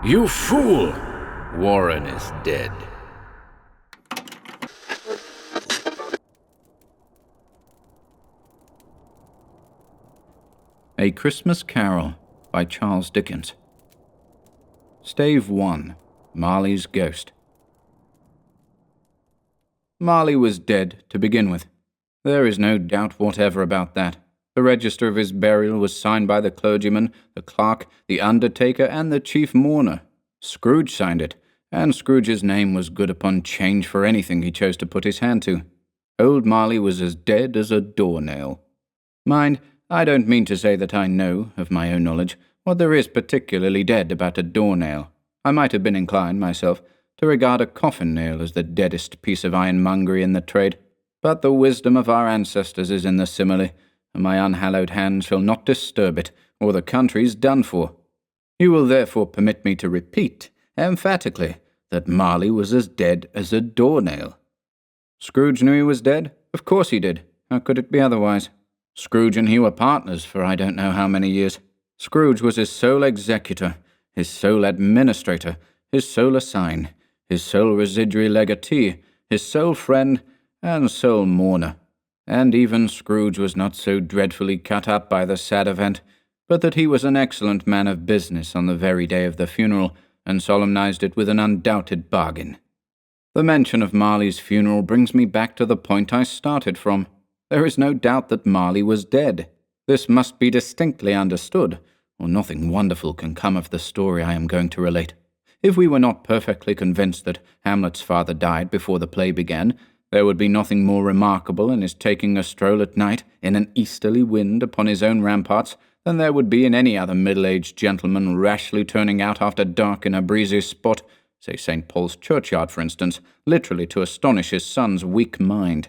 You fool! Warren is dead. A Christmas Carol by Charles Dickens. Stave 1. Marley's Ghost. Marley was dead to begin with. There is no doubt whatever about that. The register of his burial was signed by the clergyman, the clerk, the undertaker, and the chief mourner. Scrooge signed it, and Scrooge's name was good upon change for anything he chose to put his hand to. Old Marley was as dead as a doornail. Mind, I don't mean to say that I know, of my own knowledge, what there is particularly dead about a doornail. I might have been inclined, myself, to regard a coffin nail as the deadest piece of ironmongery in the trade, but the wisdom of our ancestors is in the simile, and my unhallowed hand shall not disturb it, or the country's done for. You will therefore permit me to repeat, emphatically, that Marley was as dead as a doornail. Scrooge knew he was dead? Of course he did. How could it be otherwise? Scrooge and he were partners for I don't know how many years. Scrooge was his sole executor, his sole administrator, his sole assign, his sole residuary legatee, his sole friend, and sole mourner. And even Scrooge was not so dreadfully cut up by the sad event, but that he was an excellent man of business on the very day of the funeral, and solemnized it with an undoubted bargain. The mention of Marley's funeral brings me back to the point I started from. There is no doubt that Marley was dead. This must be distinctly understood, or nothing wonderful can come of the story I am going to relate. If we were not perfectly convinced that Hamlet's father died before the play began, there would be nothing more remarkable in his taking a stroll at night in an easterly wind upon his own ramparts than there would be in any other middle-aged gentleman rashly turning out after dark in a breezy spot, say St. Paul's churchyard, for instance, literally to astonish his son's weak mind.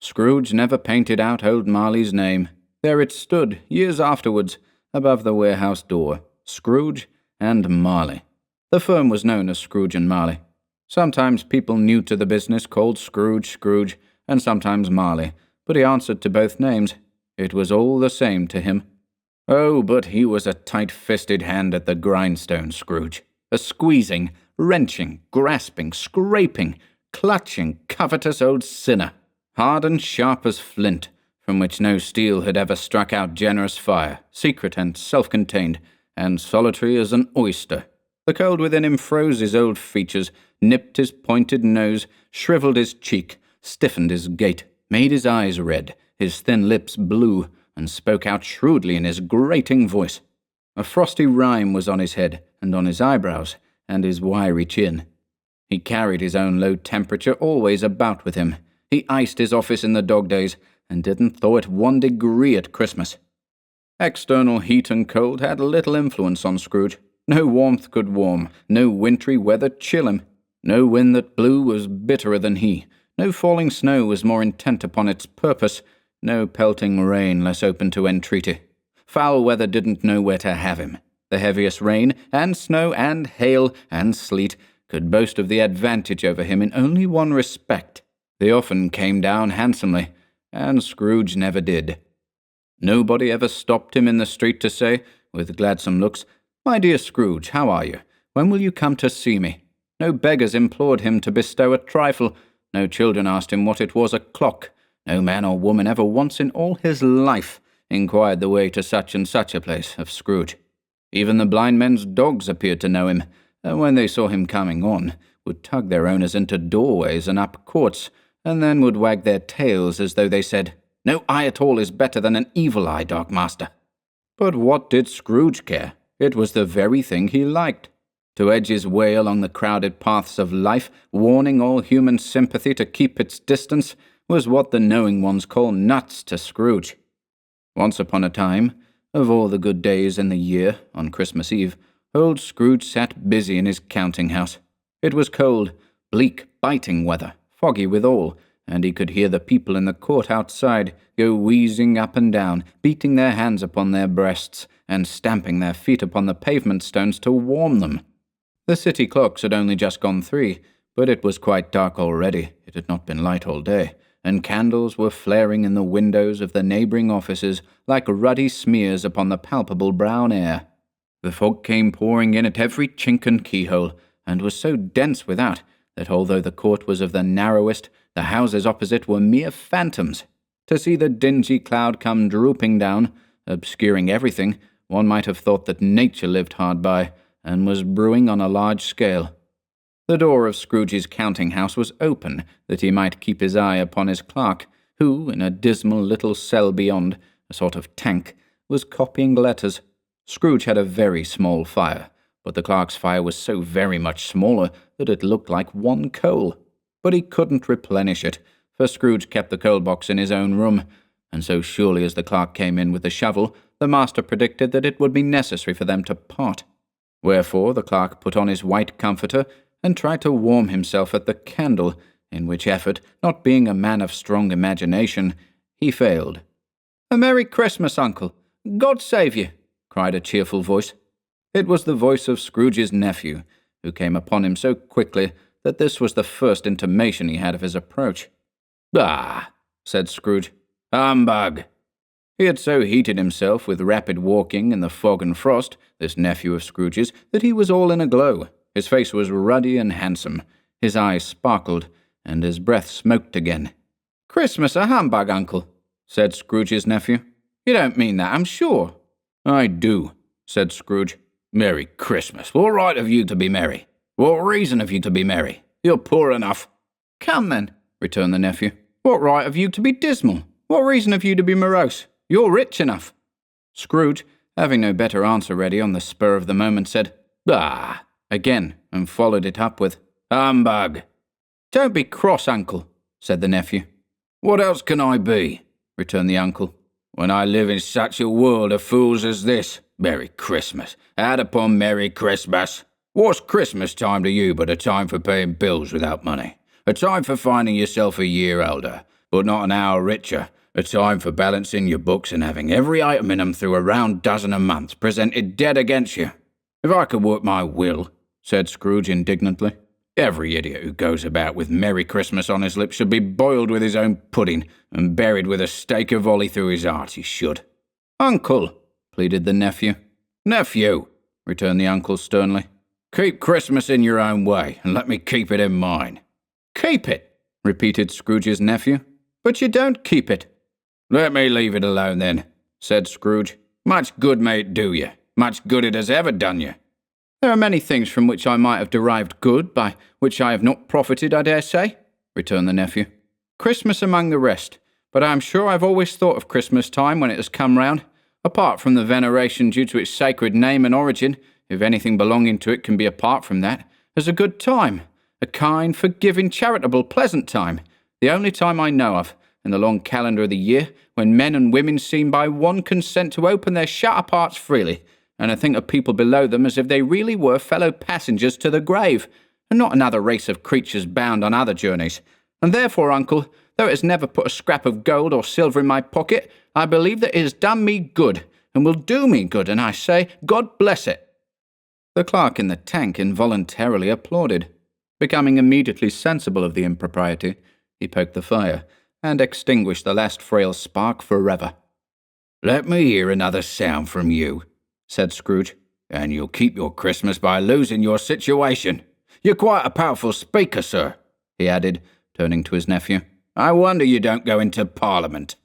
Scrooge never painted out old Marley's name. There it stood, years afterwards, above the warehouse door, Scrooge and Marley. The firm was known as Scrooge and Marley. Sometimes people new to the business called Scrooge, and sometimes Marley, but he answered to both names. It was all the same to him. Oh, but he was a tight-fisted hand at the grindstone, Scrooge. A squeezing, wrenching, grasping, scraping, clutching, covetous old sinner. Hard and sharp as flint, from which no steel had ever struck out generous fire, secret and self-contained, and solitary as an oyster. The cold within him froze his old features, nipped his pointed nose, shriveled his cheek, stiffened his gait, made his eyes red, his thin lips blue, and spoke out shrewdly in his grating voice. A frosty rime was on his head, and on his eyebrows, and his wiry chin. He carried his own low temperature always about with him. He iced his office in the dog days, and didn't thaw it 1 degree at Christmas. External heat and cold had little influence on Scrooge. No warmth could warm, no wintry weather chill him. No wind that blew was bitterer than he. No falling snow was more intent upon its purpose. No pelting rain less open to entreaty. Foul weather didn't know where to have him. The heaviest rain, and snow, and hail, and sleet could boast of the advantage over him in only one respect. They often came down handsomely, and Scrooge never did. Nobody ever stopped him in the street to say, with gladsome looks, "My dear Scrooge, how are you? When will you come to see me?" No beggars implored him to bestow a trifle. No children asked him what it was o'clock. No man or woman ever once in all his life inquired the way to such and such a place of Scrooge. Even the blind men's dogs appeared to know him, and when they saw him coming on, would tug their owners into doorways and up courts, and then would wag their tails as though they said, "No eye at all is better than an evil eye, dark master." But what did Scrooge care? It was the very thing he liked. To edge his way along the crowded paths of life, warning all human sympathy to keep its distance, was what the knowing ones call nuts to Scrooge. Once upon a time, of all the good days in the year, on Christmas Eve, old Scrooge sat busy in his counting-house. It was cold, bleak, biting weather, foggy withal, and he could hear the people in the court outside go wheezing up and down, beating their hands upon their breasts, and stamping their feet upon the pavement stones to warm them. The city clocks had only just gone 3, but it was quite dark already. It had not been light all day, and candles were flaring in the windows of the neighbouring offices like ruddy smears upon the palpable brown air. The fog came pouring in at every chink and keyhole, and was so dense without that although the court was of the narrowest, the houses opposite were mere phantoms. To see the dingy cloud come drooping down, obscuring everything, one might have thought that nature lived hard by, and was brewing on a large scale. The door of Scrooge's counting-house was open, that he might keep his eye upon his clerk, who, in a dismal little cell beyond, a sort of tank, was copying letters. Scrooge had a very small fire, but the clerk's fire was so very much smaller that it looked like one coal. But he couldn't replenish it, for Scrooge kept the coal box in his own room, and so surely as the clerk came in with the shovel, the master predicted that it would be necessary for them to part. Wherefore the clerk put on his white comforter and tried to warm himself at the candle, in which effort, not being a man of strong imagination, he failed. "A Merry Christmas, Uncle! God save you!" cried a cheerful voice. It was the voice of Scrooge's nephew, who came upon him so quickly that this was the first intimation he had of his approach. "Ah," said Scrooge, "humbug!" He had so heated himself with rapid walking in the fog and frost, this nephew of Scrooge's, that he was all in a glow. His face was ruddy and handsome, his eyes sparkled, and his breath smoked again. "Christmas a humbug, Uncle," said Scrooge's nephew. "You don't mean that, I'm sure." "I do," said Scrooge. "Merry Christmas. What right have you to be merry? What reason have you to be merry? You're poor enough." "Come then," returned the nephew. "What right have you to be dismal? What reason have you to be morose? You're rich enough." Scrooge, having no better answer ready on the spur of the moment, said, "Ah," again, and followed it up with, "Humbug." "Don't be cross, Uncle," said the nephew. "What else can I be?" returned the uncle, "when I live in such a world of fools as this? Merry Christmas. Out upon Merry Christmas. What's Christmas time to you but a time for paying bills without money? A time for finding yourself a year older, but not an hour richer. A time for balancing your books and having every item in them through a round dozen a month presented dead against you. If I could work my will," said Scrooge indignantly, "every idiot who goes about with Merry Christmas on his lips should be boiled with his own pudding and buried with a stake of holly through his heart, he should." "Uncle," pleaded the nephew. "Nephew," returned the uncle sternly, "keep Christmas in your own way, and let me keep it in mine." "Keep it," repeated Scrooge's nephew. "But you don't keep it." "Let me leave it alone, then," said Scrooge. "Much good may it do you. Much good it has ever done you." "There are many things from which I might have derived good, by which I have not profited, I dare say," returned the nephew. "Christmas among the rest. But I am sure I've always thought of Christmas time when it has come round, apart from the veneration due to its sacred name and origin, if anything belonging to it can be apart from that, as a good time, a kind, forgiving, charitable, pleasant time, the only time I know of, in the long calendar of the year, when men and women seem by one consent to open their shut-up hearts freely, and to think of people below them as if they really were fellow passengers to the grave, and not another race of creatures bound on other journeys. And therefore, Uncle, though it has never put a scrap of gold or silver in my pocket, I believe that it has done me good, and will do me good, and I say, God bless it." The clerk in the tank involuntarily applauded. Becoming immediately sensible of the impropriety, he poked the fire, and extinguished the last frail spark forever. "Let me hear another sound from you," said Scrooge, "and you'll keep your Christmas by losing your situation. You're quite a powerful speaker, sir," he added, turning to his nephew. "I wonder you don't go into Parliament."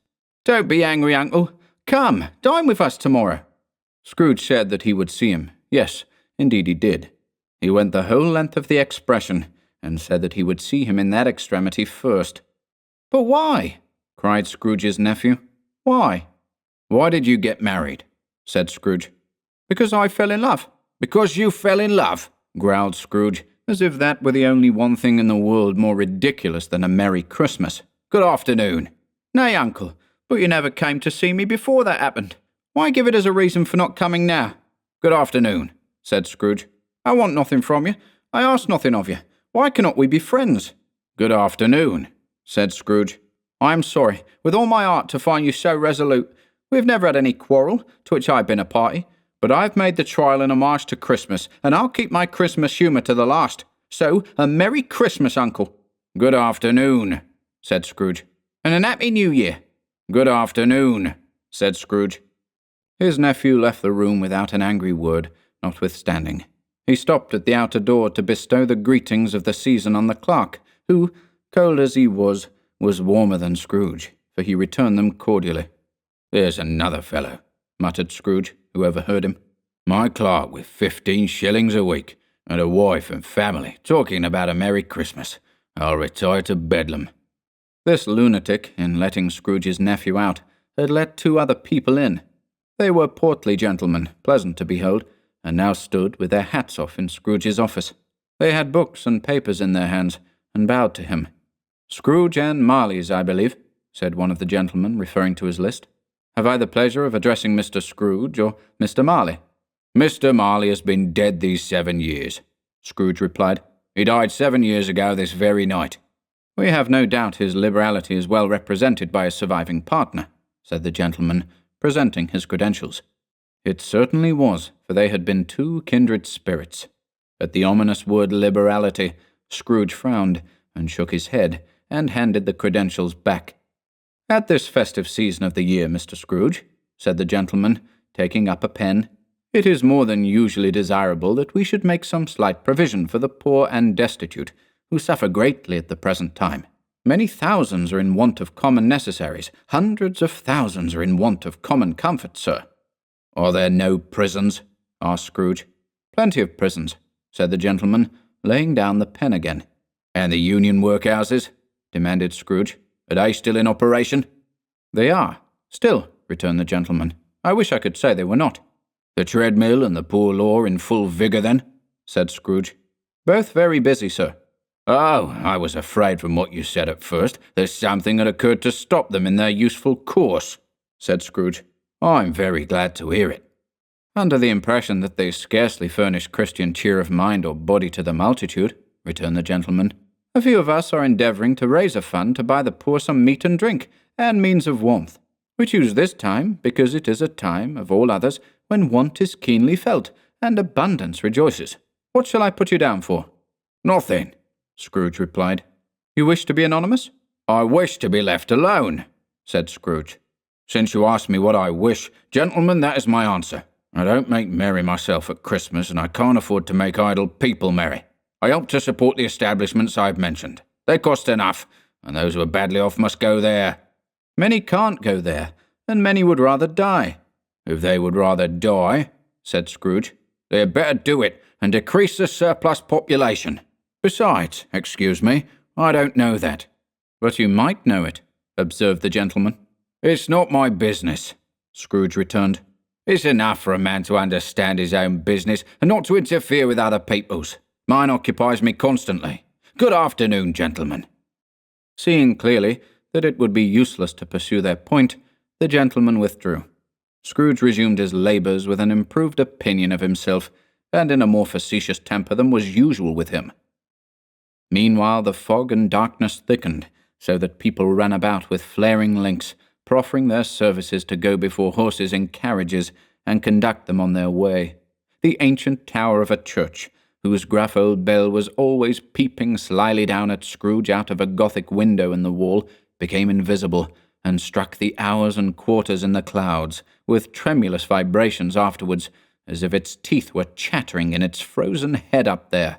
"Don't be angry, Uncle. Come, dine with us tomorrow." Scrooge said that he would see him. Yes, indeed he did. He went the whole length of the expression, and said that he would see him in that extremity first. "But why?" cried Scrooge's nephew. "Why?" "Why did you get married?" said Scrooge. "Because I fell in love." "Because you fell in love?" growled Scrooge, as if that were the only one thing in the world more ridiculous than a Merry Christmas. "Good afternoon." "Nay, Uncle, but you never came to see me before that happened. Why give it as a reason for not coming now?" "Good afternoon," said Scrooge. "I want nothing from you. I ask nothing of you. Why cannot we be friends?" "Good afternoon," said Scrooge. "I am sorry, with all my heart, to find you so resolute. We have never had any quarrel, to which I have been a party, but I have made the trial in homage to Christmas, and I'll keep my Christmas humour to the last. So, a Merry Christmas, Uncle." "Good afternoon," said Scrooge. "And an Happy New Year." "Good afternoon," said Scrooge. His nephew left the room without an angry word, notwithstanding. He stopped at the outer door to bestow the greetings of the season on the clerk, who, cold as he was warmer than Scrooge, for he returned them cordially. "There's another fellow," muttered Scrooge, who overheard him. "My clerk with 15 shillings a week, and a wife and family, talking about a Merry Christmas. I'll retire to Bedlam." This lunatic, in letting Scrooge's nephew out, had let 2 other people in. They were portly gentlemen, pleasant to behold, and now stood with their hats off in Scrooge's office. They had books and papers in their hands, and bowed to him. "Scrooge and Marley's, I believe," said one of the gentlemen, referring to his list. "Have I the pleasure of addressing Mr. Scrooge or Mr. Marley?" "Mr. Marley has been dead these 7 years," Scrooge replied. "He died 7 years ago this very night." "We have no doubt his liberality is well represented by his surviving partner," said the gentleman, presenting his credentials. It certainly was, for they had been 2 kindred spirits. At the ominous word liberality, Scrooge frowned and shook his head and handed the credentials back. "At this festive season of the year, Mr. Scrooge," said the gentleman, taking up a pen, "it is more than usually desirable that we should make some slight provision for the poor and destitute, who suffer greatly at the present time. Many thousands are in want of common necessaries. Hundreds of thousands are in want of common comfort, sir." "Are there no prisons?" asked Scrooge. "Plenty of prisons," said the gentleman, laying down the pen again. "And the union workhouses?" demanded Scrooge. "Are they still in operation?" "They are. Still," returned the gentleman. "I wish I could say they were not." "The treadmill and the poor law in full vigour, then?" said Scrooge. "Both very busy, sir." "Oh, I was afraid from what you said at first that something had occurred to stop them in their useful course," said Scrooge. "I'm very glad to hear it." "Under the impression that they scarcely furnish Christian cheer of mind or body to the multitude," returned the gentleman. "A few of us are endeavouring to raise a fund to buy the poor some meat and drink, and means of warmth. We choose this time because it is a time, of all others, when want is keenly felt, and abundance rejoices. What shall I put you down for?" "Nothing," Scrooge replied. "You wish to be anonymous?" "I wish to be left alone," said Scrooge. "Since you ask me what I wish, gentlemen, that is my answer. I don't make merry myself at Christmas, and I can't afford to make idle people merry. I help to support the establishments I've mentioned. They cost enough, and those who are badly off must go there." "Many can't go there, and many would rather die." "If they would rather die," said Scrooge, "they had better do it and decrease the surplus population. Besides, excuse me, I don't know that." "But you might know it," observed the gentleman. "It's not my business," Scrooge returned. "It's enough for a man to understand his own business and not to interfere with other people's. Mine occupies me constantly. Good afternoon, gentlemen." Seeing clearly that it would be useless to pursue their point, the gentleman withdrew. Scrooge resumed his labours with an improved opinion of himself, and in a more facetious temper than was usual with him. Meanwhile the fog and darkness thickened, so that people ran about with flaring links, proffering their services to go before horses in carriages and conduct them on their way. The ancient tower of a church, whose gruff old bell was always peeping slyly down at Scrooge out of a Gothic window in the wall, became invisible, and struck the hours and quarters in the clouds, with tremulous vibrations afterwards, as if its teeth were chattering in its frozen head up there.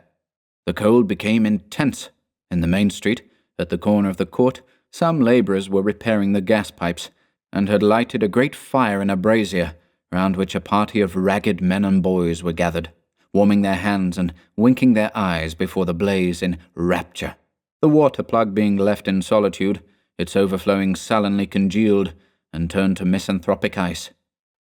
The cold became intense. In the main street, at the corner of the court, some labourers were repairing the gas pipes, and had lighted a great fire in a brazier, round which a party of ragged men and boys were gathered, warming their hands and winking their eyes before the blaze in rapture. The water-plug being left in solitude, its overflowing sullenly congealed, and turned to misanthropic ice.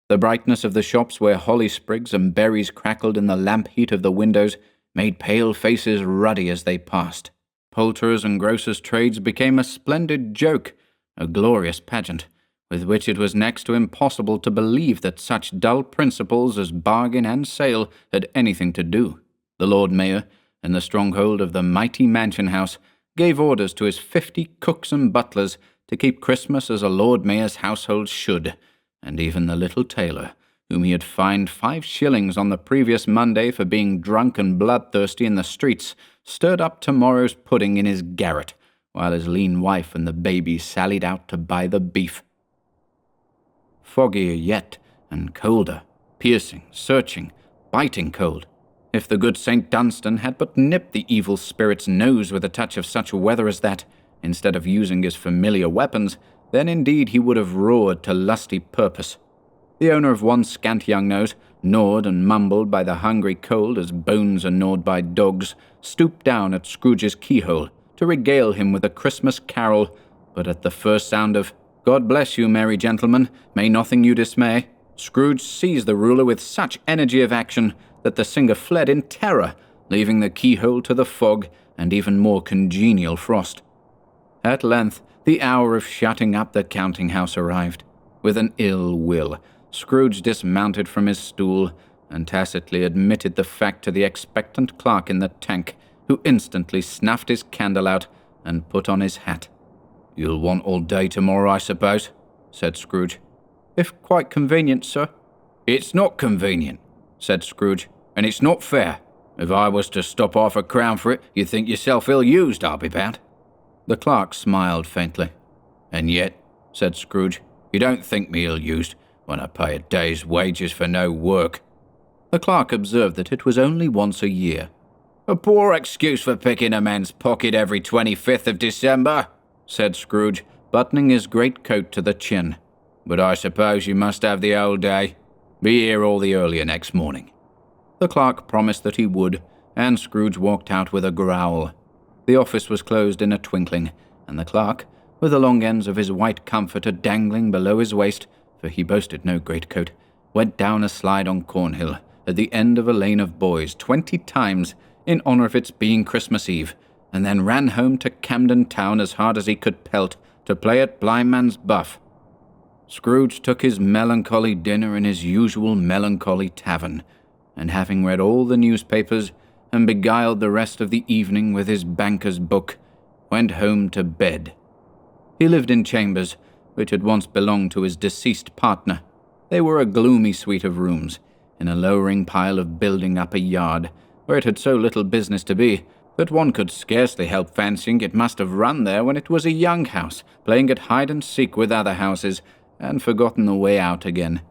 The brightness of the shops where holly sprigs and berries crackled in the lamp heat of the windows made pale faces ruddy as they passed. Poulterers' and grocers' trades became a splendid joke, a glorious pageant, with which it was next to impossible to believe that such dull principles as bargain and sale had anything to do. The Lord Mayor, in the stronghold of the mighty mansion house, gave orders to his 50 cooks and butlers to keep Christmas as a Lord Mayor's household should, and even the little tailor, whom he had fined 5 shillings on the previous Monday for being drunk and bloodthirsty in the streets, stirred up tomorrow's pudding in his garret, while his lean wife and the baby sallied out to buy the beef. Foggier yet, and colder, piercing, searching, biting cold. If the good St. Dunstan had but nipped the evil spirit's nose with a touch of such weather as that, instead of using his familiar weapons, then indeed he would have roared to lusty purpose. The owner of one scant young nose, gnawed and mumbled by the hungry cold as bones are gnawed by dogs, stooped down at Scrooge's keyhole to regale him with a Christmas carol, but at the first sound of "God bless you, merry gentlemen, may nothing you dismay," Scrooge seized the ruler with such energy of action that the singer fled in terror, leaving the keyhole to the fog and even more congenial frost. At length, the hour of shutting up the counting-house arrived. With an ill will, Scrooge dismounted from his stool and tacitly admitted the fact to the expectant clerk in the tank, who instantly snuffed his candle out and put on his hat. "You'll want all day tomorrow, I suppose?" said Scrooge. "If quite convenient, sir." "It's not convenient," said Scrooge, "and it's not fair. If I was to stop half a crown for it, you'd think yourself ill-used, I'll be bound." The clerk smiled faintly. "And yet," said Scrooge, "you don't think me ill-used when I pay a day's wages for no work." The clerk observed that it was only once a year. "A poor excuse for picking a man's pocket every 25th of December," said Scrooge, buttoning his great coat to the chin. "But I suppose you must have the whole day. Be here all the earlier next morning." The clerk promised that he would, and Scrooge walked out with a growl. The office was closed in a twinkling, and the clerk, with the long ends of his white comforter dangling below his waist, for he boasted no greatcoat, went down a slide on Cornhill, at the end of a lane of boys 20 times, in honour of its being Christmas Eve, and then ran home to Camden Town as hard as he could pelt, to play at Blindman's Buff. Scrooge took his melancholy dinner in his usual melancholy tavern, and having read all the newspapers, and beguiled the rest of the evening with his banker's book, went home to bed. He lived in chambers, which had once belonged to his deceased partner. They were a gloomy suite of rooms, in a lowering pile of building up a yard, where it had so little business to be, that one could scarcely help fancying it must have run there when it was a young house, playing at hide-and-seek with other houses, and forgotten the way out again.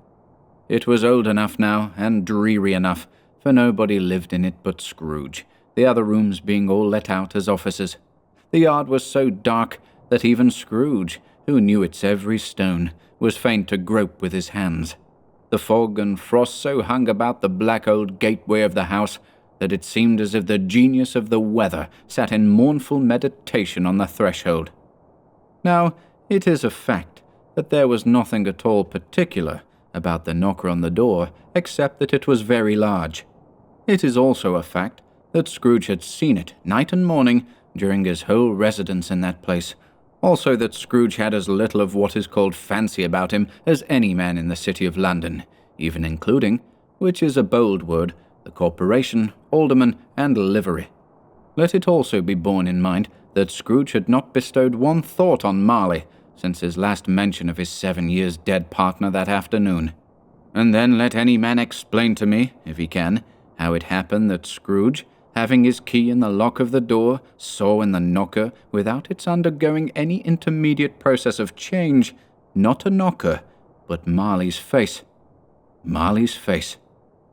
It was old enough now, and dreary enough, for nobody lived in it but Scrooge, the other rooms being all let out as offices. The yard was so dark that even Scrooge, who knew its every stone, was fain to grope with his hands. The fog and frost so hung about the black old gateway of the house that it seemed as if the genius of the weather sat in mournful meditation on the threshold. Now, it is a fact that there was nothing at all particular about the knocker on the door, except that it was very large. It is also a fact that Scrooge had seen it night and morning during his whole residence in that place. Also that Scrooge had as little of what is called fancy about him as any man in the city of London, even including, which is a bold word, the corporation, alderman, and livery. Let it also be borne in mind that Scrooge had not bestowed one thought on Marley since his last mention of his 7 years dead partner that afternoon. And then let any man explain to me, if he can, how it happened that Scrooge, having his key in the lock of the door, saw in the knocker, without its undergoing any intermediate process of change, not a knocker, but Marley's face. Marley's face.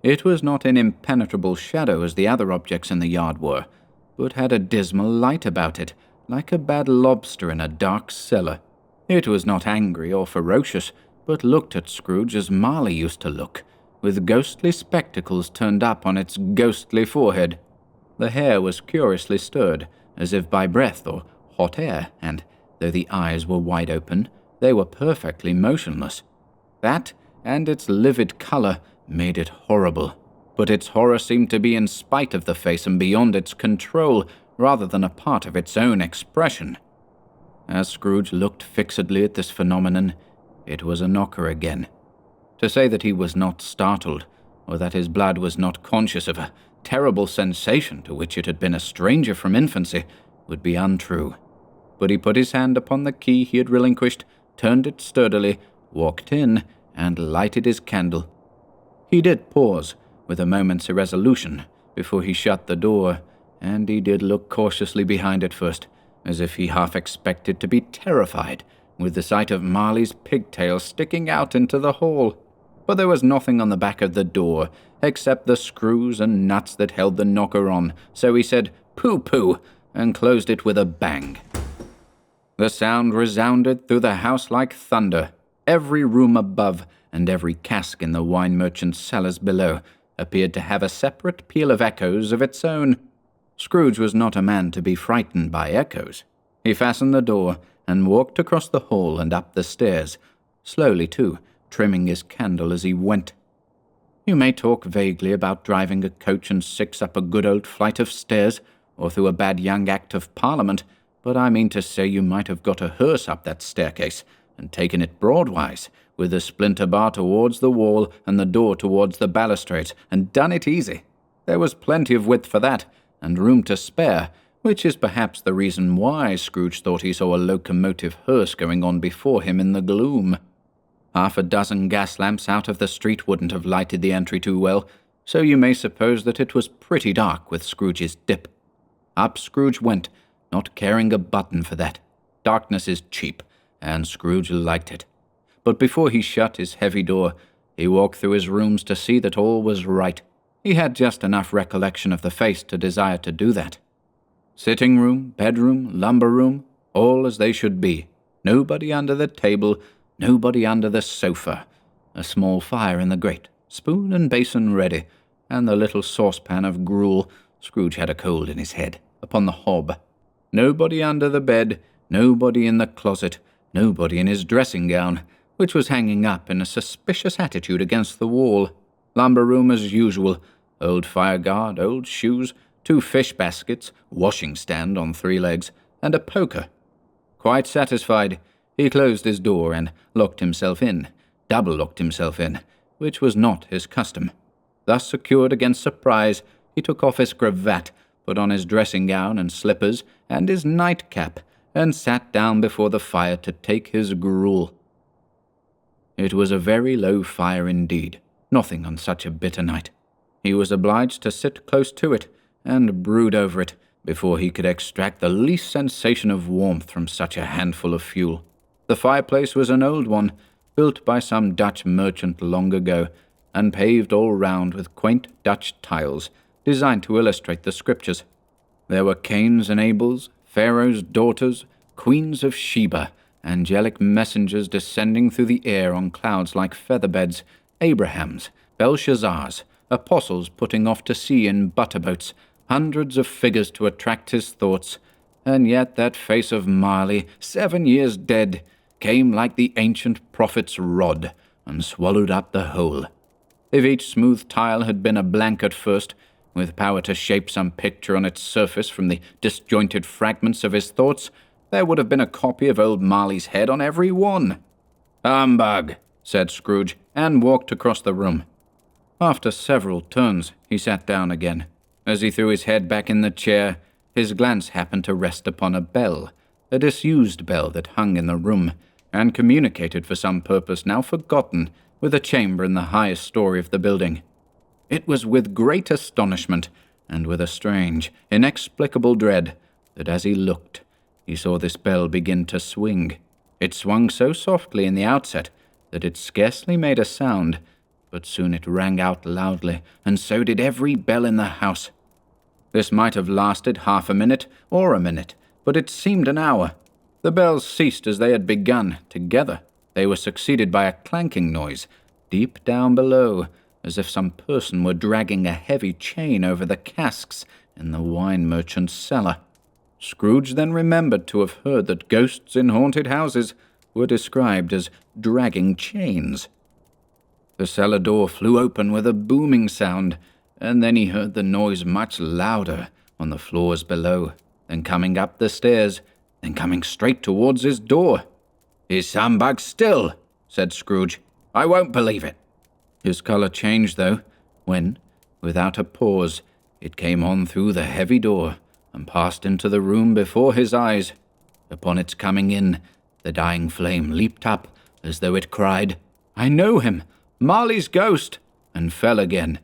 It was not an impenetrable shadow as the other objects in the yard were, but had a dismal light about it, like a bad lobster in a dark cellar. It was not angry or ferocious, but looked at Scrooge as Marley used to look, with ghostly spectacles turned up on its ghostly forehead. The hair was curiously stirred, as if by breath or hot air, and, though the eyes were wide open, they were perfectly motionless. That, and its livid colour, made it horrible, but its horror seemed to be in spite of the face and beyond its control, rather than a part of its own expression. As Scrooge looked fixedly at this phenomenon, it was a knocker again. To say that he was not startled, or that his blood was not conscious of a terrible sensation to which it had been a stranger from infancy, would be untrue. But he put his hand upon the key he had relinquished, turned it sturdily, walked in, and lighted his candle. He did pause, with a moment's irresolution, before he shut the door, and he did look cautiously behind it first, as if he half expected to be terrified with the sight of Marley's pigtail sticking out into the hall. But there was nothing on the back of the door, except the screws and nuts that held the knocker on, so he said, "Pooh-pooh," and closed it with a bang. The sound resounded through the house like thunder. Every room above and every cask in the wine merchant's cellars below appeared to have a separate peal of echoes of its own. Scrooge was not a man to be frightened by echoes. He fastened the door and walked across the hall and up the stairs, slowly too, trimming his candle as he went. You may talk vaguely about driving a coach and six up a good old flight of stairs, or through a bad young Act of Parliament, but I mean to say you might have got a hearse up that staircase, and taken it broadwise, with the splinter bar towards the wall and the door towards the balustrades, and done it easy. There was plenty of width for that, and room to spare, which is perhaps the reason why Scrooge thought he saw a locomotive hearse going on before him in the gloom. Half a dozen gas lamps out of the street wouldn't have lighted the entry too well, so you may suppose that it was pretty dark with Scrooge's dip. Up Scrooge went, not caring a button for that. Darkness is cheap, and Scrooge liked it. But before he shut his heavy door, he walked through his rooms to see that all was right. He had just enough recollection of the face to desire to do that. Sitting room, bedroom, lumber room, all as they should be. Nobody under the table, nobody under the sofa. A small fire in the grate, spoon and basin ready, and the little saucepan of gruel, Scrooge had a cold in his head, upon the hob. Nobody under the bed, nobody in the closet, nobody in his dressing gown, which was hanging up in a suspicious attitude against the wall. Lumber room as usual, old fireguard, old shoes, 2 fish baskets, washing stand on 3 legs, and a poker. Quite satisfied, he closed his door and locked himself in, double-locked himself in, which was not his custom. Thus secured against surprise, he took off his cravat, put on his dressing gown and slippers, and his nightcap, and sat down before the fire to take his gruel. It was a very low fire indeed, nothing on such a bitter night. He was obliged to sit close to it, and brood over it, before he could extract the least sensation of warmth from such a handful of fuel. The fireplace was an old one, built by some Dutch merchant long ago, and paved all round with quaint Dutch tiles, designed to illustrate the scriptures. There were Cains and Abels, Pharaoh's daughters, queens of Sheba, angelic messengers descending through the air on clouds like feather-beds, Abrahams, Belshazzars, apostles putting off to sea in butter-boats, hundreds of figures to attract his thoughts, and yet that face of Marley, 7 years dead, came like the ancient prophet's rod, and swallowed up the whole. If each smooth tile had been a blank at first, with power to shape some picture on its surface from the disjointed fragments of his thoughts, there would have been a copy of old Marley's head on every one. "Humbug," said Scrooge, and walked across the room. After several turns, he sat down again. As he threw his head back in the chair, his glance happened to rest upon a bell, a disused bell that hung in the room, and communicated for some purpose now forgotten with a chamber in the highest story of the building. It was with great astonishment, and with a strange, inexplicable dread, that as he looked, he saw this bell begin to swing. It swung so softly in the outset that it scarcely made a sound, but soon it rang out loudly, and so did every bell in the house. This might have lasted half a minute or a minute, but it seemed an hour. The bells ceased as they had begun, together. They were succeeded by a clanking noise, deep down below, as if some person were dragging a heavy chain over the casks in the wine merchant's cellar. Scrooge then remembered to have heard that ghosts in haunted houses were described as dragging chains. The cellar door flew open with a booming sound, and then he heard the noise much louder on the floors below, then coming up the stairs, then coming straight towards his door. "He's humbug still," said Scrooge. "I won't believe it." His colour changed, though, when, without a pause, it came on through the heavy door and passed into the room before his eyes. Upon its coming in, the dying flame leaped up as though it cried, "I know him! Marley's ghost!" and fell again.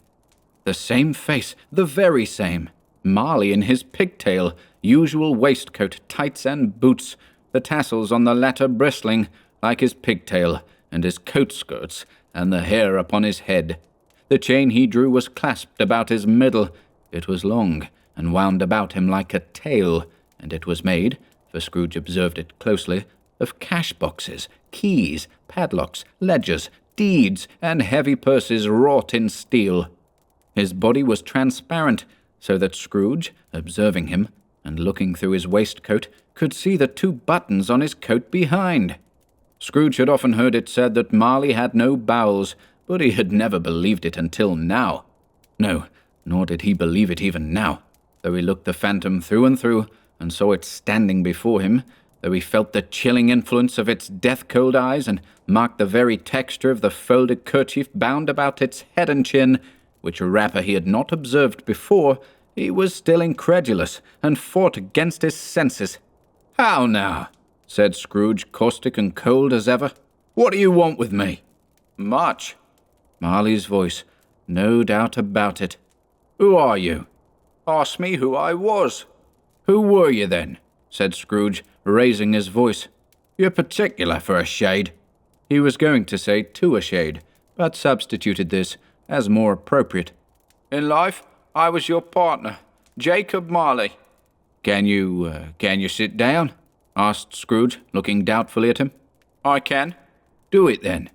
The same face, the very same. Marley in his pigtail, usual waistcoat, tights and boots, the tassels on the latter bristling like his pigtail, and his coat skirts, and the hair upon his head. The chain he drew was clasped about his middle. It was long, and wound about him like a tail, and it was made, for Scrooge observed it closely, of cash-boxes, keys, padlocks, ledgers, deeds, and heavy purses wrought in steel. His body was transparent, so that Scrooge, observing him, and looking through his waistcoat, could see the 2 buttons on his coat behind. Scrooge had often heard it said that Marley had no bowels, but he had never believed it until now. No, nor did he believe it even now, though he looked the phantom through and through, and saw it standing before him, though he felt the chilling influence of its death-cold eyes, and marked the very texture of the folded kerchief bound about its head and chin, which a wrapper he had not observed before. He was still incredulous, and fought against his senses. "How now?" said Scrooge, caustic and cold as ever. "What do you want with me?" "Much." Marley's voice. No doubt about it. "Who are you?" "Ask me who I was." "Who were you then?" said Scrooge, raising his voice. "You're particular for a shade." He was going to say to a shade, but substituted this as more appropriate. "In life, I was your partner, Jacob Marley." Can you sit down?" asked Scrooge, looking doubtfully at him. "I can." "Do it, then."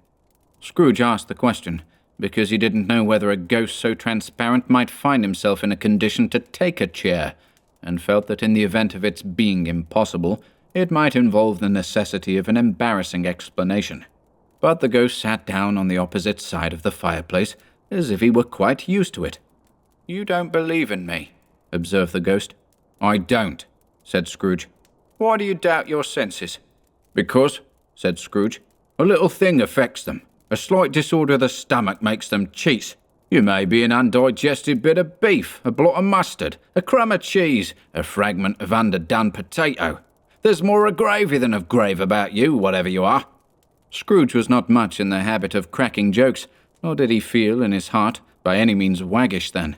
Scrooge asked the question because he didn't know whether a ghost so transparent might find himself in a condition to take a chair, and felt that in the event of its being impossible, it might involve the necessity of an embarrassing explanation. But the ghost sat down on the opposite side of the fireplace, as if he were quite used to it. "You don't believe in me," observed the ghost. "I don't," said Scrooge. "Why do you doubt your senses?" "Because," said Scrooge, "a little thing affects them. A slight disorder of the stomach makes them cheats. You may be an undigested bit of beef, a blot of mustard, a crumb of cheese, a fragment of underdone potato. There's more of gravy than of grave about you, whatever you are." Scrooge was not much in the habit of cracking jokes, nor did he feel in his heart by any means waggish then.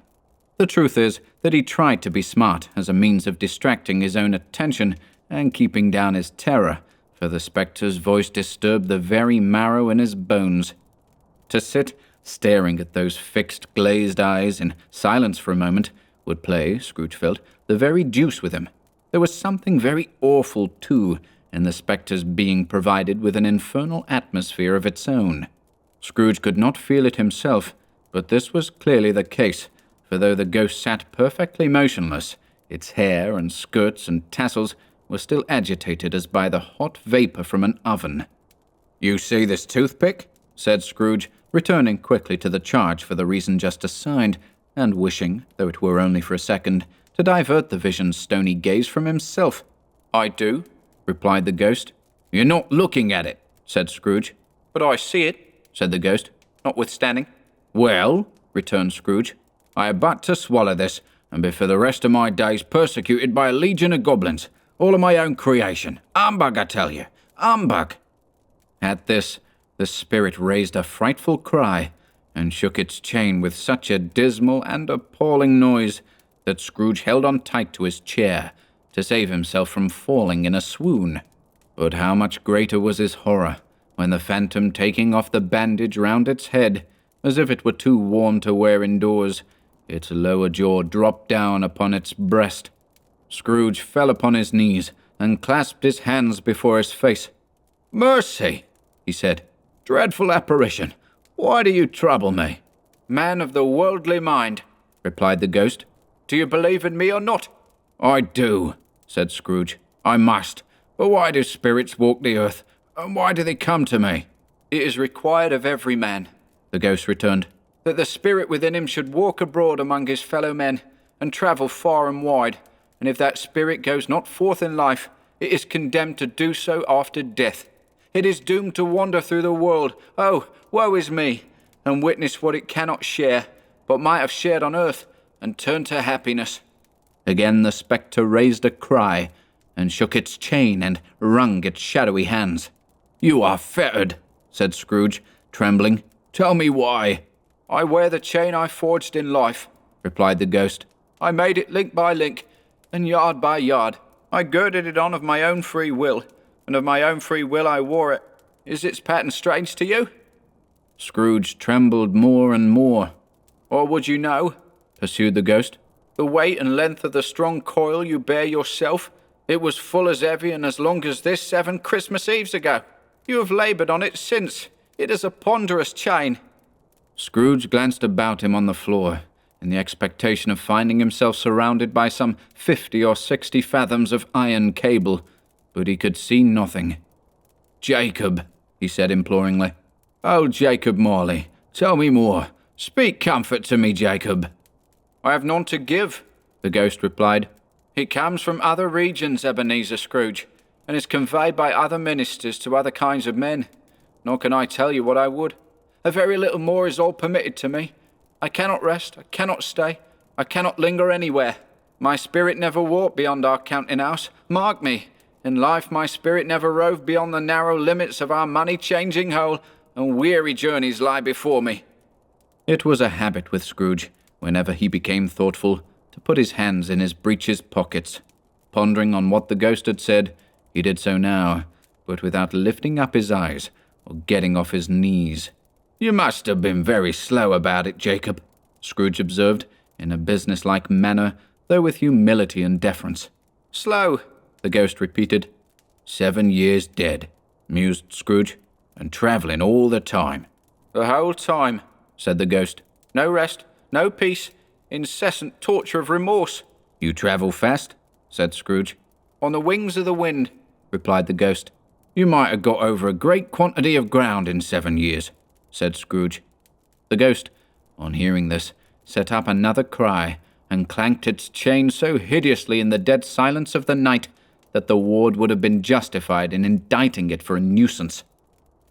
The truth is that he tried to be smart as a means of distracting his own attention and keeping down his terror, for the spectre's voice disturbed the very marrow in his bones. To sit staring at those fixed, glazed eyes in silence for a moment would play, Scrooge felt, the very deuce with him. There was something very awful, too, in the spectre's being provided with an infernal atmosphere of its own. Scrooge could not feel it himself, but this was clearly the case, for though the ghost sat perfectly motionless, its hair and skirts and tassels were still agitated as by the hot vapour from an oven. "You see this toothpick?" said Scrooge, returning quickly to the charge for the reason just assigned, and wishing, though it were only for a second, to divert the vision's stony gaze from himself. "I do," replied the ghost. "You're not looking at it," said Scrooge. "But I see it," said the ghost, notwithstanding. "Well," returned Scrooge, "I have but to swallow this, and be for the rest of my days persecuted by a legion of goblins, all of my own creation. Humbug, I tell you, humbug!" At this, the spirit raised a frightful cry, and shook its chain with such a dismal and appalling noise that Scrooge held on tight to his chair to save himself from falling in a swoon. But how much greater was his horror when the phantom, taking off the bandage round its head, as if it were too warm to wear indoors, its lower jaw dropped down upon its breast. Scrooge fell upon his knees and clasped his hands before his face. "Mercy," he said. "Dreadful apparition, why do you trouble me?" "Man of the worldly mind," replied the ghost, "do you believe in me or not?" "I do," said Scrooge. "I must. But why do spirits walk the earth, and why do they come to me?" "It is required of every man," the ghost returned, "that the spirit within him should walk abroad among his fellow men, and travel far and wide, and if that spirit goes not forth in life, it is condemned to do so after death. It is doomed to wander through the world, oh, woe is me, and witness what it cannot share, but might have shared on earth, and turn to happiness." Again the spectre raised a cry, and shook its chain and wrung its shadowy hands. "You are fettered," said Scrooge, trembling. "Tell me why." "I wear the chain I forged in life," replied the ghost. "I made it link by link, and yard by yard. I girded it on of my own free will, and of my own free will I wore it. Is its pattern strange to you?" Scrooge trembled more and more, Or would you know, pursued the ghost, the weight and length of the strong coil you bear yourself? It was full as heavy and as long as this 7 Christmas Eves ago. You have laboured on it since. It is a ponderous chain. Scrooge glanced about him on the floor, in the expectation of finding himself surrounded by some 50 or 60 fathoms of iron cable, but he could see nothing. "Jacob," he said imploringly. "Oh, Jacob Marley, tell me more. Speak comfort to me, Jacob." "I have none to give," the ghost replied. "It comes from other regions, Ebenezer Scrooge, and is conveyed by other ministers to other kinds of men. Nor can I tell you what I would. A very little more is all permitted to me. I cannot rest, I cannot stay, I cannot linger anywhere. My spirit never walked beyond our counting-house. Mark me, in life my spirit never roved beyond the narrow limits of our money-changing hole, and weary journeys lie before me." It was a habit with Scrooge, whenever he became thoughtful, to put his hands in his breeches pockets. Pondering on what the ghost had said, he did so now, but without lifting up his eyes or getting off his knees. "You must have been very slow about it, Jacob," Scrooge observed, in a businesslike manner, though with humility and deference. "Slow," the ghost repeated. 7 years dead, mused Scrooge, "and travelling all the time." "The whole time," said the ghost. "No rest, no peace, incessant torture of remorse." "You travel fast?" said Scrooge. "On the wings of the wind," replied the ghost. "You might have got over a great quantity of ground in 7 years," said Scrooge. The ghost, on hearing this, set up another cry, and clanked its chain so hideously in the dead silence of the night that the ward would have been justified in indicting it for a nuisance.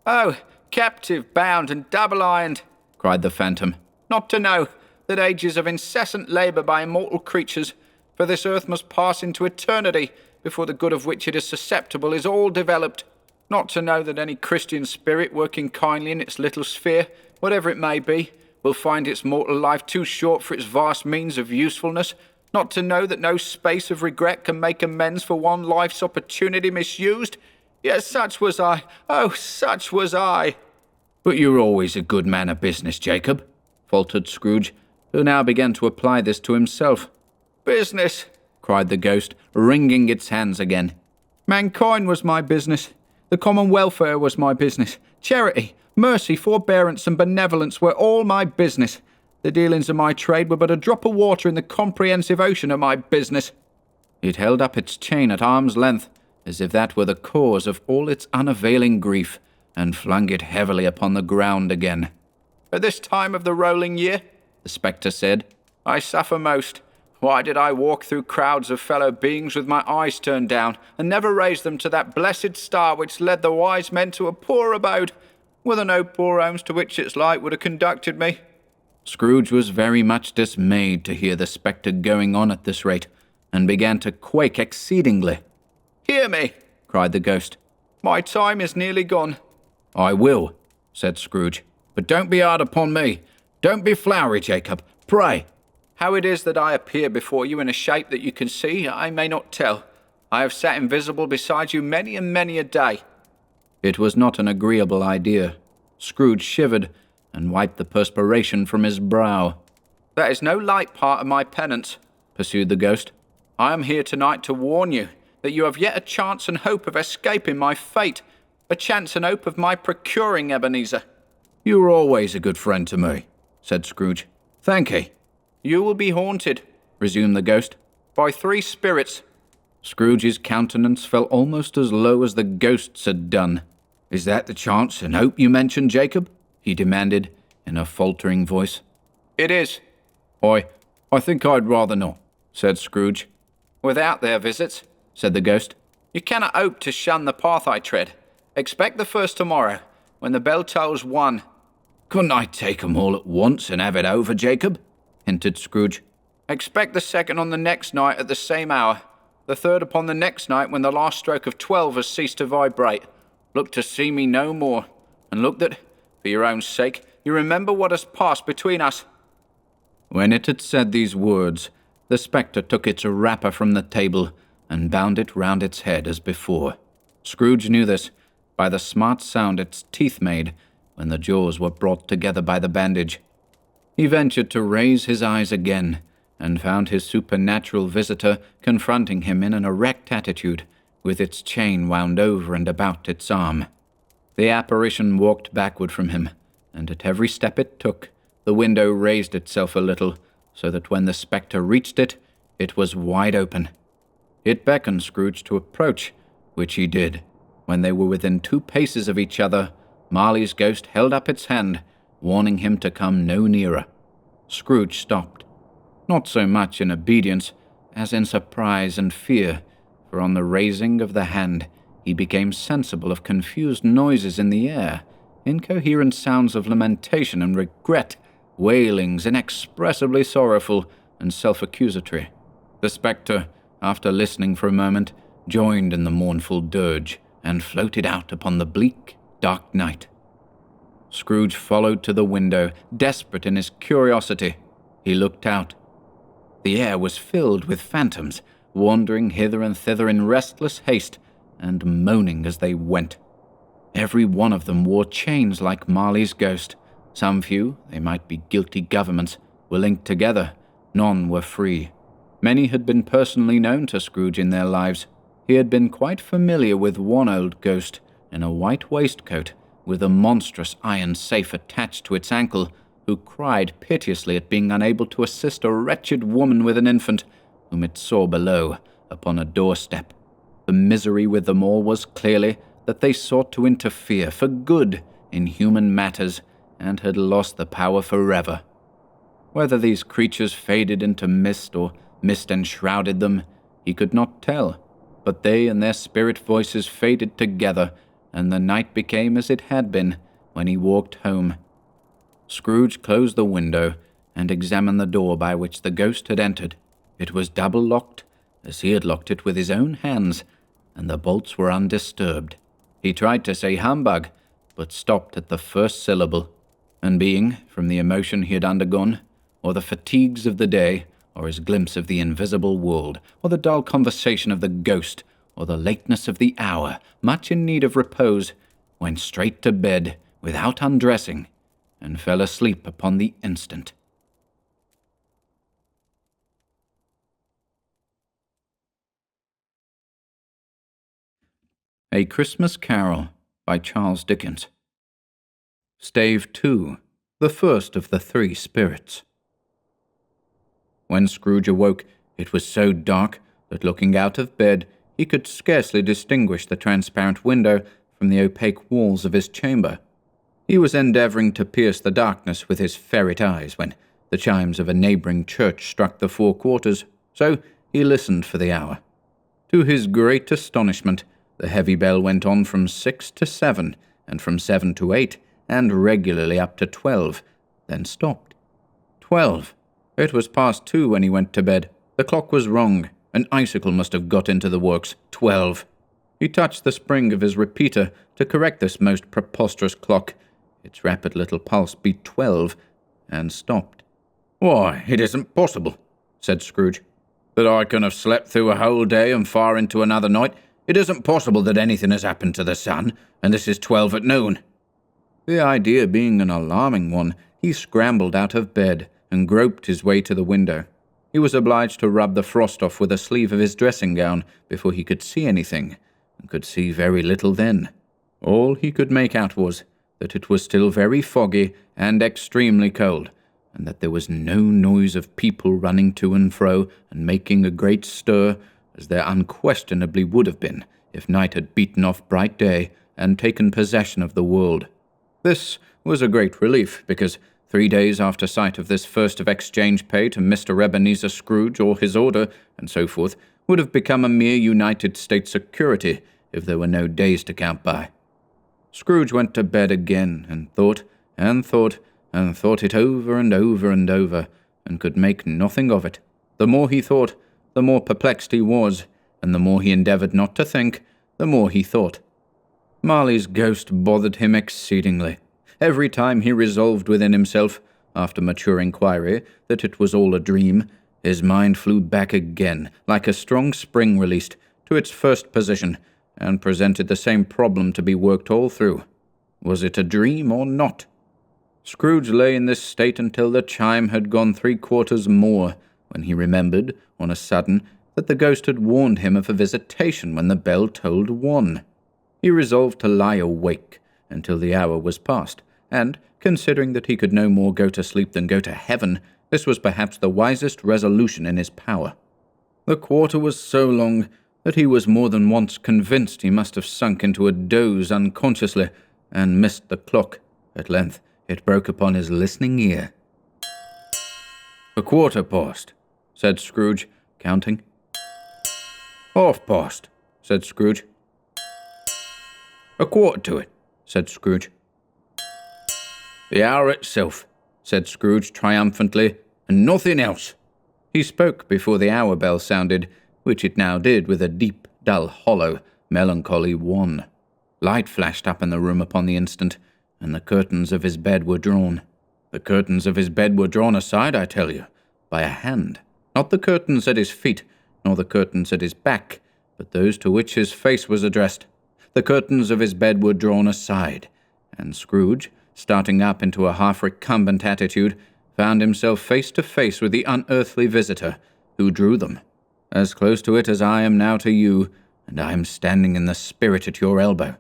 "Oh, captive, bound, and double-ironed," cried the phantom, "not to know that ages of incessant labour by immortal creatures, for this earth must pass into eternity before the good of which it is susceptible is all developed. Not to know that any Christian spirit working kindly in its little sphere, whatever it may be, will find its mortal life too short for its vast means of usefulness. Not to know that no space of regret can make amends for one life's opportunity misused. Yes, such was I. Oh, such was I." "But you're always a good man of business, Jacob," faltered Scrooge, who now began to apply this to himself. "Business!" cried the ghost, wringing its hands again. "Mankind was my business. The common welfare was my business. Charity, mercy, forbearance, and benevolence were all my business. The dealings of my trade were but a drop of water in the comprehensive ocean of my business." It held up its chain at arm's length, as if that were the cause of all its unavailing grief, and flung it heavily upon the ground again. "At this time of the rolling year," the spectre said, "I suffer most. Why did I walk through crowds of fellow beings with my eyes turned down, and never raise them to that blessed star which led the wise men to a poor abode? Were there no poor homes to which its light would have conducted me?" Scrooge was very much dismayed to hear the spectre going on at this rate, and began to quake exceedingly. "Hear me!" cried the ghost. "My time is nearly gone." "I will," said Scrooge. "But don't be hard upon me. Don't be flowery, Jacob. Pray." "How it is that I appear before you in a shape that you can see, I may not tell. I have sat invisible beside you many and many a day." It was not an agreeable idea. Scrooge shivered, and wiped the perspiration from his brow. "That is no light part of my penance," pursued the ghost. "I am here tonight to warn you that you have yet a chance and hope of escaping my fate, a chance and hope of my procuring Ebenezer." "You were always a good friend to me," said Scrooge. "Thank ye." "You will be haunted," resumed the ghost, "by 3 spirits." Scrooge's countenance fell almost as low as the ghost's had done. "Is that the chance and hope you mentioned, Jacob?" he demanded, in a faltering voice. "It is." I think I'd rather not," said Scrooge. "Without their visits," said the ghost, "you cannot hope to shun the path I tread. Expect the first tomorrow, when the bell tolls 1. "Couldn't I take 'em all at once and have it over, Jacob?" hinted Scrooge. "Expect the second on the next night at the same hour, the third upon the next night when the last stroke of 12 has ceased to vibrate. Look to see me no more, and look that, for your own sake, you remember what has passed between us." When it had said these words, the spectre took its wrapper from the table and bound it round its head as before. Scrooge knew this by the smart sound its teeth made when the jaws were brought together by the bandage. He ventured to raise his eyes again, and found his supernatural visitor confronting him in an erect attitude, with its chain wound over and about its arm. The apparition walked backward from him, and at every step it took, the window raised itself a little, so that when the spectre reached it, it was wide open. It beckoned Scrooge to approach, which he did. When they were within 2 paces of each other, Marley's ghost held up its hand, warning him to come no nearer. Scrooge stopped, not so much in obedience as in surprise and fear, for on the raising of the hand he became sensible of confused noises in the air, incoherent sounds of lamentation and regret, wailings inexpressibly sorrowful and self-accusatory. The spectre, after listening for a moment, joined in the mournful dirge, and floated out upon the bleak, dark night. Scrooge followed to the window, desperate in his curiosity. He looked out. The air was filled with phantoms, wandering hither and thither in restless haste, and moaning as they went. Every one of them wore chains like Marley's ghost. Some few, they might be guilty governments, were linked together. None were free. Many had been personally known to Scrooge in their lives. He had been quite familiar with one old ghost, in a white waistcoat, with a monstrous iron safe attached to its ankle, who cried piteously at being unable to assist a wretched woman with an infant, whom it saw below, upon a doorstep. The misery with them all was clearly that they sought to interfere for good in human matters, and had lost the power forever. Whether these creatures faded into mist, or mist enshrouded them, he could not tell, but they and their spirit voices faded together, and the night became as it had been when he walked home. Scrooge closed the window and examined the door by which the ghost had entered. It was double-locked, as he had locked it with his own hands, and the bolts were undisturbed. He tried to say humbug, but stopped at the first syllable, and being, from the emotion he had undergone, or the fatigues of the day, or his glimpse of the invisible world, or the dull conversation of the ghost, or the lateness of the hour, much in need of repose, went straight to bed without undressing, and fell asleep upon the instant. A Christmas Carol by Charles Dickens. Stave 2, the first of the 3 spirits. When Scrooge awoke, it was so dark that looking out of bed, he could scarcely distinguish the transparent window from the opaque walls of his chamber. He was endeavouring to pierce the darkness with his ferret eyes when the chimes of a neighbouring church struck the 4 quarters, so he listened for the hour. To his great astonishment, the heavy bell went on from 6 to 7, and from 7 to 8, and regularly up to 12, then stopped. 12. It was past 2 when he went to bed. The clock was wrong. An icicle must have got into the works. 12. He touched the spring of his repeater to correct this most preposterous clock. Its rapid little pulse beat 12, and stopped. "Why, it isn't possible," said Scrooge, "that I can have slept through a whole day and far into another night. It isn't possible that anything has happened to the sun, and this is 12 at noon." The idea being an alarming one, he scrambled out of bed and groped his way to the window. He was obliged to rub the frost off with a sleeve of his dressing-gown before he could see anything, and could see very little then. All he could make out was that it was still very foggy and extremely cold, and that there was no noise of people running to and fro and making a great stir, as there unquestionably would have been if night had beaten off bright day and taken possession of the world. This was a great relief, because 3 days after sight of this first of exchange pay to Mr. Ebenezer Scrooge or his order, and so forth, would have become a mere United States security if there were no days to count by. Scrooge went to bed again, and thought, and thought, and thought it over and over and over, and could make nothing of it. The more he thought, the more perplexed he was, and the more he endeavoured not to think, the more he thought. Marley's ghost bothered him exceedingly. Every time he resolved within himself, after mature inquiry, that it was all a dream, his mind flew back again, like a strong spring released, to its first position, and presented the same problem to be worked all through. Was it a dream or not? Scrooge lay in this state until the chime had gone 3/4 more, when he remembered, on a sudden, that the ghost had warned him of a visitation when the bell tolled 1. He resolved to lie awake until the hour was past, and, considering that he could no more go to sleep than go to heaven, this was perhaps the wisest resolution in his power. The quarter was so long that he was more than once convinced he must have sunk into a doze unconsciously, and missed the clock. At length it broke upon his listening ear. "A quarter past," said Scrooge, counting. "Half past," said Scrooge. "A quarter to it," said Scrooge. "The hour itself," said Scrooge triumphantly, "and nothing else." He spoke before the hour bell sounded, which it now did with a deep, dull, hollow, melancholy 1. Light flashed up in the room upon the instant, and the curtains of his bed were drawn. The curtains of his bed were drawn aside, I tell you, by a hand. Not the curtains at his feet, nor the curtains at his back, but those to which his face was addressed. The curtains of his bed were drawn aside, and Scrooge, starting up into a half-recumbent attitude, found himself face to face with the unearthly visitor who drew them. As close to it as I am now to you, and I am standing in the spirit at your elbow.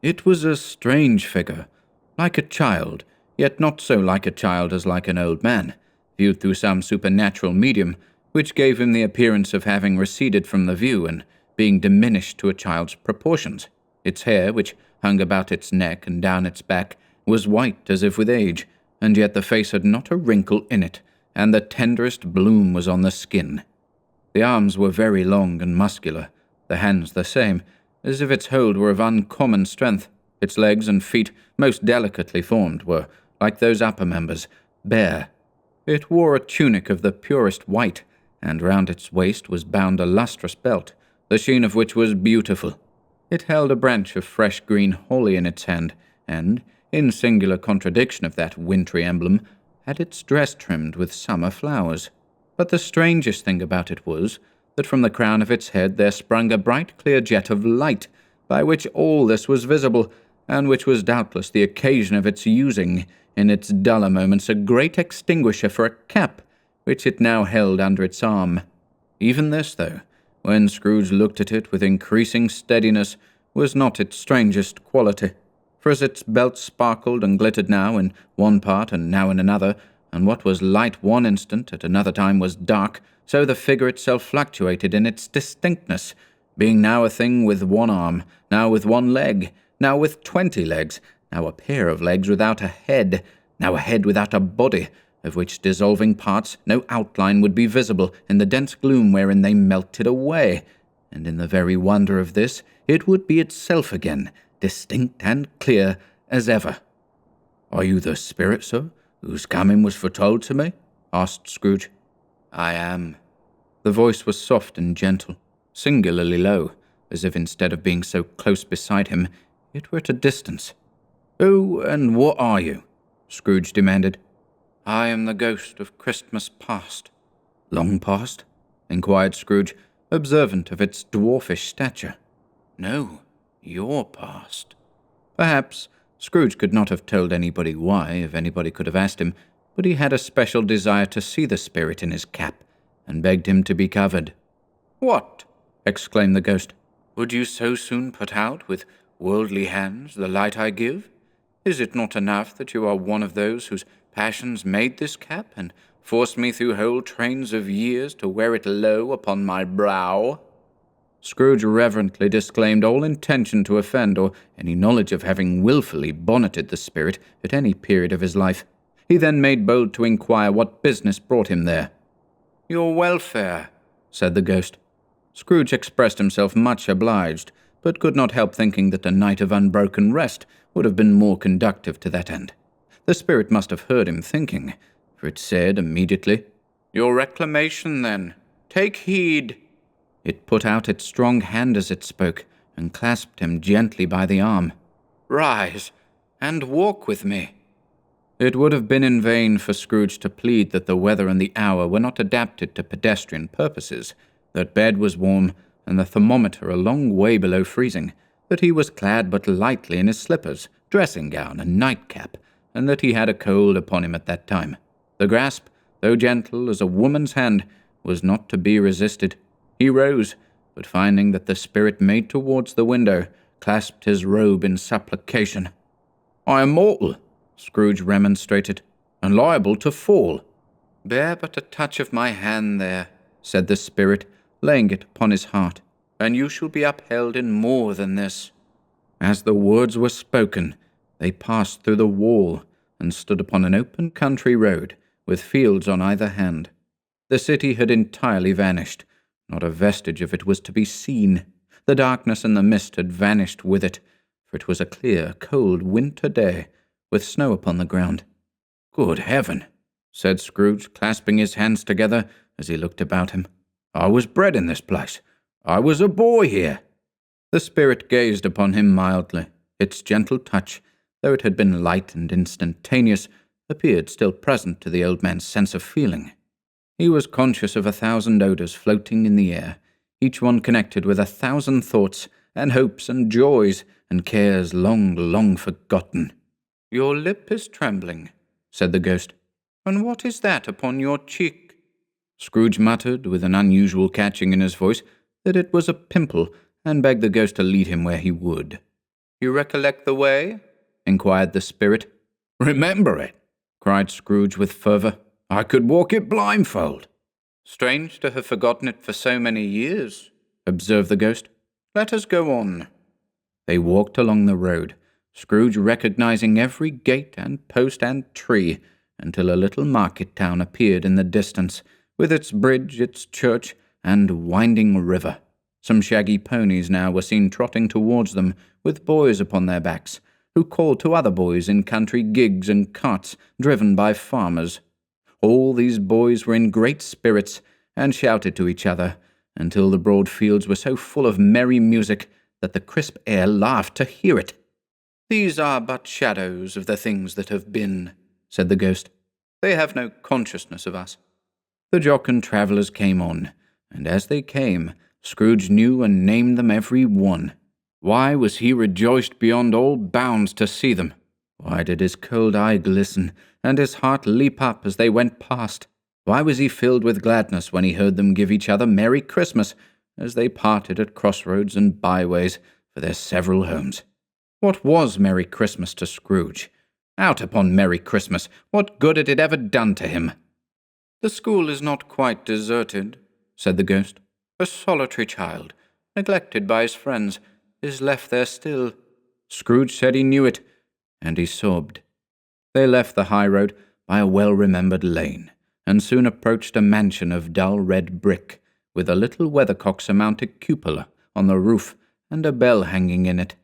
It was a strange figure, like a child, yet not so like a child as like an old man, viewed through some supernatural medium, which gave him the appearance of having receded from the view and being diminished to a child's proportions. Its hair, which hung about its neck and down its back, was white as if with age, and yet the face had not a wrinkle in it, and the tenderest bloom was on the skin. The arms were very long and muscular, the hands the same, as if its hold were of uncommon strength. Its legs and feet, most delicately formed, were, like those upper members, bare. It wore a tunic of the purest white, and round its waist was bound a lustrous belt, the sheen of which was beautiful. It held a branch of fresh green holly in its hand, and, in singular contradiction of that wintry emblem, had its dress trimmed with summer flowers. But the strangest thing about it was, that from the crown of its head there sprung a bright clear jet of light, by which all this was visible, and which was doubtless the occasion of its using, in its duller moments, a great extinguisher for a cap, which it now held under its arm. Even this, though, when Scrooge looked at it with increasing steadiness, was not its strangest quality, for as its belt sparkled and glittered now in one part and now in another, and what was light one instant at another time was dark, so the figure itself fluctuated in its distinctness, being now a thing with one arm, now with one leg, now with 20 legs, now a pair of legs without a head, now a head without a body, of which dissolving parts no outline would be visible in the dense gloom wherein they melted away, and in the very wonder of this, it would be itself again, distinct and clear as ever. "Are you the spirit, sir, whose coming was foretold to me?" asked Scrooge. "I am." The voice was soft and gentle, singularly low, as if instead of being so close beside him, it were at a distance. "Who and what are you?" Scrooge demanded. "I am the ghost of Christmas past." "Long past?" inquired Scrooge, observant of its dwarfish stature. "No, your past." Perhaps Scrooge could not have told anybody why, if anybody could have asked him, but he had a special desire to see the spirit in his cap, and begged him to be covered. "What?" exclaimed the ghost. "Would you so soon put out with worldly hands the light I give? Is it not enough that you are one of those whose passions made this cap, and forced me through whole trains of years to wear it low upon my brow?" Scrooge reverently disclaimed all intention to offend, or any knowledge of having wilfully bonneted the spirit at any period of his life. He then made bold to inquire what business brought him there. "Your welfare," said the ghost. Scrooge expressed himself much obliged, but could not help thinking that a night of unbroken rest would have been more conducive to that end. The spirit must have heard him thinking, for it said immediately, "Your reclamation, then. Take heed." It put out its strong hand as it spoke, and clasped him gently by the arm. "Rise, and walk with me." It would have been in vain for Scrooge to plead that the weather and the hour were not adapted to pedestrian purposes, that bed was warm, and the thermometer a long way below freezing, that he was clad but lightly in his slippers, dressing-gown, and nightcap, and that he had a cold upon him at that time. The grasp, though gentle as a woman's hand, was not to be resisted. He rose, but finding that the spirit made towards the window, clasped his robe in supplication. "I am mortal," Scrooge remonstrated, "and liable to fall." "Bear but a touch of my hand there," said the spirit, laying it upon his heart, "and you shall be upheld in more than this." As the words were spoken, they passed through the wall and stood upon an open country road, with fields on either hand. The city had entirely vanished. Not a vestige of it was to be seen. The darkness and the mist had vanished with it, for it was a clear, cold winter day, with snow upon the ground. "Good heaven," said Scrooge, clasping his hands together as he looked about him. "I was bred in this place. I was a boy here." The spirit gazed upon him mildly. Its gentle touch, though it had been light and instantaneous, appeared still present to the old man's sense of feeling. He was conscious of 1,000 odours floating in the air, each one connected with 1,000 thoughts and hopes and joys and cares long, long forgotten. "Your lip is trembling," said the ghost. "And what is that upon your cheek?" Scrooge muttered, with an unusual catching in his voice, that it was a pimple, and begged the ghost to lead him where he would. "You recollect the way?" inquired the spirit. "Remember it?" cried Scrooge with fervour. "I could walk it blindfold." "Strange to have forgotten it for so many years," observed the ghost. "Let us go on." They walked along the road, Scrooge recognizing every gate and post and tree, until a little market town appeared in the distance, with its bridge, its church, and winding river. Some shaggy ponies now were seen trotting towards them, with boys upon their backs, who called to other boys in country gigs and carts driven by farmers. All these boys were in great spirits, and shouted to each other, until the broad fields were so full of merry music that the crisp air laughed to hear it. "These are but shadows of the things that have been," said the ghost. "They have no consciousness of us." The jocund travellers came on, and as they came, Scrooge knew and named them every one. Why was he rejoiced beyond all bounds to see them? Why did his cold eye glisten, and his heart leap up as they went past? Why was he filled with gladness when he heard them give each other Merry Christmas, as they parted at crossroads and byways for their several homes? What was Merry Christmas to Scrooge? Out upon Merry Christmas! What good had it ever done to him? "The school is not quite deserted," said the ghost. "A solitary child, neglected by his friends, is left there still." Scrooge said he knew it, and he sobbed. They left the high road by a well-remembered lane, and soon approached a mansion of dull red brick, with a little weathercock-surmounted cupola on the roof and a bell hanging in it.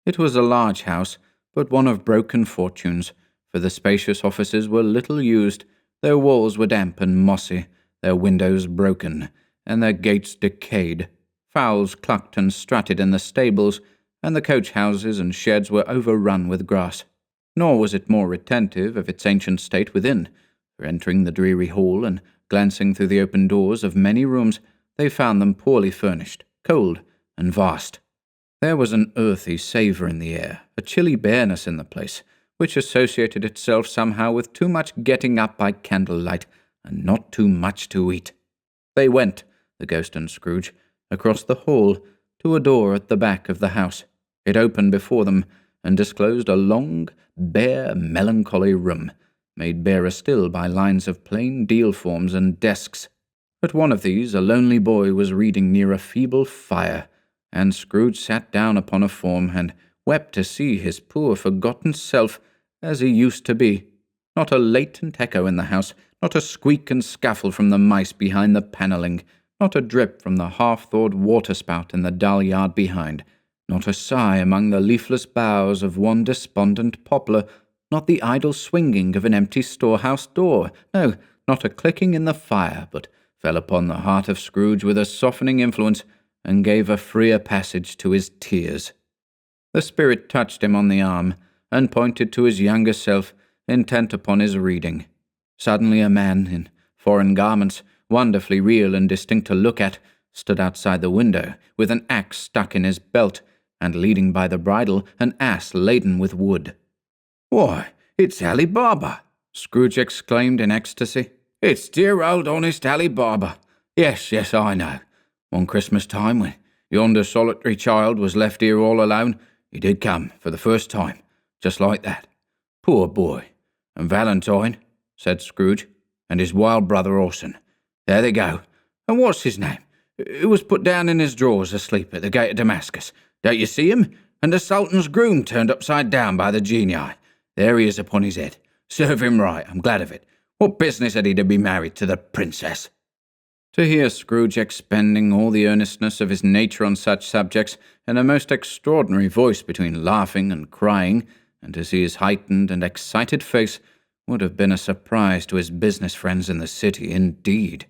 It was a large house, but one of broken fortunes, for the spacious offices were little used, their walls were damp and mossy, their windows broken, and their gates decayed. Fowls clucked and strutted in the stables, and the coach-houses and sheds were overrun with grass. Nor was it more retentive of its ancient state within, for entering the dreary hall and glancing through the open doors of many rooms, they found them poorly furnished, cold, and vast. There was an earthy savour in the air, a chilly bareness in the place, which associated itself somehow with too much getting up by candlelight, and not too much to eat. They went, the ghost and Scrooge, across the hall, to a door at the back of the house. It opened before them, and disclosed a long, bare, melancholy room, made barer still by lines of plain deal forms and desks. At one of these a lonely boy was reading near a feeble fire, and Scrooge sat down upon a form and wept to see his poor forgotten self as he used to be. Not a latent echo in the house, not a squeak and scuffle from the mice behind the panelling, not a drip from the half-thawed waterspout in the dull yard behind, not a sigh among the leafless boughs of one despondent poplar, not the idle swinging of an empty storehouse door, no, not a clicking in the fire, but fell upon the heart of Scrooge with a softening influence, and gave a freer passage to his tears. The spirit touched him on the arm, and pointed to his younger self, intent upon his reading. Suddenly a man, in foreign garments, wonderfully real and distinct to look at, stood outside the window, with an axe stuck in his belt, and leading by the bridle an ass laden with wood. "Why, It's Ali Baba!" Scrooge exclaimed in ecstasy. "It's dear old honest Ali Baba. Yes, I know. One Christmas time, when yonder solitary child was left here all alone, he did come for the first time, just like that. Poor boy. And Valentine," said Scrooge, "and his wild brother Orson. There they go. And what's his name? Who was put down in his drawers asleep at the gate of Damascus. Don't you see him? And the Sultan's groom turned upside down by the genii. There he is upon his head. Serve him right, I'm glad of it. What business had he to be married to the princess?" To hear Scrooge expending all the earnestness of his nature on such subjects, in a most extraordinary voice between laughing and crying, and to see his heightened and excited face, would have been a surprise to his business friends in the city indeed.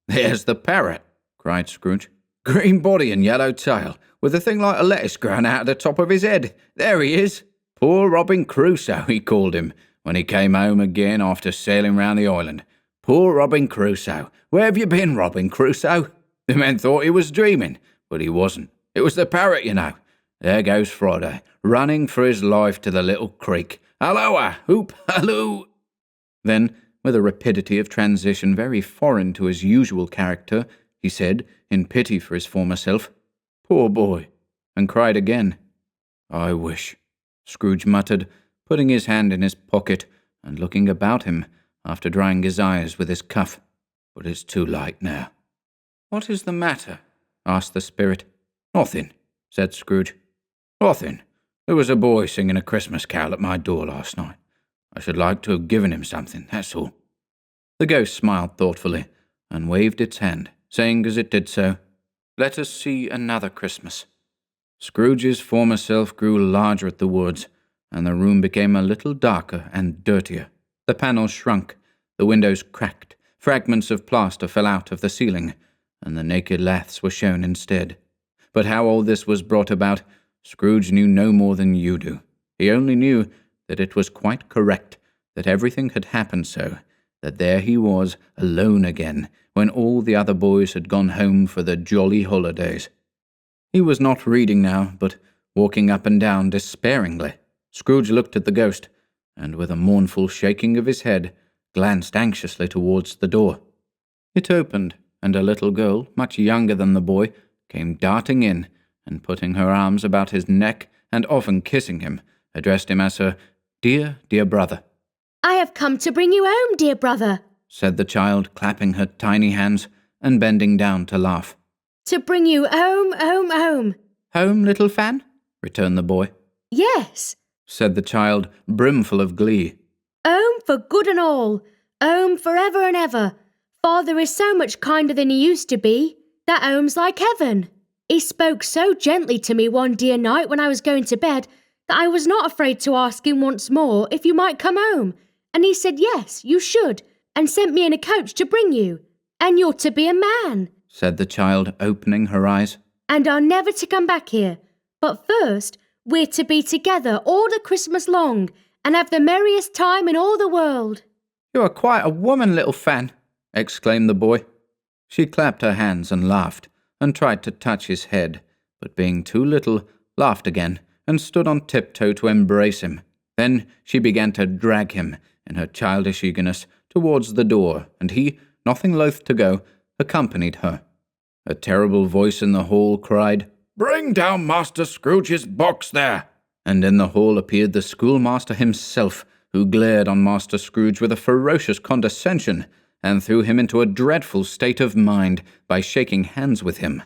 "There's the parrot," cried Scrooge. "Green body and yellow tail, with a thing like a lettuce growing out of the top of his head. There he is. Poor Robin Crusoe, he called him, when he came home again after sailing round the island. Poor Robin Crusoe. Where have you been, Robin Crusoe? The men thought he was dreaming, but he wasn't. It was the parrot, you know. There goes Friday, running for his life to the little creek. Halloa! Hoop! Halloo!" Then, with a rapidity of transition very foreign to his usual character, he said, in pity for his former self, "Poor boy," and cried again. "I wish," Scrooge muttered, putting his hand in his pocket and looking about him after drying his eyes with his cuff. "But it's too late now." "What is the matter?" asked the spirit. "Nothing," said Scrooge. "Nothing. There was a boy singing a Christmas carol at my door last night. I should like to have given him something, that's all." The ghost smiled thoughtfully and waved its hand, saying as it did so, "Let us see another Christmas." Scrooge's former self grew larger at the words, and the room became a little darker and dirtier. The panels shrunk, the windows cracked, fragments of plaster fell out of the ceiling, and the naked laths were shown instead. But how all this was brought about, Scrooge knew no more than you do. He only knew that it was quite correct, that everything had happened so, that there he was, alone again, when all the other boys had gone home for the jolly holidays. He was not reading now, but walking up and down despairingly. Scrooge looked at the ghost, and with a mournful shaking of his head, glanced anxiously towards the door. It opened, and a little girl, much younger than the boy, came darting in, and putting her arms about his neck, and often kissing him, addressed him as her dear brother. "I have come to bring you home, dear brother," said the child, clapping her tiny hands, and bending down to laugh. "To bring you home, home, home." "Home, little Fan?" returned the boy. "Yes." said the child, brimful of glee. "Home for good and all. Home for ever and ever. Father is so much kinder than he used to be. That home's like heaven. He spoke so gently to me one dear night when I was going to bed that I was not afraid to ask him once more if you might come home. And he said yes, you should, and sent me in a coach to bring you. And you're to be a man," said the child, opening her eyes. "and are never to come back here. But first, we're to be together all the Christmas long and have the merriest time in all the world." "You are quite a woman, little Fan," exclaimed the boy. She clapped her hands and laughed, and tried to touch his head, but being too little, laughed again, and stood on tiptoe to embrace him. Then she began to drag him, in her childish eagerness, towards the door, and he, nothing loath to go, accompanied her. A terrible voice in the hall cried, "Bring down Master Scrooge's box there!" And in the hall appeared the schoolmaster himself, who glared on Master Scrooge with a ferocious condescension, and threw him into a dreadful state of mind by shaking hands with him.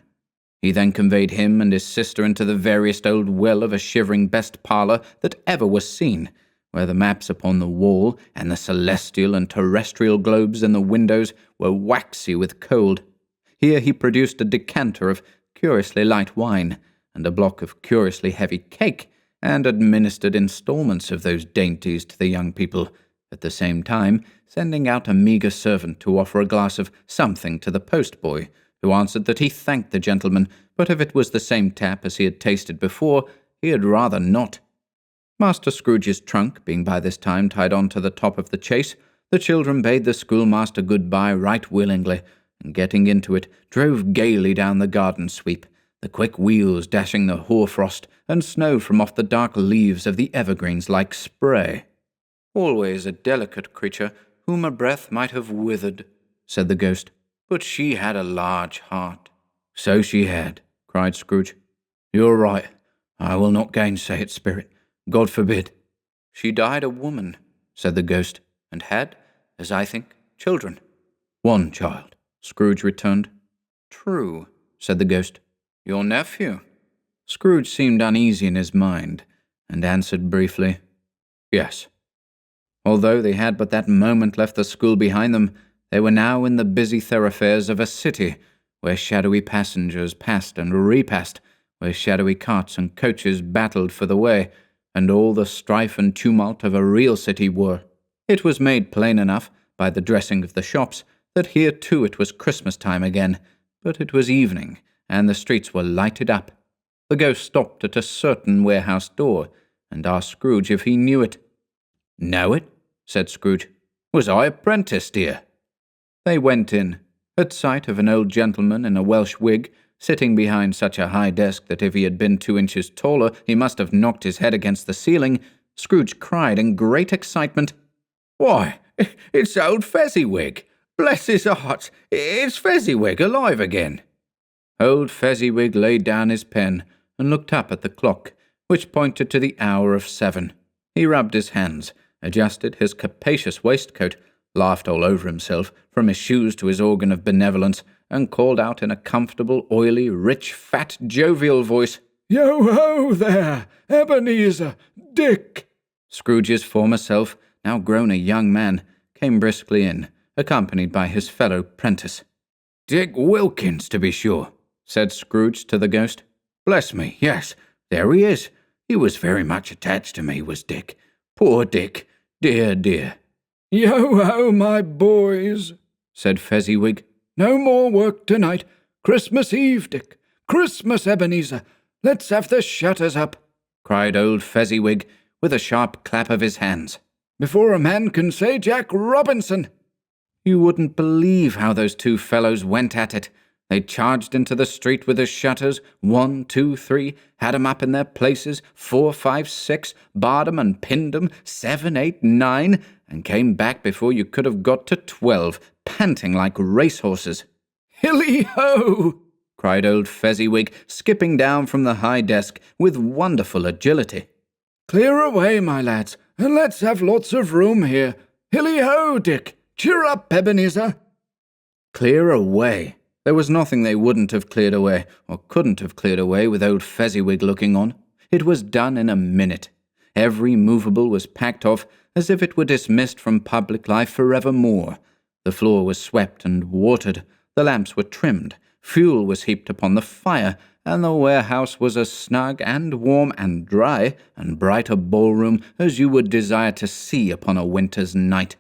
He then conveyed him and his sister into the veriest old well of a shivering best parlour that ever was seen, where the maps upon the wall and the celestial and terrestrial globes in the windows were waxy with cold. Here he produced a decanter of curiously light wine, and a block of curiously heavy cake, and administered instalments of those dainties to the young people, at the same time sending out a meagre servant to offer a glass of something to the postboy, who answered that he thanked the gentleman, but if it was the same tap as he had tasted before, he had rather not. Master Scrooge's trunk being by this time tied on to the top of the chaise, the children bade the schoolmaster good-bye right willingly, and getting into it, drove gaily down the garden sweep, the quick wheels dashing the hoar frost and snow from off the dark leaves of the evergreens like spray. Always a delicate creature whom a breath might have withered, said the ghost. But she had a large heart. So she had, cried Scrooge. You're right. I will not gainsay it, spirit. God forbid. She died a woman, said the ghost, and had, as I think, children. One child, Scrooge returned. True, said the ghost. Your nephew? Scrooge seemed uneasy in his mind, and answered briefly, Yes. Although they had but that moment left the school behind them, they were now in the busy thoroughfares of a city, where shadowy passengers passed and repassed, where shadowy carts and coaches battled for the way, and all the strife and tumult of a real city were. It was made plain enough, by the dressing of the shops, that here too it was Christmas time again, but it was evening, and the streets were lighted up. The ghost stopped at a certain warehouse door, and asked Scrooge if he knew it. Know it? Said Scrooge. Was I apprenticed here? They went in. At sight of an old gentleman in a Welsh wig, sitting behind such a high desk that if he had been 2 inches taller he must have knocked his head against the ceiling, Scrooge cried in great excitement, Why, it's old Fezziwig! Bless his heart, it's Fezziwig alive again! Old Fezziwig laid down his pen and looked up at the clock, which pointed to the hour of 7. He rubbed his hands, adjusted his capacious waistcoat, laughed all over himself, from his shoes to his organ of benevolence, and called out in a comfortable, oily, rich, fat, jovial voice, Yo-ho there, Ebenezer, Dick! Scrooge's former self, now grown a young man, came briskly in, accompanied by his fellow prentice. Dick Wilkins, to be sure, said Scrooge to the ghost. Bless me, yes, there he is. He was very much attached to me, was Dick. Poor Dick, dear, dear. Yo-ho, my boys, said Fezziwig. No more work tonight. Christmas Eve, Dick. Christmas, Ebenezer. Let's have the shutters up, cried old Fezziwig, with a sharp clap of his hands, before a man can say Jack Robinson. You wouldn't believe how those two fellows went at it. They charged into the street with the shutters, 1, 2, 3, had 'em up in their places, 4, 5, 6, barred 'em and pinned 'em, 7, 8, 9, and came back before you could have got to 12, panting like racehorses. Hilly-ho! cried old Fezziwig, skipping down from the high desk with wonderful agility. Clear away, my lads, and let's have lots of room here. Hilly-ho, Dick! Cheer up, Ebenezer! Clear away! There was nothing they wouldn't have cleared away, or couldn't have cleared away with old Fezziwig looking on. It was done in a minute. Every movable was packed off as if it were dismissed from public life forevermore. The floor was swept and watered, the lamps were trimmed, fuel was heaped upon the fire, and the warehouse was as snug and warm and dry and bright a ballroom as you would desire to see upon a winter's night.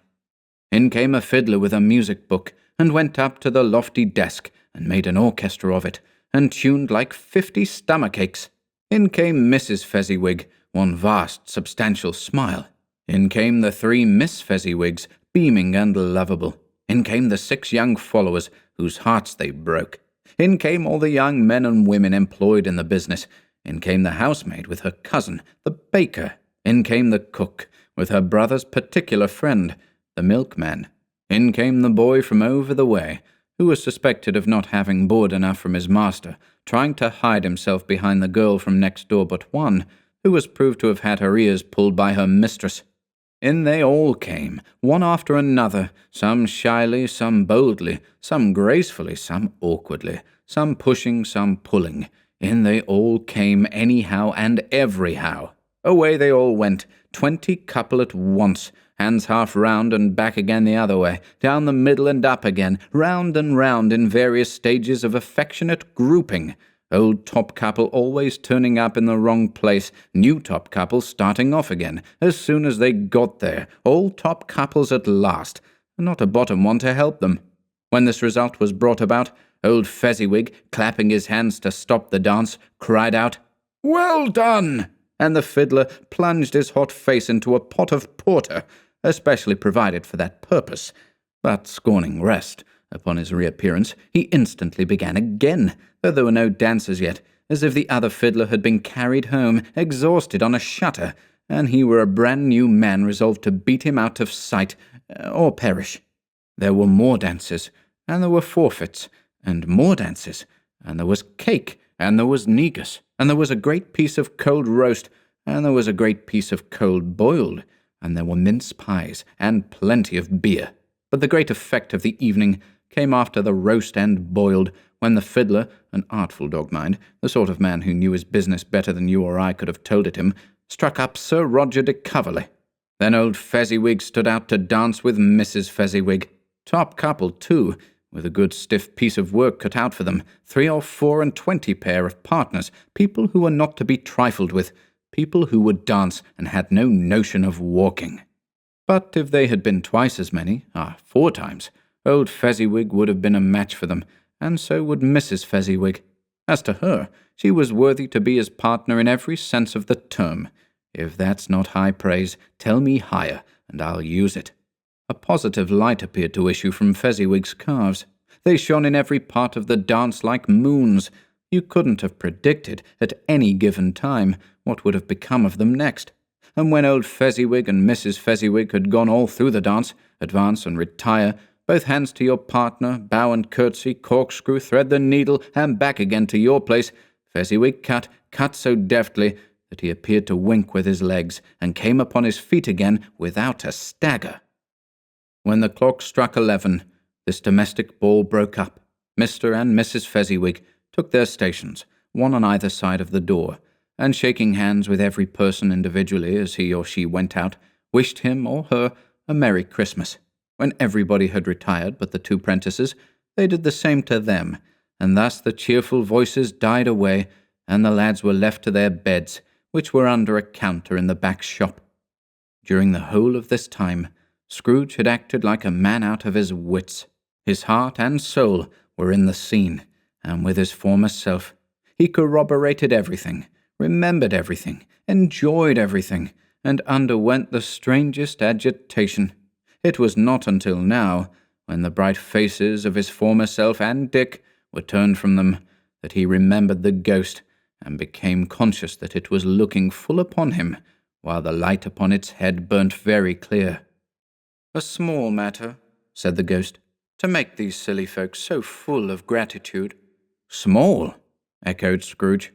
In came a fiddler with a music book, and went up to the lofty desk, and made an orchestra of it, and tuned like 50 stomachaches. In came Mrs. Fezziwig, one vast substantial smile. In came the 3 Miss Fezziwigs, beaming and lovable. In came the 6 young followers, whose hearts they broke. In came all the young men and women employed in the business. In came the housemaid with her cousin, the baker. In came the cook, with her brother's particular friend, the milkman. In came the boy from over the way, who was suspected of not having board enough from his master, trying to hide himself behind the girl from next door but one, who was proved to have had her ears pulled by her mistress. In they all came, one after another, some shyly, some boldly, some gracefully, some awkwardly, some pushing, some pulling. In they all came anyhow and everyhow. Away they all went, 20 couple at once, hands half round and back again the other way, down the middle and up again, round and round in various stages of affectionate grouping. Old top couple always turning up in the wrong place, new top couple starting off again, as soon as they got there, all top couples at last, and not a bottom one to help them. When this result was brought about, old Fezziwig, clapping his hands to stop the dance, cried out, "Well done!" and the fiddler plunged his hot face into a pot of porter, especially provided for that purpose. But scorning rest, upon his reappearance, he instantly began again, though there were no dancers yet, as if the other fiddler had been carried home, exhausted on a shutter, and he were a brand new man resolved to beat him out of sight, or perish. There were more dances, and there were forfeits, and more dances, and there was cake, and there was negus, and there was a great piece of cold roast, and there was a great piece of cold boiled, and there were mince pies, and plenty of beer. But the great effect of the evening came after the roast and boiled, when the fiddler, an artful dog mind, the sort of man who knew his business better than you or I could have told it him, struck up Sir Roger de Coverley. Then old Fezziwig stood out to dance with Mrs. Fezziwig. Top couple, too, with a good stiff piece of work cut out for them, 3 or 4 and 20 pair of partners, people who were not to be trifled with, people who would dance and had no notion of walking. But if they had been twice as many, 4 times, old Fezziwig would have been a match for them, and so would Mrs. Fezziwig. As to her, she was worthy to be his partner in every sense of the term. If that's not high praise, tell me higher, and I'll use it. A positive light appeared to issue from Fezziwig's calves. They shone in every part of the dance like moons. You couldn't have predicted, at any given time, what would have become of them next. And when old Fezziwig and Mrs. Fezziwig had gone all through the dance, advance and retire, both hands to your partner, bow and curtsy, corkscrew, thread the needle, and back again to your place, Fezziwig cut so deftly that he appeared to wink with his legs, and came upon his feet again without a stagger. When the clock struck 11, this domestic ball broke up. Mr. and Mrs. Fezziwig took their stations, one on either side of the door, and shaking hands with every person individually as he or she went out, wished him or her a Merry Christmas. When everybody had retired but the 2 prentices, they did the same to them, and thus the cheerful voices died away, and the lads were left to their beds, which were under a counter in the back shop. During the whole of this time, Scrooge had acted like a man out of his wits. His heart and soul were in the scene, and with his former self. He corroborated everything, remembered everything, enjoyed everything, and underwent the strangest agitation. It was not until now, when the bright faces of his former self and Dick were turned from them, that he remembered the ghost, and became conscious that it was looking full upon him, while the light upon its head burnt very clear. "A small matter," said the ghost, "to make these silly folks so full of gratitude." "Small?" echoed Scrooge.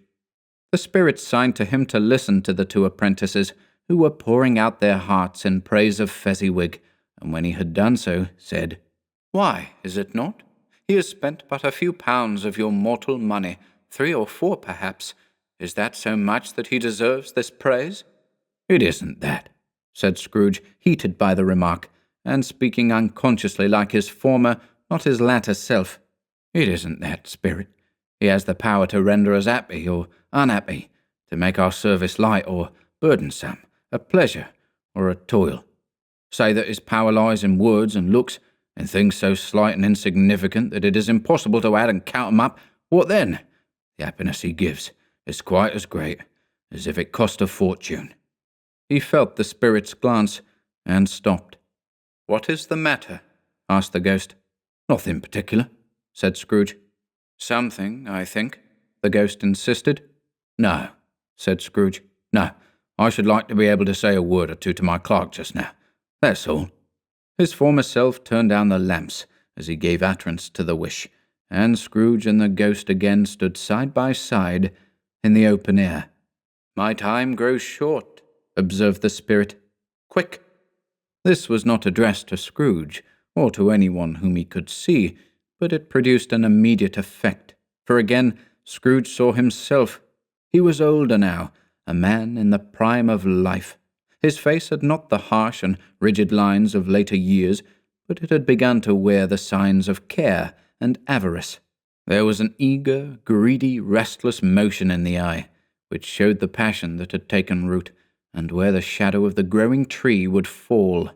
The spirit signed to him to listen to the 2 apprentices, who were pouring out their hearts in praise of Fezziwig, and when he had done so, said, "Why, is it not? He has spent but a few pounds of your mortal money, 3 or 4 perhaps. Is that so much that he deserves this praise?" "It isn't that," said Scrooge, heated by the remark, and speaking unconsciously like his former, not his latter self. "It isn't that, spirit. He has the power to render us happy or unhappy, to make our service light or burdensome, a pleasure or a toil. Say that his power lies in words and looks, and things so slight and insignificant that it is impossible to add and count 'em up. What then? The happiness he gives is quite as great as if it cost a fortune." He felt the spirit's glance, and stopped. "What is the matter?" asked the ghost. "Nothing particular," said Scrooge. "Something, I think," the ghost insisted. "No," said Scrooge. "No, I should like to be able to say a word or 2 to my clerk just now. That's all." His former self turned down the lamps as he gave utterance to the wish, and Scrooge and the ghost again stood side by side in the open air. "My time grows short," observed the spirit. "Quick." This was not addressed to Scrooge, or to anyone whom he could see, but it produced an immediate effect, for again Scrooge saw himself. He was older now, a man in the prime of life. His face had not the harsh and rigid lines of later years, but it had begun to wear the signs of care and avarice. There was an eager, greedy, restless motion in the eye, which showed the passion that had taken root, and where the shadow of the growing tree would fall.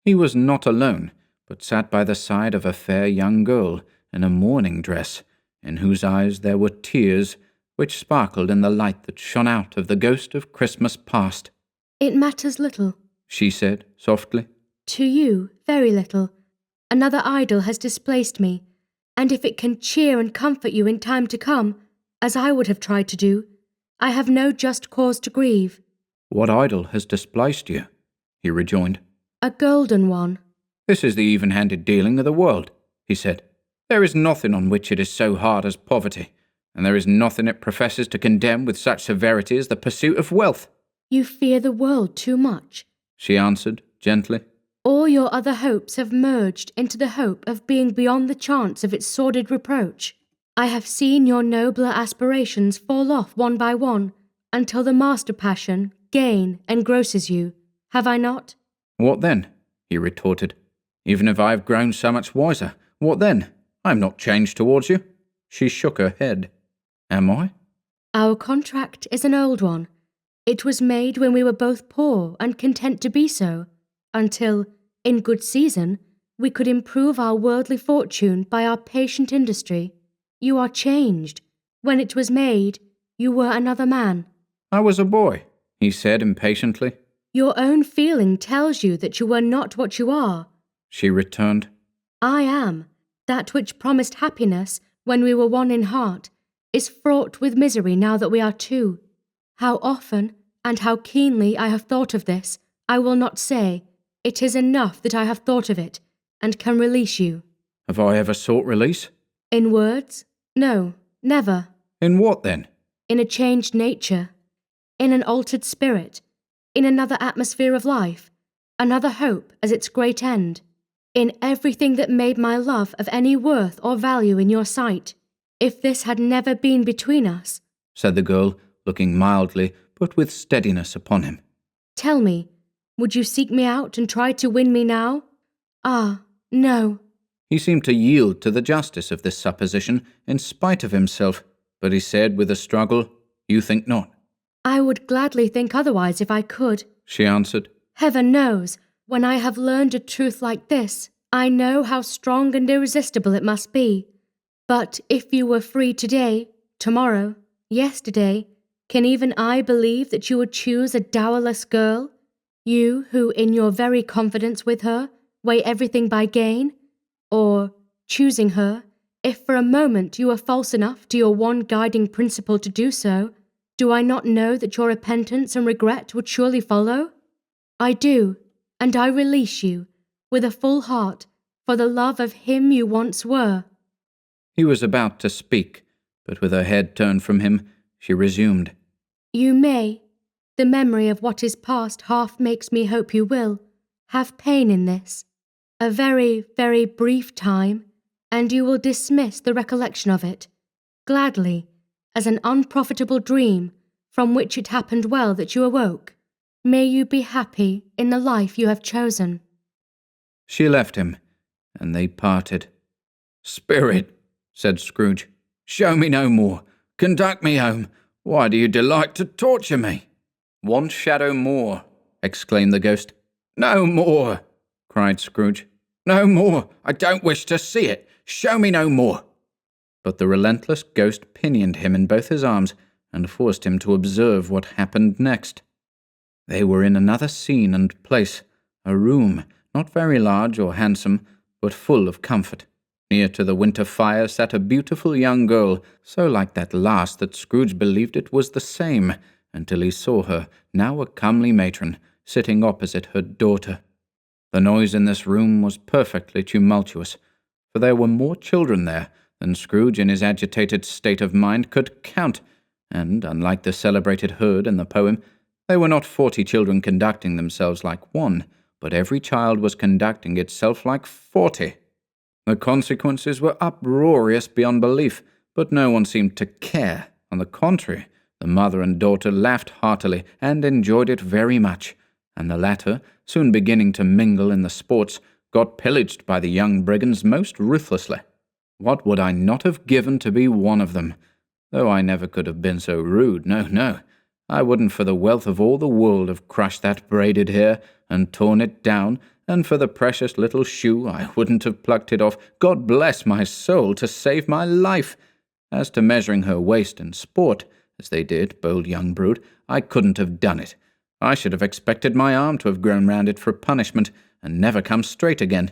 He was not alone, but sat by the side of a fair young girl in a mourning dress, in whose eyes there were tears, which sparkled in the light that shone out of the ghost of Christmas past. "It matters little," she said softly. "to you, very little. Another idol has displaced me, and if it can cheer and comfort you in time to come, as I would have tried to do, I have no just cause to grieve." What idol has displaced you? He rejoined. A golden one. This is the even-handed dealing of the world, he said. There is nothing on which it is so hard as poverty, and there is nothing it professes to condemn with such severity as the pursuit of wealth. You fear the world too much, she answered gently. All your other hopes have merged into the hope of being beyond the chance of its sordid reproach. I have seen your nobler aspirations fall off one by one, until the master passion, gain, engrosses you. Have I not? What then? He retorted. Even if I have grown so much wiser, what then? I am not changed towards you. She shook her head. Am I? Our contract is an old one. It was made when we were both poor and content to be so, until, in good season, we could improve our worldly fortune by our patient industry. You are changed. When it was made, you were another man. I was a boy, he said impatiently. Your own feeling tells you that you were not what you are, she returned. I am. That which promised happiness when we were one in heart is fraught with misery now that we are two. How often and how keenly I have thought of this, I will not say. It is enough that I have thought of it, and can release you. Have I ever sought release? In words? No, never. In what then? In a changed nature, in an altered spirit, in another atmosphere of life, another hope as its great end, in everything that made my love of any worth or value in your sight. If this had never been between us, said the girl, looking mildly but with steadiness upon him. Tell me, would you seek me out and try to win me now? Ah, no. He seemed to yield to the justice of this supposition in spite of himself, but he said with a struggle, You think not? I would gladly think otherwise if I could, she answered. Heaven knows, when I have learned a truth like this, I know how strong and irresistible it must be. But if you were free today, tomorrow, yesterday, can even I believe that you would choose a dowerless girl? You who, in your very confidence with her, weigh everything by gain? Or, choosing her, if for a moment you were false enough to your one guiding principle to do so, do I not know that your repentance and regret would surely follow? I do, and I release you, with a full heart, for the love of him you once were. He was about to speak, but with her head turned from him, she resumed. You may, the memory of what is past half makes me hope you will, have pain in this. A very, very brief time, and you will dismiss the recollection of it, gladly, as an unprofitable dream from which it happened well that you awoke. May you be happy in the life you have chosen. She left him, and they parted. Spirit, said Scrooge, show me no more. Conduct me home. Why do you delight to torture me? One shadow more, exclaimed the ghost. No more, cried Scrooge. No more. I don't wish to see it. Show me no more. But the relentless ghost pinioned him in both his arms and forced him to observe what happened next. They were in another scene and place, a room, not very large or handsome, but full of comfort. Near to the winter fire sat a beautiful young girl, so like that last that Scrooge believed it was the same, until he saw her, now a comely matron, sitting opposite her daughter. The noise in this room was perfectly tumultuous, for there were more children there than Scrooge in his agitated state of mind could count, and, unlike the celebrated herd in the poem, they were not 40 children conducting themselves like one, but every child was conducting itself like 40. The consequences were uproarious beyond belief, but no one seemed to care. On the contrary, the mother and daughter laughed heartily and enjoyed it very much, and the latter, soon beginning to mingle in the sports, got pillaged by the young brigands most ruthlessly. What would I not have given to be one of them? Though I never could have been so rude, no, I wouldn't for the wealth of all the world have crushed that braided hair and torn it down, and for the precious little shoe I wouldn't have plucked it off, God bless my soul, to save my life. As to measuring her waist in sport, as they did, bold young brood, I couldn't have done it. I should have expected my arm to have grown round it for punishment, and never come straight again.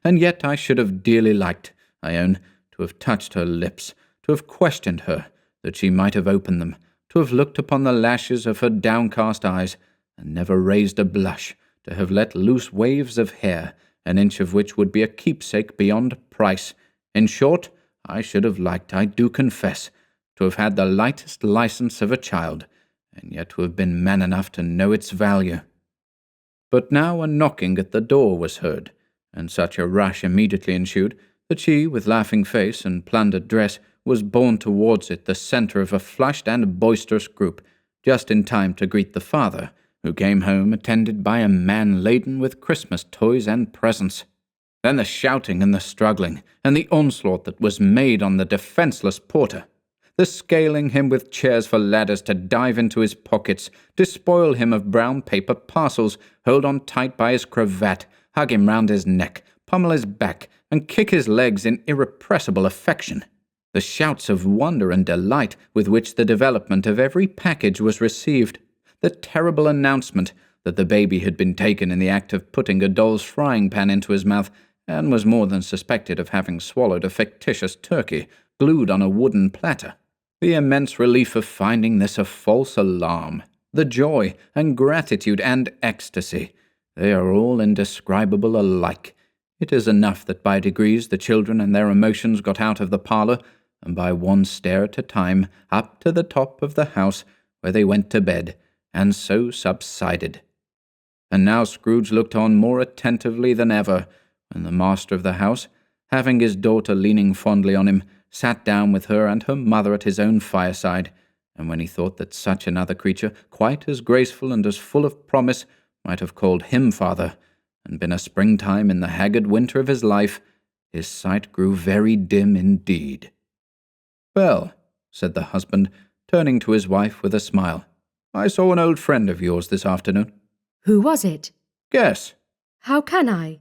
And yet I should have dearly liked, I own, to have touched her lips, to have questioned her, that she might have opened them, to have looked upon the lashes of her downcast eyes, and never raised a blush, to have let loose waves of hair, an inch of which would be a keepsake beyond price. In short, I should have liked, I do confess, to have had the lightest license of a child, and yet to have been man enough to know its value. But now a knocking at the door was heard, and such a rush immediately ensued that she, with laughing face and plundered dress, was borne towards it, the centre of a flushed and boisterous group, just in time to greet the father, who came home attended by a man laden with Christmas toys and presents. Then the shouting and the struggling, and the onslaught that was made on the defenceless porter, the scaling him with chairs for ladders to dive into his pockets, despoil him of brown paper parcels, hold on tight by his cravat, hug him round his neck, pummel his back, and kick his legs in irrepressible affection. The shouts of wonder and delight with which the development of every package was received, the terrible announcement that the baby had been taken in the act of putting a doll's frying pan into his mouth, and was more than suspected of having swallowed a fictitious turkey glued on a wooden platter. The immense relief of finding this a false alarm, the joy and gratitude and ecstasy, they are all indescribable alike. It is enough that by degrees the children and their emotions got out of the parlour, and by one stair at a time up to the top of the house, where they went to bed, and so subsided. And now Scrooge looked on more attentively than ever, when the master of the house, having his daughter leaning fondly on him, sat down with her and her mother at his own fireside, and when he thought that such another creature, quite as graceful and as full of promise, might have called him father, and been a springtime in the haggard winter of his life, his sight grew very dim indeed. "Well," said the husband, turning to his wife with a smile, "I saw an old friend of yours this afternoon." Who was it? "Guess." How can I?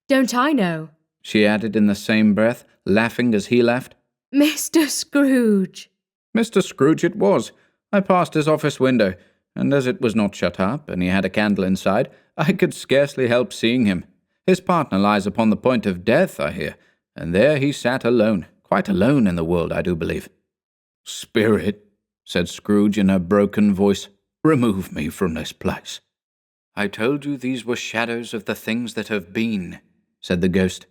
Don't I know? She added in the same breath, laughing as he laughed. Mr. Scrooge. Mr. Scrooge it was. I passed his office window, and as it was not shut up, and he had a candle inside, I could scarcely help seeing him. His partner lies upon the point of death, I hear, and there he sat alone, quite alone in the world, I do believe. "Spirit," said Scrooge in a broken voice, "remove me from this place." "I told you these were shadows of the things that have been," said the ghost.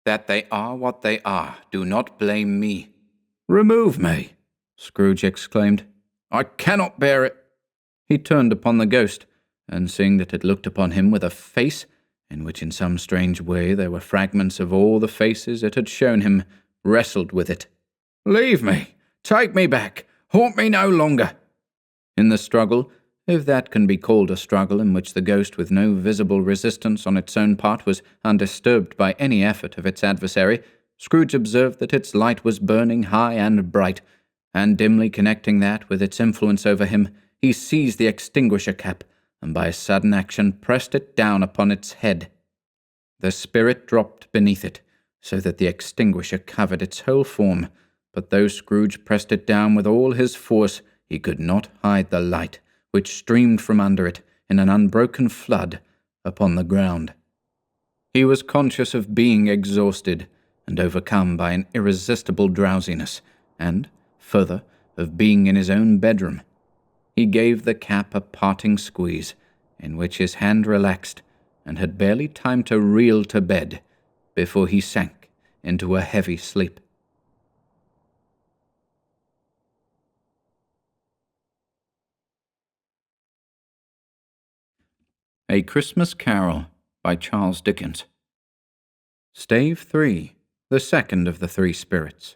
"That they are what they are, do not blame me." "Remove me," Scrooge exclaimed. "I cannot bear it." He turned upon the ghost, and seeing that it looked upon him with a face, in which in some strange way there were fragments of all the faces it had shown him, wrestled with it. "Leave me! Take me back! Haunt me no longer!" In the struggle, if that can be called a struggle in which the ghost with no visible resistance on its own part was undisturbed by any effort of its adversary, Scrooge observed that its light was burning high and bright, and dimly connecting that with its influence over him, he seized the extinguisher cap, and by a sudden action pressed it down upon its head. The spirit dropped beneath it, so that the extinguisher covered its whole form, but though Scrooge pressed it down with all his force, he could not hide the light, which streamed from under it in an unbroken flood upon the ground. He was conscious of being exhausted, and overcome by an irresistible drowsiness, and, further, of being in his own bedroom. He gave the cap a parting squeeze, in which his hand relaxed, and had barely time to reel to bed before he sank into a heavy sleep. A Christmas Carol by Charles Dickens. Stave 3, the second of the three spirits.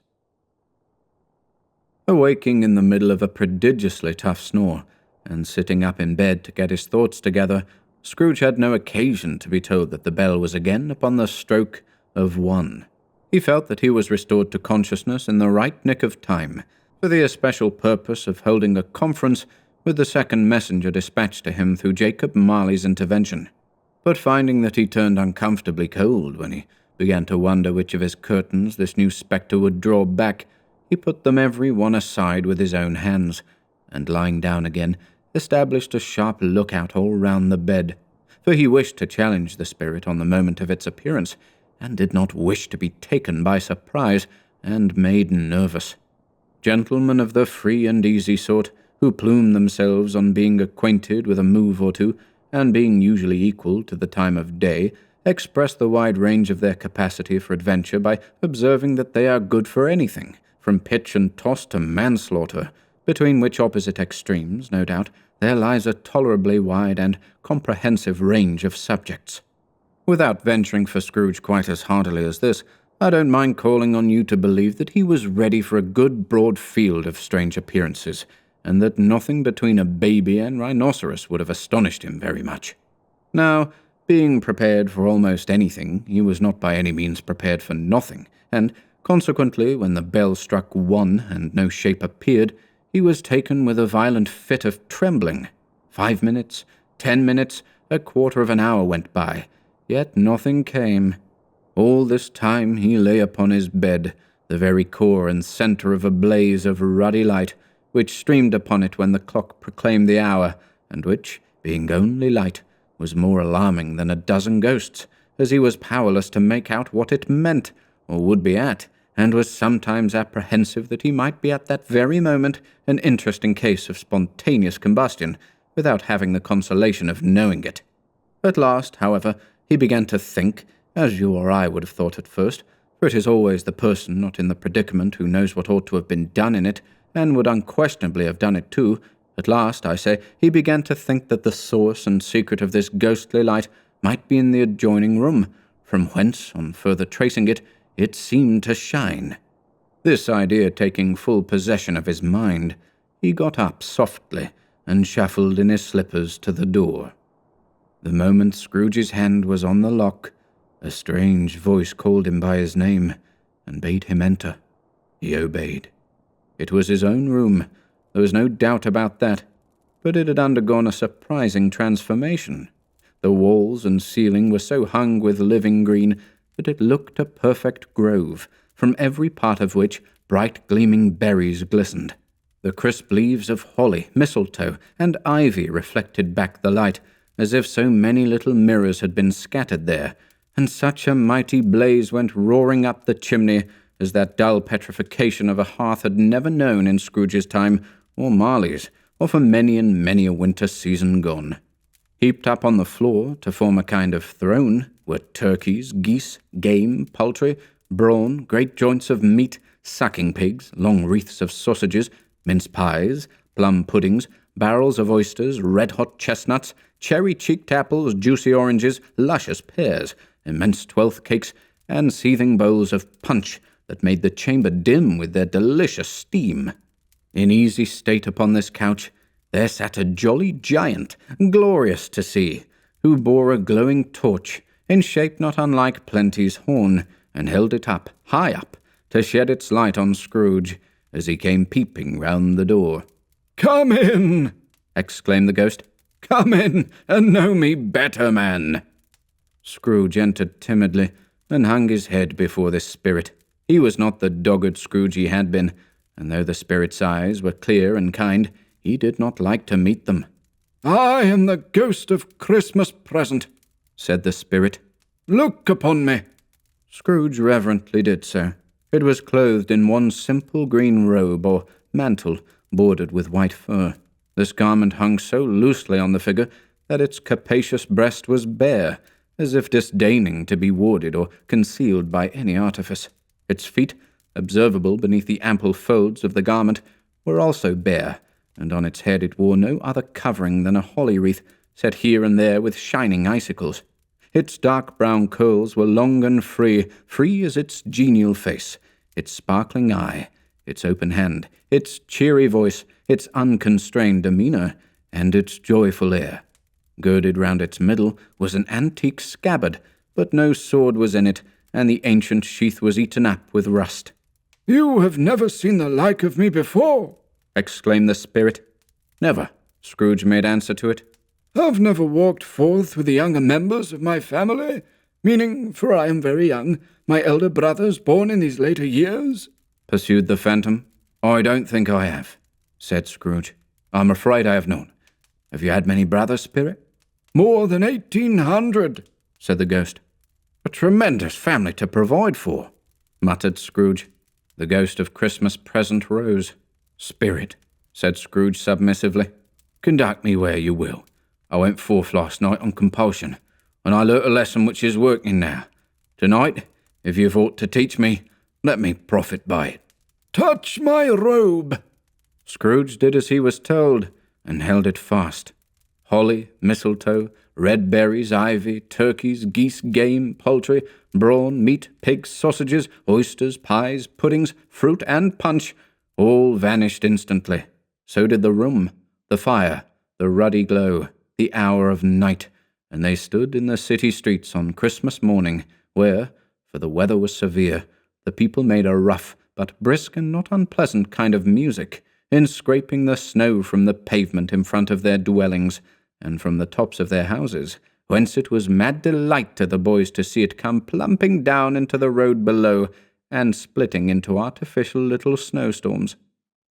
Awaking in the middle of a prodigiously tough snore, and sitting up in bed to get his thoughts together, Scrooge had no occasion to be told that the bell was again upon the stroke of 1. He felt that he was restored to consciousness in the right nick of time, for the especial purpose of holding a conference with the second messenger dispatched to him through Jacob Marley's intervention. But finding that he turned uncomfortably cold when he began to wonder which of his curtains this new spectre would draw back, he put them every one aside with his own hands, and lying down again, established a sharp lookout all round the bed, for he wished to challenge the spirit on the moment of its appearance, and did not wish to be taken by surprise and made nervous. Gentlemen of the free and easy sort, who plume themselves on being acquainted with a move or two, and being usually equal to the time of day, express the wide range of their capacity for adventure by observing that they are good for anything, from pitch and toss to manslaughter, between which opposite extremes, no doubt, there lies a tolerably wide and comprehensive range of subjects. Without venturing for Scrooge quite as heartily as this, I don't mind calling on you to believe that he was ready for a good broad field of strange appearances, and that nothing between a baby and rhinoceros would have astonished him very much. Now, being prepared for almost anything, he was not by any means prepared for nothing, and consequently, when the bell struck 1 and no shape appeared, he was taken with a violent fit of trembling. 5 minutes, 10 minutes, a quarter of an hour went by, yet nothing came. All this time he lay upon his bed, the very core and centre of a blaze of ruddy light, which streamed upon it when the clock proclaimed the hour, and which, being only light, was more alarming than a dozen ghosts, as he was powerless to make out what it meant, or would be at, and was sometimes apprehensive that he might be at that very moment an interesting case of spontaneous combustion, without having the consolation of knowing it. At last, however, he began to think, as you or I would have thought at first, for it is always the person not in the predicament who knows what ought to have been done in it, and would unquestionably have done it too. At last, I say, he began to think that the source and secret of this ghostly light might be in the adjoining room, from whence, on further tracing it, it seemed to shine. This idea taking full possession of his mind, he got up softly and shuffled in his slippers to the door. The moment Scrooge's hand was on the lock, a strange voice called him by his name and bade him enter. He obeyed. It was his own room, there was no doubt about that, but it had undergone a surprising transformation. The walls and ceiling were so hung with living green that it looked a perfect grove, from every part of which bright gleaming berries glistened. The crisp leaves of holly, mistletoe, and ivy reflected back the light, as if so many little mirrors had been scattered there, and such a mighty blaze went roaring up the chimney as that dull petrification of a hearth had never known in Scrooge's time, or Marley's, or for many and many a winter season gone. Heaped up on the floor, to form a kind of throne, were turkeys, geese, game, poultry, brawn, great joints of meat, sucking pigs, long wreaths of sausages, mince pies, plum puddings, barrels of oysters, red-hot chestnuts, cherry-cheeked apples, juicy oranges, luscious pears, immense twelfth cakes, and seething bowls of punch that made the chamber dim with their delicious steam. In easy state upon this couch, there sat a jolly giant, glorious to see, who bore a glowing torch, in shape not unlike Plenty's horn, and held it up, high up, to shed its light on Scrooge, as he came peeping round the door. "Come in!" exclaimed the ghost. "Come in, and know me better, man." Scrooge entered timidly, and hung his head before this spirit. He was not the dogged Scrooge he had been, and though the spirit's eyes were clear and kind, he did not like to meet them. "I am the ghost of Christmas present," said the spirit. "Look upon me." Scrooge reverently did so. It was clothed in one simple green robe or mantle, bordered with white fur. This garment hung so loosely on the figure that its capacious breast was bare, as if disdaining to be warded or concealed by any artifice. Its feet, observable beneath the ample folds of the garment, were also bare, and on its head it wore no other covering than a holly wreath, set here and there with shining icicles. Its dark brown curls were long and free as its genial face, its sparkling eye, its open hand, its cheery voice, its unconstrained demeanour, and its joyful air. Girded round its middle was an antique scabbard, but no sword was in it, and the ancient sheath was eaten up with rust. "You have never seen the like of me before," exclaimed the spirit. "Never," Scrooge made answer to it. "Have never walked forth with the younger members of my family, meaning, for I am very young, my elder brothers born in these later years?" pursued the phantom. "I don't think I have," said Scrooge. "I'm afraid I have not. Have you had many brothers, spirit?" "More than 1,800, said the ghost. "A tremendous family to provide for," muttered Scrooge. The ghost of Christmas present rose. "Spirit," said Scrooge submissively. "Conduct me where you will. I went forth last night on compulsion, and I learnt a lesson which is working now. Tonight, if you've aught to teach me, let me profit by it." "Touch my robe!" Scrooge did as he was told, and held it fast. Holly, mistletoe, red berries, ivy, turkeys, geese, game, poultry, brawn, meat, pigs, sausages, oysters, pies, puddings, fruit, and punch all vanished instantly. So did the room, the fire, the ruddy glow, the hour of night, and they stood in the city streets on Christmas morning, where, for the weather was severe, the people made a rough but brisk and not unpleasant kind of music, in scraping the snow from the pavement in front of their dwellings, and from the tops of their houses, whence it was mad delight to the boys to see it come plumping down into the road below, and splitting into artificial little snowstorms.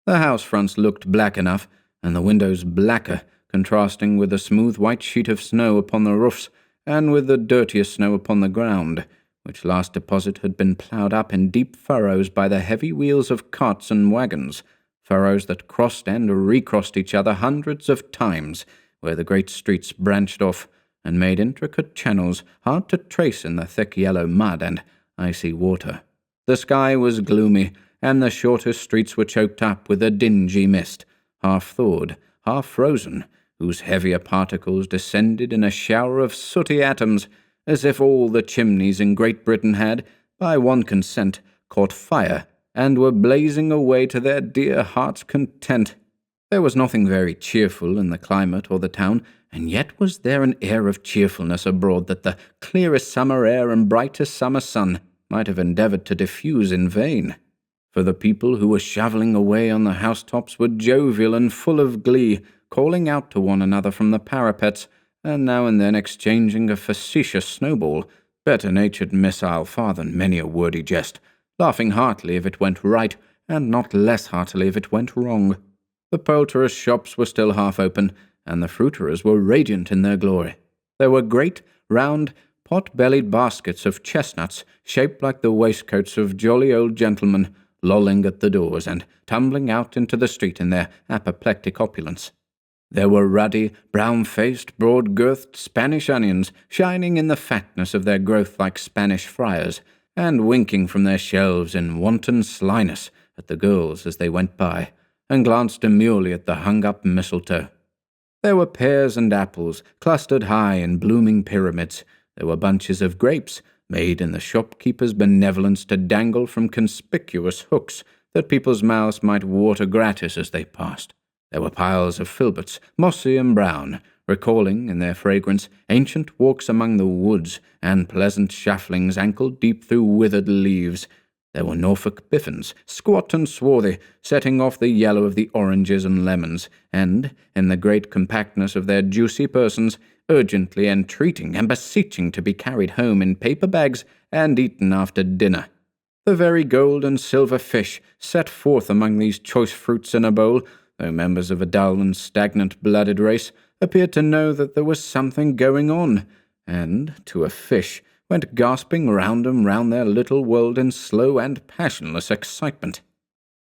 The house fronts looked black enough, and the windows blacker, contrasting with the smooth white sheet of snow upon the roofs, and with the dirtier snow upon the ground, which last deposit had been ploughed up in deep furrows by the heavy wheels of carts and wagons, furrows that crossed and recrossed each other hundreds of times, where the great streets branched off, and made intricate channels hard to trace in the thick yellow mud and icy water. The sky was gloomy, and the shorter streets were choked up with a dingy mist, half-thawed, half-frozen, whose heavier particles descended in a shower of sooty atoms, as if all the chimneys in Great Britain had, by one consent, caught fire, and were blazing away to their dear heart's content. There was nothing very cheerful in the climate or the town, and yet was there an air of cheerfulness abroad that the clearest summer air and brightest summer sun might have endeavoured to diffuse in vain. For the people who were shovelling away on the housetops were jovial and full of glee, calling out to one another from the parapets, and now and then exchanging a facetious snowball, better-natured missile far than many a wordy jest, laughing heartily if it went right, and not less heartily if it went wrong. The poulterers' shops were still half open, and the fruiterers were radiant in their glory. There were great, round, pot-bellied baskets of chestnuts, shaped like the waistcoats of jolly old gentlemen, lolling at the doors and tumbling out into the street in their apoplectic opulence. There were ruddy, brown-faced, broad-girthed Spanish onions, shining in the fatness of their growth like Spanish friars, and winking from their shelves in wanton slyness at the girls as they went by, and glanced demurely at the hung-up mistletoe. There were pears and apples, clustered high in blooming pyramids. There were bunches of grapes, made in the shopkeeper's benevolence to dangle from conspicuous hooks, that people's mouths might water gratis as they passed. There were piles of filberts, mossy and brown, recalling, in their fragrance, ancient walks among the woods, and pleasant shufflings ankle-deep through withered leaves. There were Norfolk biffins, squat and swarthy, setting off the yellow of the oranges and lemons, and, in the great compactness of their juicy persons, urgently entreating and beseeching to be carried home in paper bags and eaten after dinner. The very gold and silver fish set forth among these choice fruits in a bowl, though members of a dull and stagnant-blooded race, appeared to know that there was something going on, and, to a fish, went gasping round and round their little world in slow and passionless excitement.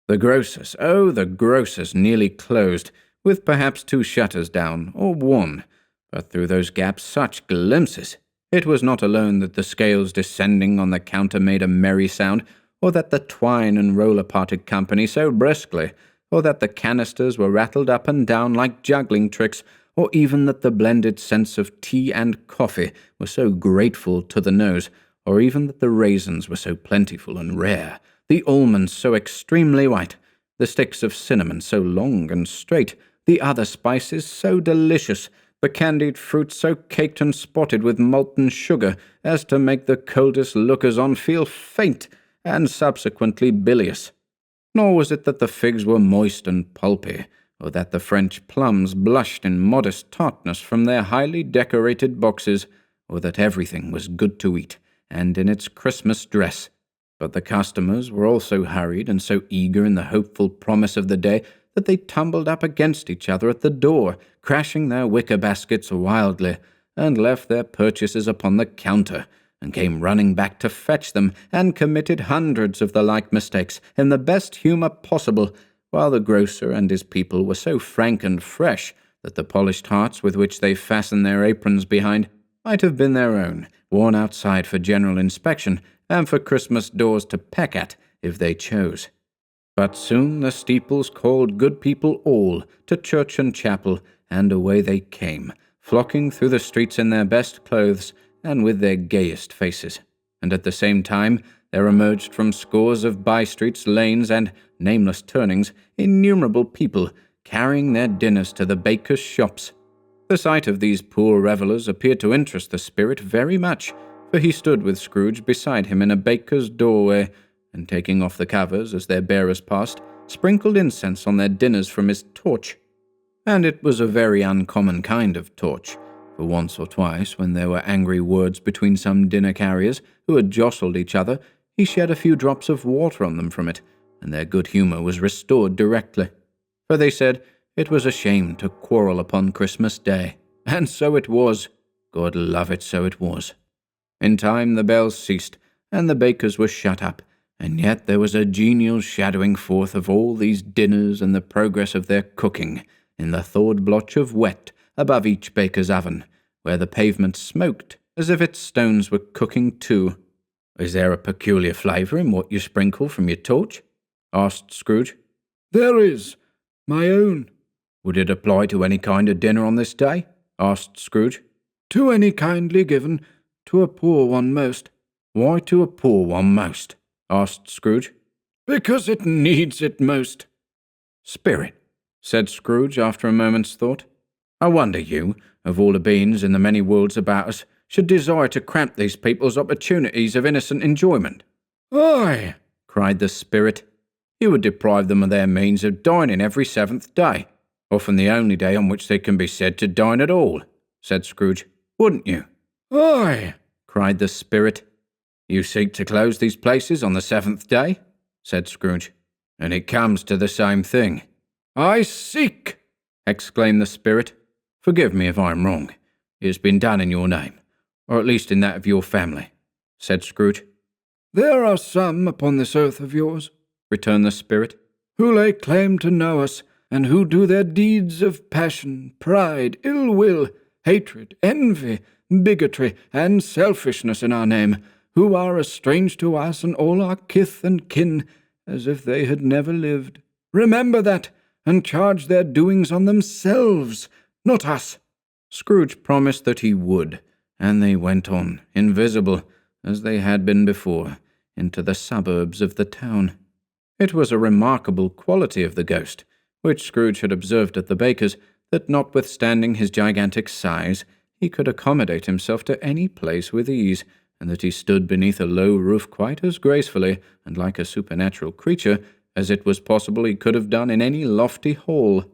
The grocers, the grocers, nearly closed, with perhaps 2 shutters down, or 1, but through those gaps such glimpses! It was not alone that the scales descending on the counter made a merry sound, or that the twine and roller parted company so briskly, or that the canisters were rattled up and down like juggling tricks, or even that the blended scents of tea and coffee were so grateful to the nose, or even that the raisins were so plentiful and rare, the almonds so extremely white, the sticks of cinnamon so long and straight, the other spices so delicious, the candied fruit so caked and spotted with molten sugar as to make the coldest lookers-on feel faint and subsequently bilious. Nor was it that the figs were moist and pulpy, or that the French plums blushed in modest tartness from their highly decorated boxes, or that everything was good to eat, and in its Christmas dress. But the customers were all so hurried and so eager in the hopeful promise of the day that they tumbled up against each other at the door, crashing their wicker baskets wildly, and left their purchases upon the counter, and came running back to fetch them, and committed hundreds of the like mistakes in the best humour possible, while the grocer and his people were so frank and fresh that the polished hearts with which they fastened their aprons behind might have been their own, worn outside for general inspection and for Christmas doors to peck at if they chose. But soon the steeples called good people all to church and chapel, and away they came, flocking through the streets in their best clothes and with their gayest faces. And at the same time there emerged from scores of by-streets, lanes, and nameless turnings innumerable people, carrying their dinners to the bakers' shops. The sight of these poor revellers appeared to interest the spirit very much, for he stood with Scrooge beside him in a baker's doorway, and taking off the covers as their bearers passed, sprinkled incense on their dinners from his torch. And it was a very uncommon kind of torch, for once or twice, when there were angry words between some dinner-carriers who had jostled each other, he shed a few drops of water on them from it, and their good humour was restored directly. For they said it was a shame to quarrel upon Christmas Day, and so it was. God love it, so it was. In time the bells ceased, and the bakers were shut up, and yet there was a genial shadowing forth of all these dinners and the progress of their cooking, in the thawed blotch of wet above each baker's oven, where the pavement smoked as if its stones were cooking too. "Is there a peculiar flavour in what you sprinkle from your torch?" asked Scrooge. "There is. My own." "Would it apply to any kind of dinner on this day?" asked Scrooge. "To any kindly given, to a poor one most." "Why to a poor one most?" asked Scrooge. "Because it needs it most." "Spirit," said Scrooge after a moment's thought, "I wonder you, of all the beings in the many worlds about us, should desire to cramp these people's opportunities of innocent enjoyment." "Aye," cried the spirit, "you would deprive them of their means of dining every seventh day, often the only day on which they can be said to dine at all," said Scrooge. "Wouldn't you?" "Aye," cried the spirit. "You seek to close these places on the seventh day?" said Scrooge. "And it comes to the same thing." "I seek," exclaimed the spirit. "Forgive me if I am wrong. It has been done in your name, or at least in that of your family," said Scrooge. "There are some upon this earth of yours," returned the spirit, "who lay claim to know us, and who do their deeds of passion, pride, ill will, hatred, envy, bigotry, and selfishness in our name, who are as strange to us and all our kith and kin as if they had never lived. Remember that, and charge their doings on themselves, not us." Scrooge promised that he would, and they went on, invisible, as they had been before, into the suburbs of the town. It was a remarkable quality of the ghost, which Scrooge had observed at the baker's, that notwithstanding his gigantic size, he could accommodate himself to any place with ease, and that he stood beneath a low roof quite as gracefully, and like a supernatural creature, as it was possible he could have done in any lofty hall.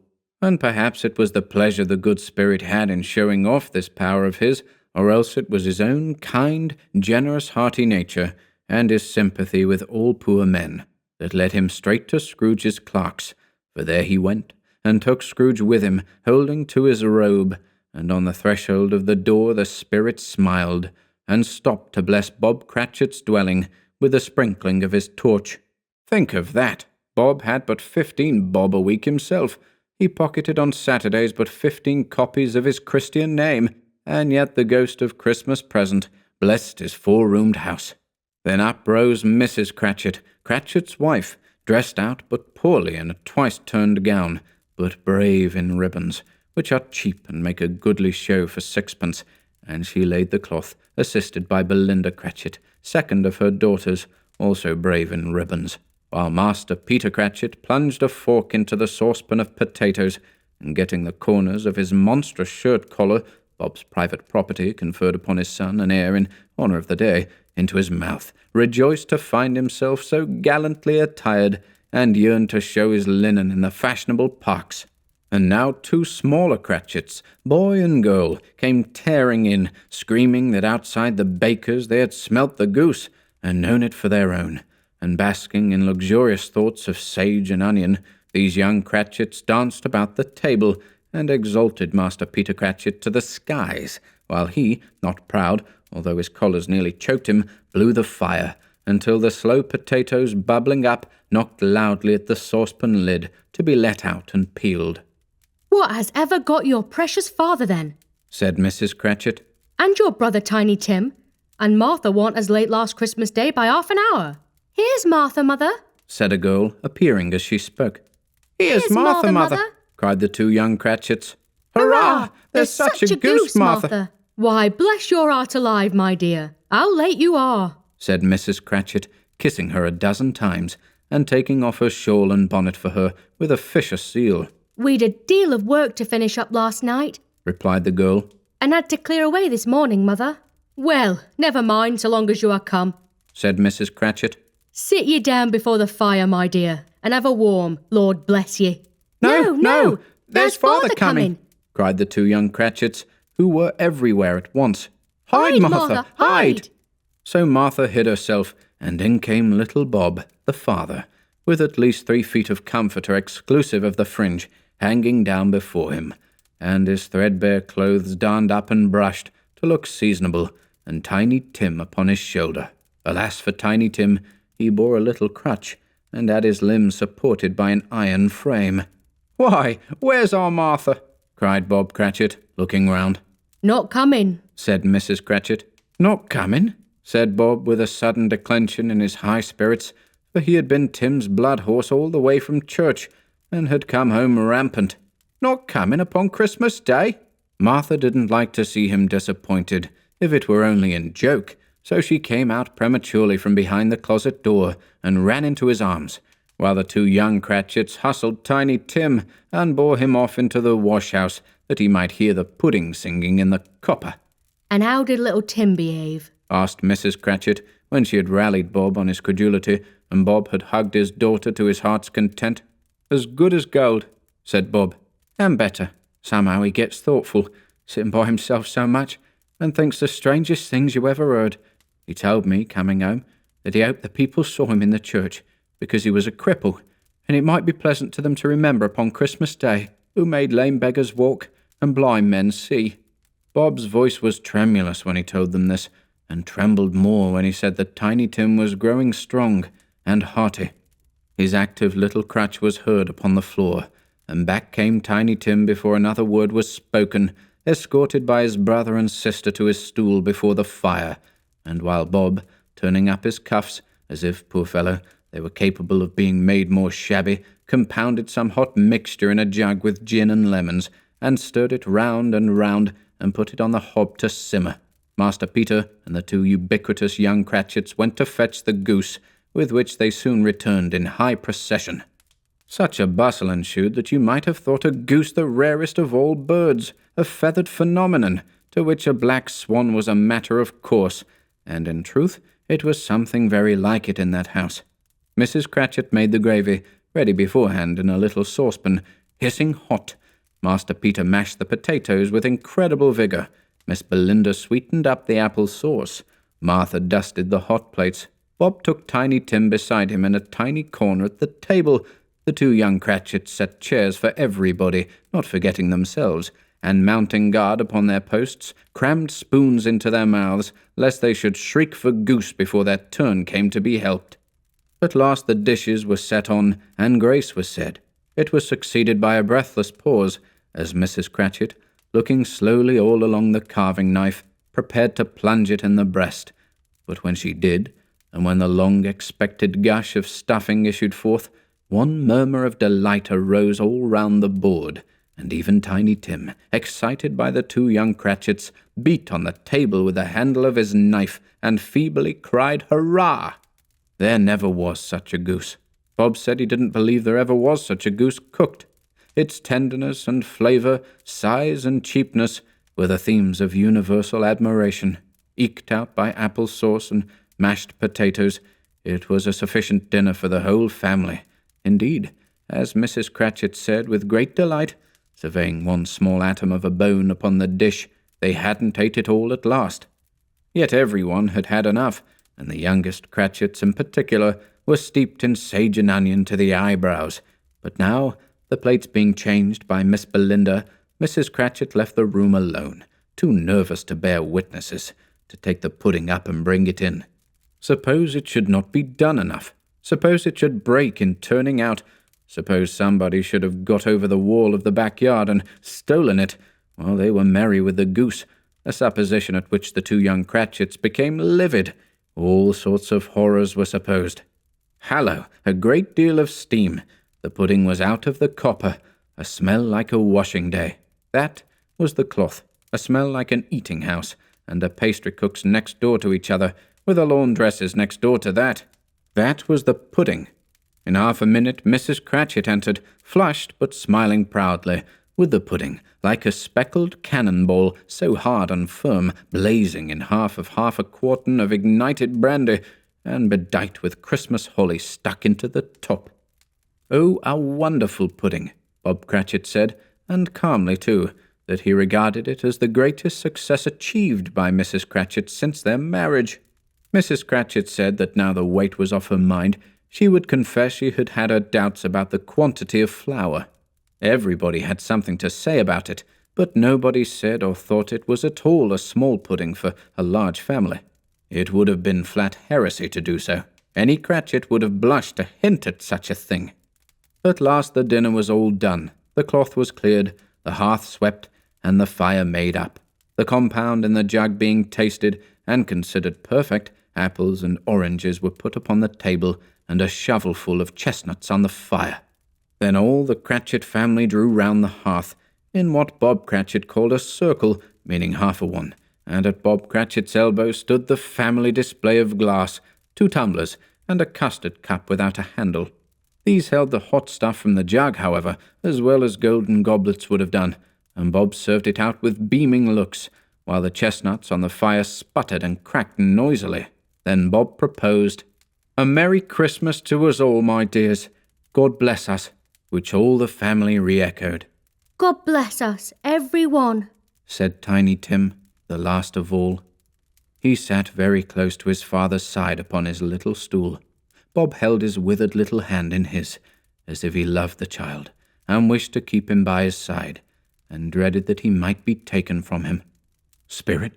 And perhaps it was the pleasure the good spirit had in showing off this power of his, or else it was his own kind, generous, hearty nature, and his sympathy with all poor men, that led him straight to Scrooge's clerk's, for there he went, and took Scrooge with him, holding to his robe, and on the threshold of the door the spirit smiled, and stopped to bless Bob Cratchit's dwelling with a sprinkling of his torch. Think of that! Bob had but 15 bob a week himself. He pocketed on Saturdays but 15 copies of his Christian name, and yet the ghost of Christmas present blessed his 4-roomed house. Then up rose Mrs. Cratchit, Cratchit's wife, dressed out but poorly in a twice-turned gown, but brave in ribbons, which are cheap and make a goodly show for 6pence, and she laid the cloth, assisted by Belinda Cratchit, second of her daughters, also brave in ribbons, while Master Peter Cratchit plunged a fork into the saucepan of potatoes, and getting the corners of his monstrous shirt-collar, Bob's private property conferred upon his son and heir in honour of the day, into his mouth, rejoiced to find himself so gallantly attired, and yearned to show his linen in the fashionable parks. And now 2 smaller Cratchits, boy and girl, came tearing in, screaming that outside the baker's they had smelt the goose, and known it for their own. And basking in luxurious thoughts of sage and onion, these young Cratchits danced about the table, and exalted Master Peter Cratchit to the skies, while he, not proud, although his collars nearly choked him, blew the fire, until the slow potatoes bubbling up knocked loudly at the saucepan lid to be let out and peeled. What has ever got your precious father then? Said Mrs. Cratchit. And your brother Tiny Tim? And Martha warn't as late last Christmas Day by half an hour. Here's Martha, mother, said a girl, appearing as she spoke. Here's Martha, mother, cried the two young Cratchits. Hurrah! There's such a goose, Martha. Why, bless your heart alive, my dear. How late you are, said Mrs. Cratchit, kissing her a dozen times, and taking off her shawl and bonnet for her with a vicious zeal. We'd a deal of work to finish up last night, replied the girl, and had to clear away this morning, mother. Well, never mind so long as you are come, said Mrs. Cratchit. Sit ye down before the fire, my dear, and have a warm, Lord bless ye. No, there's father coming, cried the two young Cratchits, who were everywhere at once. Hide, Martha, hide! So Martha hid herself, and in came little Bob, the father, with at least 3 feet of comforter exclusive of the fringe, hanging down before him, and his threadbare clothes darned up and brushed to look seasonable, and Tiny Tim upon his shoulder. Alas for Tiny Tim, he bore a little crutch, and had his limbs supported by an iron frame. "Why, where's our Martha?" cried Bob Cratchit, looking round. Not coming, said Mrs. Cratchit. Not coming? Said Bob with a sudden declension in his high spirits, for he had been Tim's blood horse all the way from church, and had come home rampant. Not coming upon Christmas Day? Martha didn't like to see him disappointed, if it were only in joke, so she came out prematurely from behind the closet door and ran into his arms, while the two young Cratchits hustled Tiny Tim and bore him off into the wash-house that he might hear the pudding singing in the copper. And how did little Tim behave? Asked Mrs. Cratchit, when she had rallied Bob on his credulity, and Bob had hugged his daughter to his heart's content. As good as gold, said Bob, and better. Somehow he gets thoughtful, sitting by himself so much, and thinks the strangest things you ever heard. He told me, coming home, that he hoped the people saw him in the church, because he was a cripple, and it might be pleasant to them to remember upon Christmas Day who made lame beggars walk and blind men see. Bob's voice was tremulous when he told them this, and trembled more when he said that Tiny Tim was growing strong and hearty. His active little crutch was heard upon the floor, and back came Tiny Tim before another word was spoken, escorted by his brother and sister to his stool before the fire, and while Bob, turning up his cuffs, as if, poor fellow, they were capable of being made more shabby, compounded some hot mixture in a jug with gin and lemons, and stirred it round and round, and put it on the hob to simmer. Master Peter and the two ubiquitous young Cratchits went to fetch the goose, with which they soon returned in high procession. Such a bustle ensued that you might have thought a goose the rarest of all birds, a feathered phenomenon, to which a black swan was a matter of course, and in truth it was something very like it in that house. Mrs. Cratchit made the gravy, ready beforehand in a little saucepan, hissing hot. Master Peter mashed the potatoes with incredible vigour. Miss Belinda sweetened up the apple sauce. Martha dusted the hot plates. Bob took Tiny Tim beside him in a tiny corner at the table. The two young Cratchits set chairs for everybody, not forgetting themselves, and mounting guard upon their posts, crammed spoons into their mouths, lest they should shriek for goose before their turn came to be helped. At last the dishes were set on, and grace was said. It was succeeded by a breathless pause, as Mrs. Cratchit, looking slowly all along the carving knife, prepared to plunge it in the breast. But when she did, and when the long-expected gush of stuffing issued forth, one murmur of delight arose all round the board, and even Tiny Tim, excited by the two young Cratchits, beat on the table with the handle of his knife, and feebly cried, "Hurrah!" There never was such a goose. Bob said he didn't believe there ever was such a goose cooked. Its tenderness and flavour, size and cheapness, were the themes of universal admiration. Eked out by apple sauce and mashed potatoes, it was a sufficient dinner for the whole family. Indeed, as Mrs. Cratchit said with great delight, surveying one small atom of a bone upon the dish, they hadn't ate it all at last. Yet everyone had had enough, and the youngest Cratchits in particular were steeped in sage and onion to the eyebrows. But now, the plates being changed by Miss Belinda, Mrs. Cratchit left the room alone, too nervous to bear witnesses, to take the pudding up and bring it in. Suppose it should not be done enough. Suppose it should break in turning out. Suppose somebody should have got over the wall of the backyard and stolen it while they were merry with the goose, a supposition at which the two young Cratchits became livid. All sorts of horrors were supposed. Hallo, a great deal of steam. The pudding was out of the copper, a smell like a washing day. That was the cloth, a smell like an eating house, and a pastry cook's next door to each other, with a laundress's next door to that. That was the pudding. In half a minute Mrs. Cratchit entered, flushed but smiling proudly, with the pudding, like a speckled cannonball, so hard and firm, blazing in half a quartern of ignited brandy, and bedight with Christmas holly stuck into the top. Oh, a wonderful pudding, Bob Cratchit said, and calmly too, that he regarded it as the greatest success achieved by Mrs. Cratchit since their marriage. Mrs. Cratchit said that now the weight was off her mind, she would confess she had had her doubts about the quantity of flour. Everybody had something to say about it, but nobody said or thought it was at all a small pudding for a large family. It would have been flat heresy to do so. Any Cratchit would have blushed to hint at such a thing. At last the dinner was all done. The cloth was cleared, the hearth swept, and the fire made up. The compound in the jug being tasted and considered perfect, apples and oranges were put upon the table, and a shovelful of chestnuts on the fire. Then all the Cratchit family drew round the hearth, in what Bob Cratchit called a circle, meaning half a one, and at Bob Cratchit's elbow stood the family display of glass, 2 tumblers, and a custard cup without a handle. These held the hot stuff from the jug, however, as well as golden goblets would have done, and Bob served it out with beaming looks, while the chestnuts on the fire sputtered and cracked noisily. Then Bob proposed, "A Merry Christmas to us all, my dears. God bless us," which all the family re-echoed. God bless us, every one, said Tiny Tim, the last of all. He sat very close to his father's side upon his little stool. Bob held his withered little hand in his, as if he loved the child, and wished to keep him by his side, and dreaded that he might be taken from him. "Spirit,"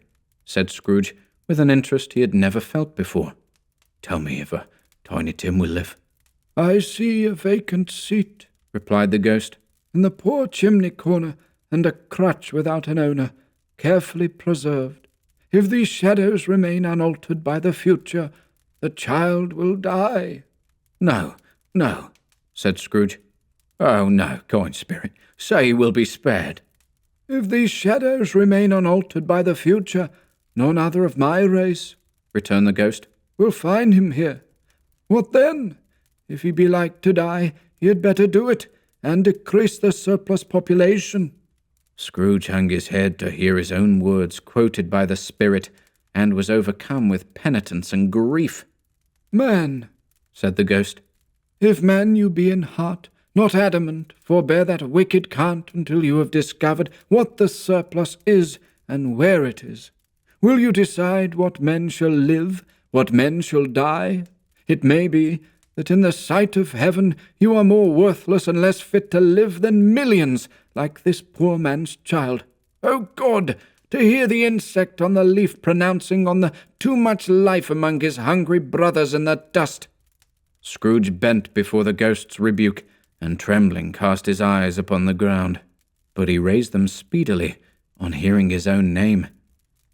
said Scrooge, with an interest he had never felt before, "tell me if Tiny Tim will live." "I see a vacant seat," replied the ghost, "in the poor chimney corner, and a crutch without an owner, carefully preserved. If these shadows remain unaltered by the future, the child will die." "No, no," said Scrooge. "Oh, no, kind spirit, say he will be spared." "If these shadows remain unaltered by the future, none other of my race," returned the ghost, "will find him here. What then? If he be like to die, he had better do it, and decrease the surplus population." Scrooge hung his head to hear his own words quoted by the spirit, and was overcome with penitence and grief. "Man," said the ghost, "if man you be in heart, not adamant, forbear that wicked cant until you have discovered what the surplus is and where it is. Will you decide what men shall live, what men shall die? It may be that in the sight of heaven you are more worthless and less fit to live than millions, like this poor man's child. O God, to hear the insect on the leaf pronouncing on the too much life among his hungry brothers in the dust." Scrooge bent before the ghost's rebuke, and trembling cast his eyes upon the ground. But he raised them speedily, on hearing his own name.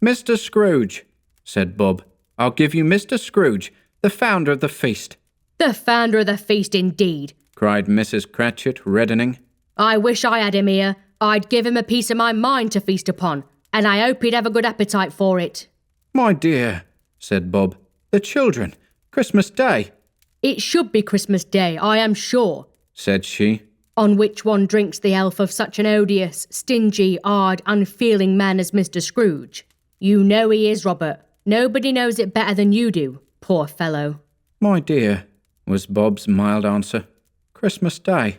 "Mr. Scrooge," said Bob. "I'll give you Mr. Scrooge, the founder of the feast." The founder of the feast, indeed, cried Mrs. Cratchit, reddening. I wish I had him here. I'd give him a piece of my mind to feast upon, and I hope he'd have a good appetite for it. "My dear," said Bob, "the children, Christmas Day." It should be Christmas Day, I am sure, said she, on which one drinks the health of such an odious, stingy, hard, unfeeling man as Mr. Scrooge. You know he is, Robert. Nobody knows it better than you do, poor fellow. "My dear," was Bob's mild answer, "Christmas Day."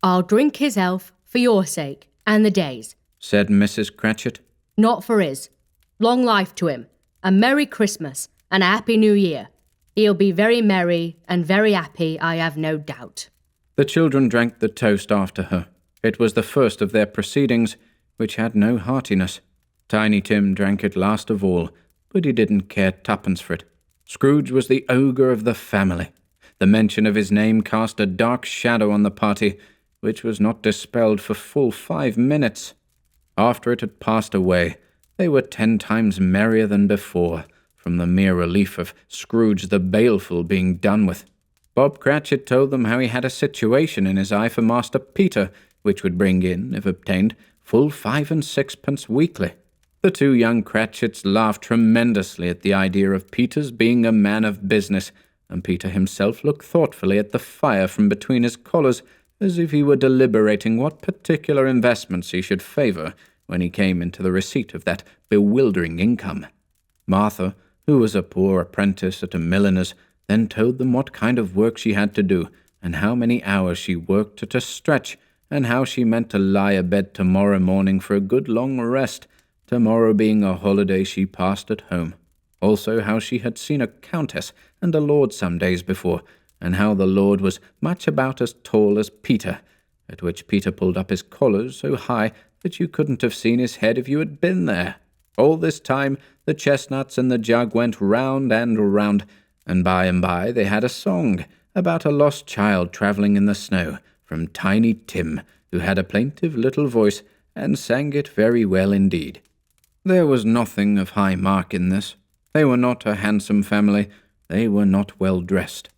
I'll drink his health for your sake, and the day's, said Mrs. Cratchit. Not for his. Long life to him, a Merry Christmas, and a Happy New Year. He'll be very merry and very happy, I have no doubt. The children drank the toast after her. It was the first of their proceedings, which had no heartiness. Tiny Tim drank it last of all, but he didn't care twopence for it. Scrooge was the ogre of the family. The mention of his name cast a dark shadow on the party, which was not dispelled for full 5 minutes. After it had passed away, they were 10 times merrier than before, from the mere relief of Scrooge the Baleful being done with. Bob Cratchit told them how he had a situation in his eye for Master Peter, which would bring in, if obtained, full 5 and 6pence weekly. The 2 young Cratchits laughed tremendously at the idea of Peter's being a man of business, and Peter himself looked thoughtfully at the fire from between his collars, as if he were deliberating what particular investments he should favour when he came into the receipt of that bewildering income. Martha, who was a poor apprentice at a milliner's, then told them what kind of work she had to do, and how many hours she worked at a stretch, and how she meant to lie abed tomorrow morning for a good long rest, tomorrow being a holiday she passed at home. Also how she had seen a countess and a lord some days before, and how the lord was much about as tall as Peter, at which Peter pulled up his collars so high that you couldn't have seen his head if you had been there. All this time the chestnuts and the jug went round and round, and by they had a song about a lost child travelling in the snow, from Tiny Tim, who had a plaintive little voice, and sang it very well indeed. There was nothing of high mark in this. They were not a handsome family. They were not well dressed.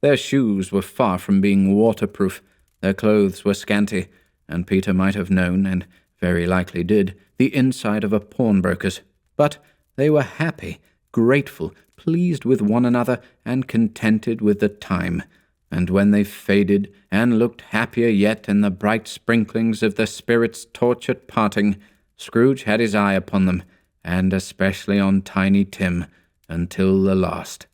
Their shoes were far from being waterproof. Their clothes were scanty, and Peter might have known, and very likely did, the inside of a pawnbroker's. But they were happy, grateful, pleased with one another, and contented with the time. And when they faded, and looked happier yet in the bright sprinklings of the spirit's torch at parting, Scrooge had his eye upon them, and especially on Tiny Tim, until the last.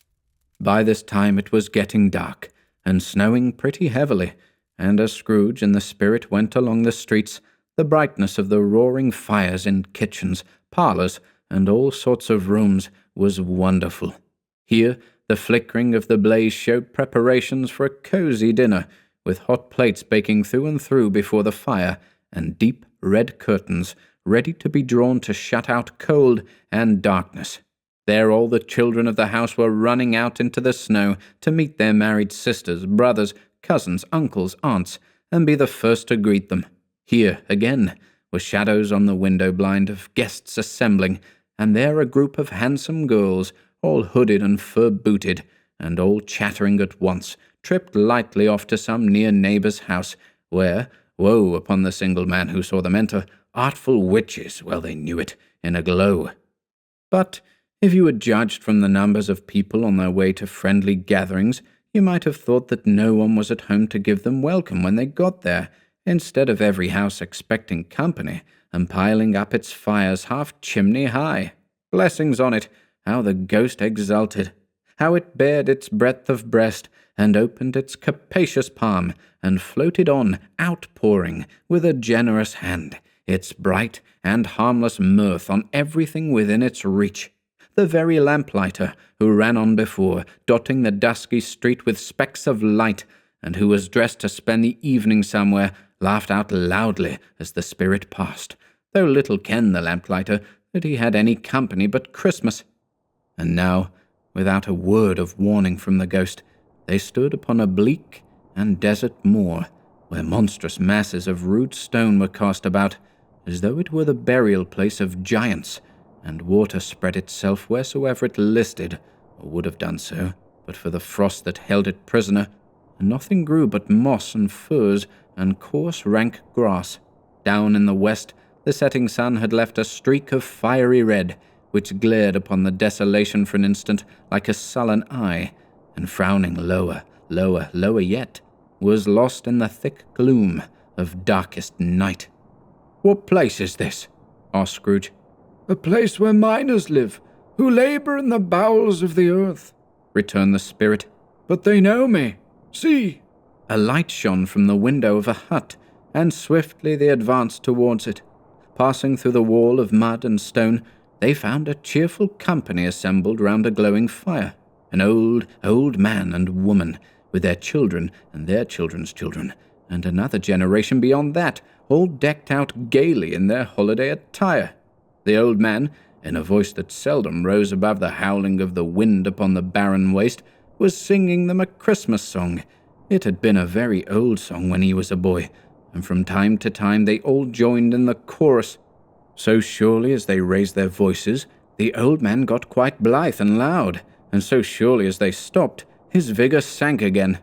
By this time it was getting dark, and snowing pretty heavily, and as Scrooge and the spirit went along the streets, the brightness of the roaring fires in kitchens, parlours, and all sorts of rooms was wonderful. Here the flickering of the blaze showed preparations for a cosy dinner, with hot plates baking through and through before the fire, and deep red curtains ready to be drawn to shut out cold and darkness. There all the children of the house were running out into the snow to meet their married sisters, brothers, cousins, uncles, aunts, and be the first to greet them. Here, again, were shadows on the window blind of guests assembling, and there a group of handsome girls, all hooded and fur-booted, and all chattering at once, tripped lightly off to some near neighbour's house, where, woe upon the single man who saw them enter, artful witches, well they knew it, in a glow. But if you had judged from the numbers of people on their way to friendly gatherings, you might have thought that no one was at home to give them welcome when they got there, instead of every house expecting company, and piling up its fires half chimney high. Blessings on it, how the ghost exulted! How it bared its breadth of breast, and opened its capacious palm, and floated on, outpouring, with a generous hand, its bright and harmless mirth on everything within its reach. The very lamplighter, who ran on before, dotting the dusky street with specks of light, and who was dressed to spend the evening somewhere, laughed out loudly as the spirit passed, though little kenned the lamplighter that he had any company but Christmas. And now, without a word of warning from the ghost, they stood upon a bleak and desert moor, where monstrous masses of rude stone were cast about, as though it were the burial place of giants, and water spread itself wheresoever it listed, or would have done so, but for the frost that held it prisoner, and nothing grew but moss and furze and coarse rank grass. Down in the west, the setting sun had left a streak of fiery red, which glared upon the desolation for an instant like a sullen eye, and frowning lower, lower, lower yet, was lost in the thick gloom of darkest night. "What place is this?" asked Scrooge. "A place where miners live, who labour in the bowels of the earth," returned the spirit. "But they know me. See!" A light shone from the window of a hut, and swiftly they advanced towards it. Passing through the wall of mud and stone, they found a cheerful company assembled round a glowing fire. An old man and woman, with their children and their children's children, and another generation beyond that, all decked out gaily in their holiday attire. The old man, in a voice that seldom rose above the howling of the wind upon the barren waste, was singing them a Christmas song. It had been a very old song when he was a boy, and from time to time they all joined in the chorus. So surely as they raised their voices, the old man got quite blithe and loud, and so surely as they stopped, his vigour sank again.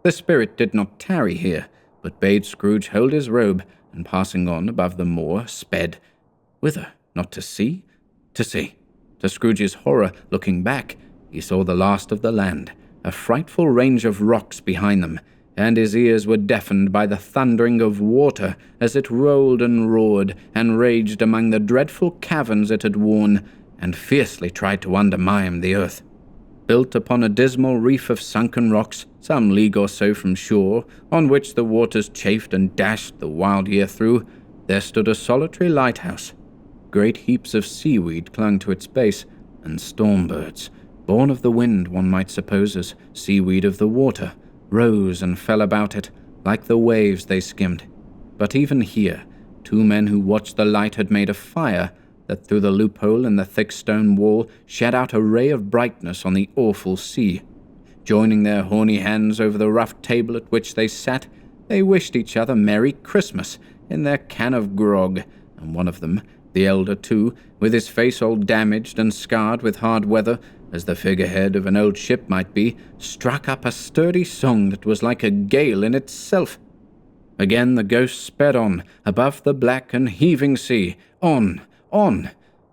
The spirit did not tarry here, but bade Scrooge hold his robe, and passing on above the moor, sped. Whither? Not to sea? To sea. To Scrooge's horror, looking back, he saw the last of the land, a frightful range of rocks behind them, and his ears were deafened by the thundering of water as it rolled and roared and raged among the dreadful caverns it had worn, and fiercely tried to undermine the earth. Built upon a dismal reef of sunken rocks, some league or so from shore, on which the waters chafed and dashed the wild year through, there stood a solitary lighthouse. Great heaps of seaweed clung to its base, and storm-birds, born of the wind, one might suppose, as seaweed of the water, rose and fell about it, like the waves they skimmed. But even here, two men who watched the light had made a fire that through the loophole in the thick stone wall shed out a ray of brightness on the awful sea. Joining their horny hands over the rough table at which they sat, they wished each other Merry Christmas in their can of grog, and one of them, the elder too, with his face all damaged and scarred with hard weather, as the figurehead of an old ship might be, struck up a sturdy song that was like a gale in itself. Again the ghost sped on, above the black and heaving sea, on,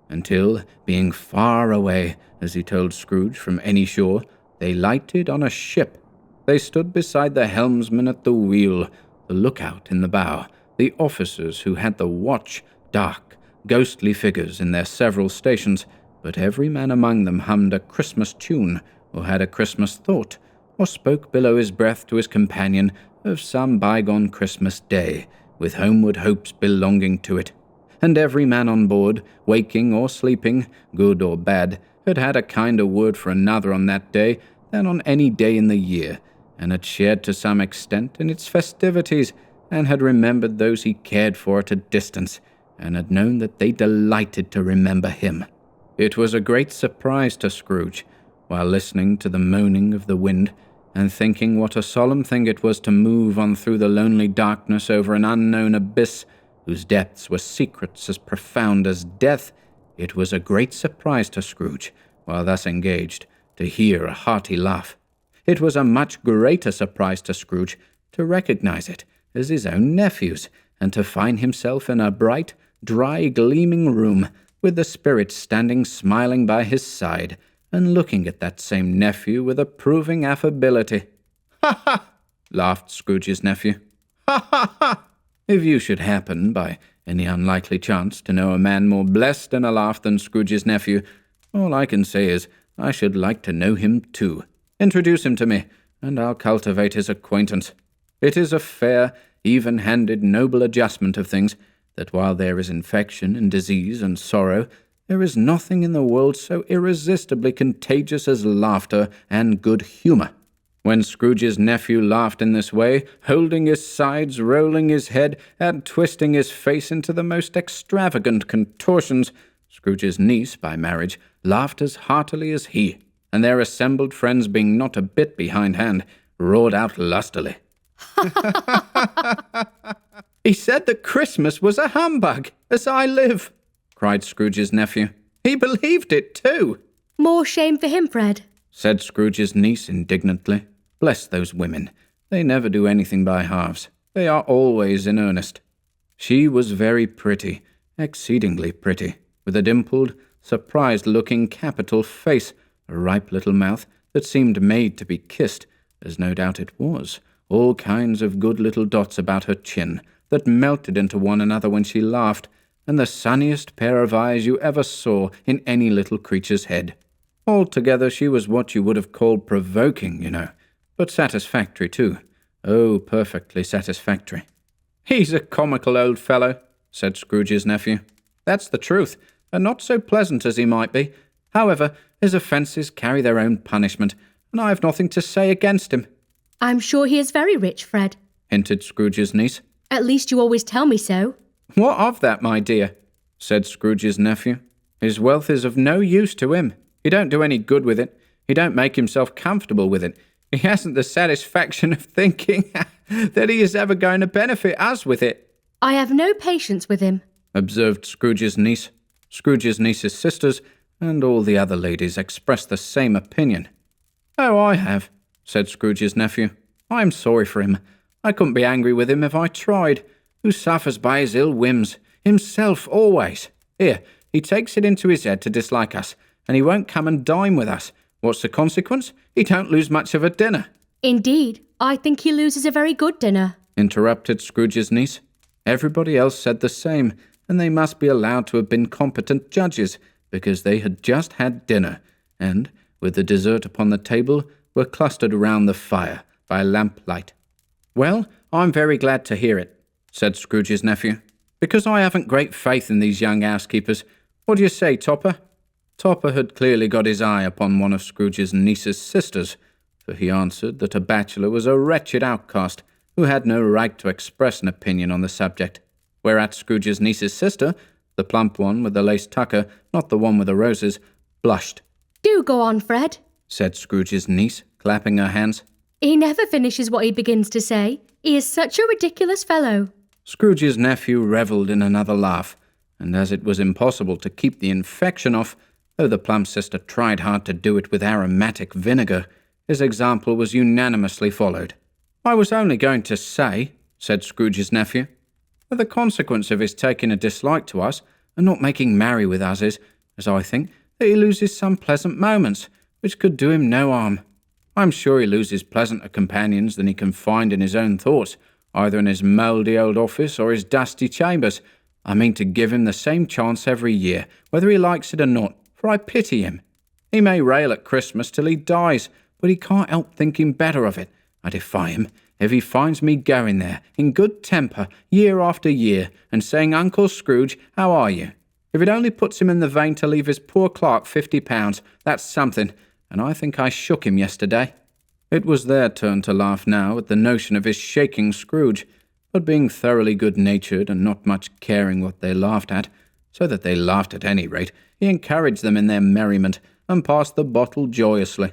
until, being far away, as he told Scrooge, from any shore, they lighted on a ship. They stood beside the helmsman at the wheel, the lookout in the bow, the officers who had the watch, dark, ghostly figures in their several stations, but every man among them hummed a Christmas tune, or had a Christmas thought, or spoke below his breath to his companion of some bygone Christmas day, with homeward hopes belonging to it. And every man on board, waking or sleeping, good or bad, had had a kinder word for another on that day than on any day in the year, and had shared to some extent in its festivities, and had remembered those he cared for at a distance, and had known that they delighted to remember him. It was a great surprise to Scrooge, while listening to the moaning of the wind, and thinking what a solemn thing it was to move on through the lonely darkness over an unknown abyss, whose depths were secrets as profound as death. It was a great surprise to Scrooge, while thus engaged, to hear a hearty laugh. It was a much greater surprise to Scrooge to recognize it as his own nephew's, and to find himself in a bright, dry, gleaming room, with the spirit standing smiling by his side, and looking at that same nephew with approving affability. "Ha, ha!" laughed Scrooge's nephew. "Ha, ha, ha! If you should happen, by any unlikely chance, to know a man more blessed in a laugh than Scrooge's nephew, all I can say is I should like to know him too. Introduce him to me, and I'll cultivate his acquaintance. It is a fair, even-handed, noble adjustment of things, that while there is infection and disease and sorrow, there is nothing in the world so irresistibly contagious as laughter and good humour. When Scrooge's nephew laughed in this way, holding his sides, rolling his head, and twisting his face into the most extravagant contortions, Scrooge's niece, by marriage, laughed as heartily as he, and their assembled friends, being not a bit behindhand, roared out lustily. "He said that Christmas was a humbug, as I live," cried Scrooge's nephew. "He believed it too." "More shame for him, Fred," said Scrooge's niece indignantly. "Bless those women. They never do anything by halves. They are always in earnest." She was very pretty, exceedingly pretty, with a dimpled, surprised-looking capital face, a ripe little mouth that seemed made to be kissed, as no doubt it was, all kinds of good little dots about her chin that melted into one another when she laughed, and the sunniest pair of eyes you ever saw in any little creature's head. Altogether she was what you would have called provoking, you know, but satisfactory too. Oh, perfectly satisfactory. "He's a comical old fellow," said Scrooge's nephew. "That's the truth, and not so pleasant as he might be. However, his offences carry their own punishment, and I have nothing to say against him." "I'm sure he is very rich, Fred," hinted Scrooge's niece. "At least you always tell me so." "What of that, my dear?" said Scrooge's nephew. His wealth is of no use to him. He don't do any good with it. He don't make himself comfortable with it. He hasn't the satisfaction of thinking that he is ever going to benefit us with it." "I have no patience with him," observed Scrooge's niece. Scrooge's niece's sisters and all the other ladies expressed the same opinion. "Oh, I have," said Scrooge's nephew. "I am sorry for him. I couldn't be angry with him if I tried. Who suffers by his ill whims? Himself, always. Here, he takes it into his head to dislike us, and he won't come and dine with us. What's the consequence? He don't lose much of a dinner." "Indeed, I think he loses a very good dinner," interrupted Scrooge's niece. Everybody else said the same, and they must be allowed to have been competent judges, because they had just had dinner, and, with the dessert upon the table, were clustered round the fire by lamplight. "Well, I'm very glad to hear it," said Scrooge's nephew, "because I haven't great faith in these young housekeepers. What do you say, Topper?" Topper had clearly got his eye upon one of Scrooge's niece's sisters, for he answered that a bachelor was a wretched outcast who had no right to express an opinion on the subject, whereat Scrooge's niece's sister, the plump one with the lace tucker, not the one with the roses, blushed. "Do go on, Fred," said Scrooge's niece, clapping her hands. "He never finishes what he begins to say. He is such a ridiculous fellow." Scrooge's nephew revelled in another laugh, and as it was impossible to keep the infection off, though the plump sister tried hard to do it with aromatic vinegar, his example was unanimously followed. "I was only going to say," said Scrooge's nephew, "that the consequence of his taking a dislike to us and not making merry with us is, as I think, that he loses some pleasant moments, which could do him no harm. I'm sure he loses pleasanter companions than he can find in his own thoughts, either in his mouldy old office or his dusty chambers. I mean to give him the same chance every year, whether he likes it or not, for I pity him. He may rail at Christmas till he dies, but he can't help thinking better of it. I defy him, if he finds me going there, in good temper, year after year, and saying, 'Uncle Scrooge, how are you?' If it only puts him in the vein to leave his poor clerk £50, that's something, and I think I shook him yesterday." It was their turn to laugh now at the notion of his shaking Scrooge, but being thoroughly good-natured and not much caring what they laughed at, so that they laughed at any rate, he encouraged them in their merriment, and passed the bottle joyously.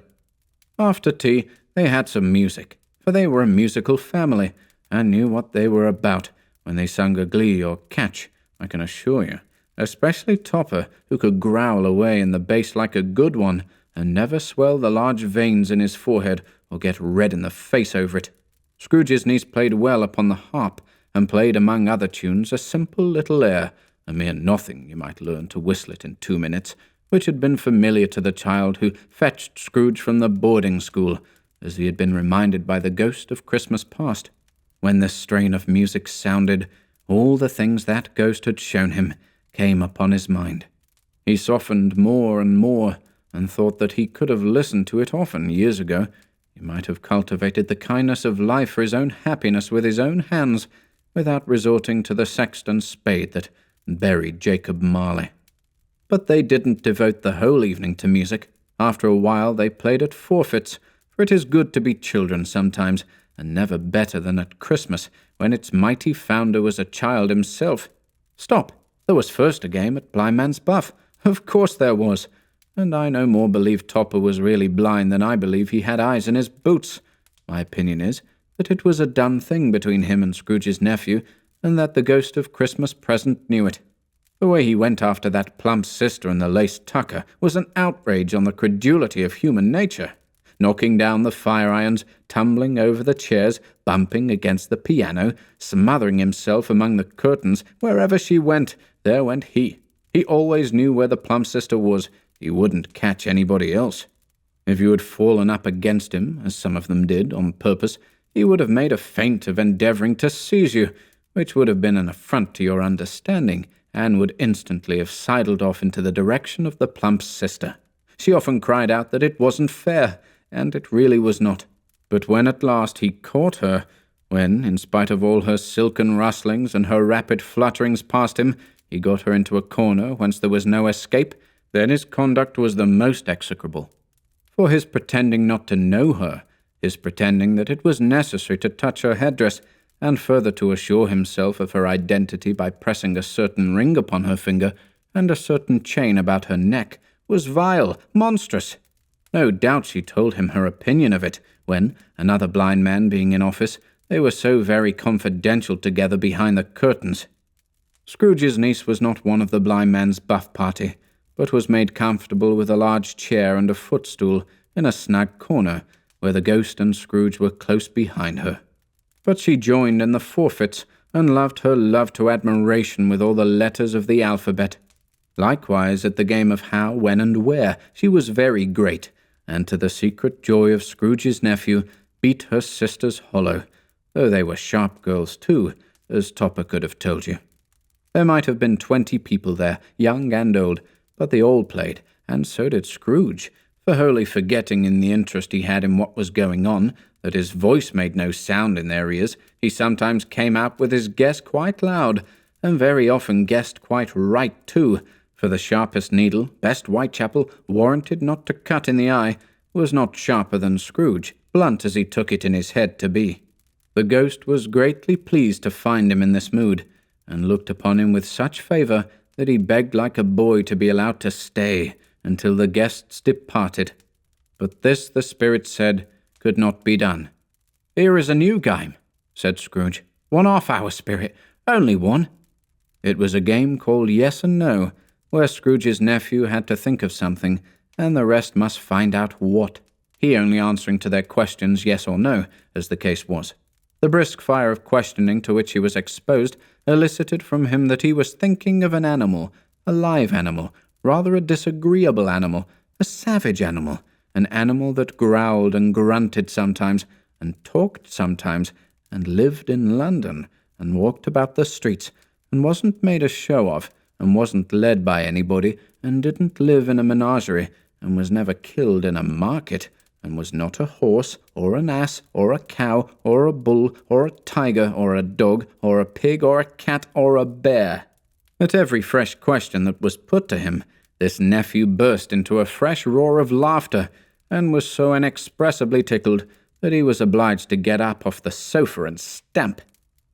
After tea, they had some music, for they were a musical family, and knew what they were about when they sung a glee or catch, I can assure you, especially Topper, who could growl away in the bass like a good one, and never swell the large veins in his forehead or get red in the face over it. Scrooge's niece played well upon the harp, and played among other tunes a simple little air, a mere nothing you might learn to whistle it in 2 minutes, which had been familiar to the child who fetched Scrooge from the boarding school, as he had been reminded by the ghost of Christmas past. When this strain of music sounded, all the things that ghost had shown him came upon his mind. He softened more and more, and thought that he could have listened to it often years ago. He might have cultivated the kindness of life for his own happiness with his own hands, without resorting to the sexton's spade that buried Jacob Marley. But they didn't devote the whole evening to music. After a while they played at forfeits, for it is good to be children sometimes, and never better than at Christmas, when its mighty founder was a child himself. Stop! There was first a game at Blindman's Buff. Of course there was. And I no more believe Topper was really blind than I believe he had eyes in his boots. My opinion is that it was a done thing between him and Scrooge's nephew, and that the ghost of Christmas present knew it. The way he went after that plump sister and the lace tucker was an outrage on the credulity of human nature. Knocking down the fire-irons, tumbling over the chairs, bumping against the piano, smothering himself among the curtains, wherever she went, there went he. He always knew where the plump sister was. He wouldn't catch anybody else. If you had fallen up against him, as some of them did, on purpose, he would have made a feint of endeavouring to seize you, which would have been an affront to your understanding, and would instantly have sidled off into the direction of the plump sister. She often cried out that it wasn't fair, and it really was not. But when at last he caught her, when, in spite of all her silken rustlings and her rapid flutterings past him, he got her into a corner whence there was no escape, then his conduct was the most execrable. For his pretending not to know her, his pretending that it was necessary to touch her headdress, and further to assure himself of her identity by pressing a certain ring upon her finger, and a certain chain about her neck was vile, monstrous. No doubt she told him her opinion of it, when, another blind man being in office, they were so very confidential together behind the curtains. Scrooge's niece was not one of the blind man's buff party, but was made comfortable with a large chair and a footstool in a snug corner, where the ghost and Scrooge were close behind her. But she joined in the forfeits, and loved her love to admiration with all the letters of the alphabet. Likewise, at the game of how, when, and where, she was very great, and to the secret joy of Scrooge's nephew, beat her sisters hollow, though they were sharp girls too, as Topper could have told you. There might have been 20 people there, young and old, but they all played, and so did Scrooge, for wholly forgetting in the interest he had in what was going on, that his voice made no sound in their ears, he sometimes came out with his guess quite loud, and very often guessed quite right too, for the sharpest needle, best Whitechapel, warranted not to cut in the eye, was not sharper than Scrooge, blunt as he took it in his head to be. The ghost was greatly pleased to find him in this mood, and looked upon him with such favour that he begged like a boy to be allowed to stay until the guests departed. But this, the spirit said, could not be done. "Here is a new game," said Scrooge. "1 half-hour, spirit, only one." It was a game called Yes and No, where Scrooge's nephew had to think of something, and the rest must find out what, he only answering to their questions yes or no, as the case was. The brisk fire of questioning to which he was exposed elicited from him that he was thinking of an animal, a live animal, rather a disagreeable animal, a savage animal, an animal that growled and grunted sometimes, and talked sometimes, and lived in London, and walked about the streets, and wasn't made a show of, and wasn't led by anybody, and didn't live in a menagerie, and was never killed in a market, and was not a horse, or an ass, or a cow, or a bull, or a tiger, or a dog, or a pig, or a cat, or a bear. At every fresh question that was put to him, this nephew burst into a fresh roar of laughter, and was so inexpressibly tickled that he was obliged to get up off the sofa and stamp.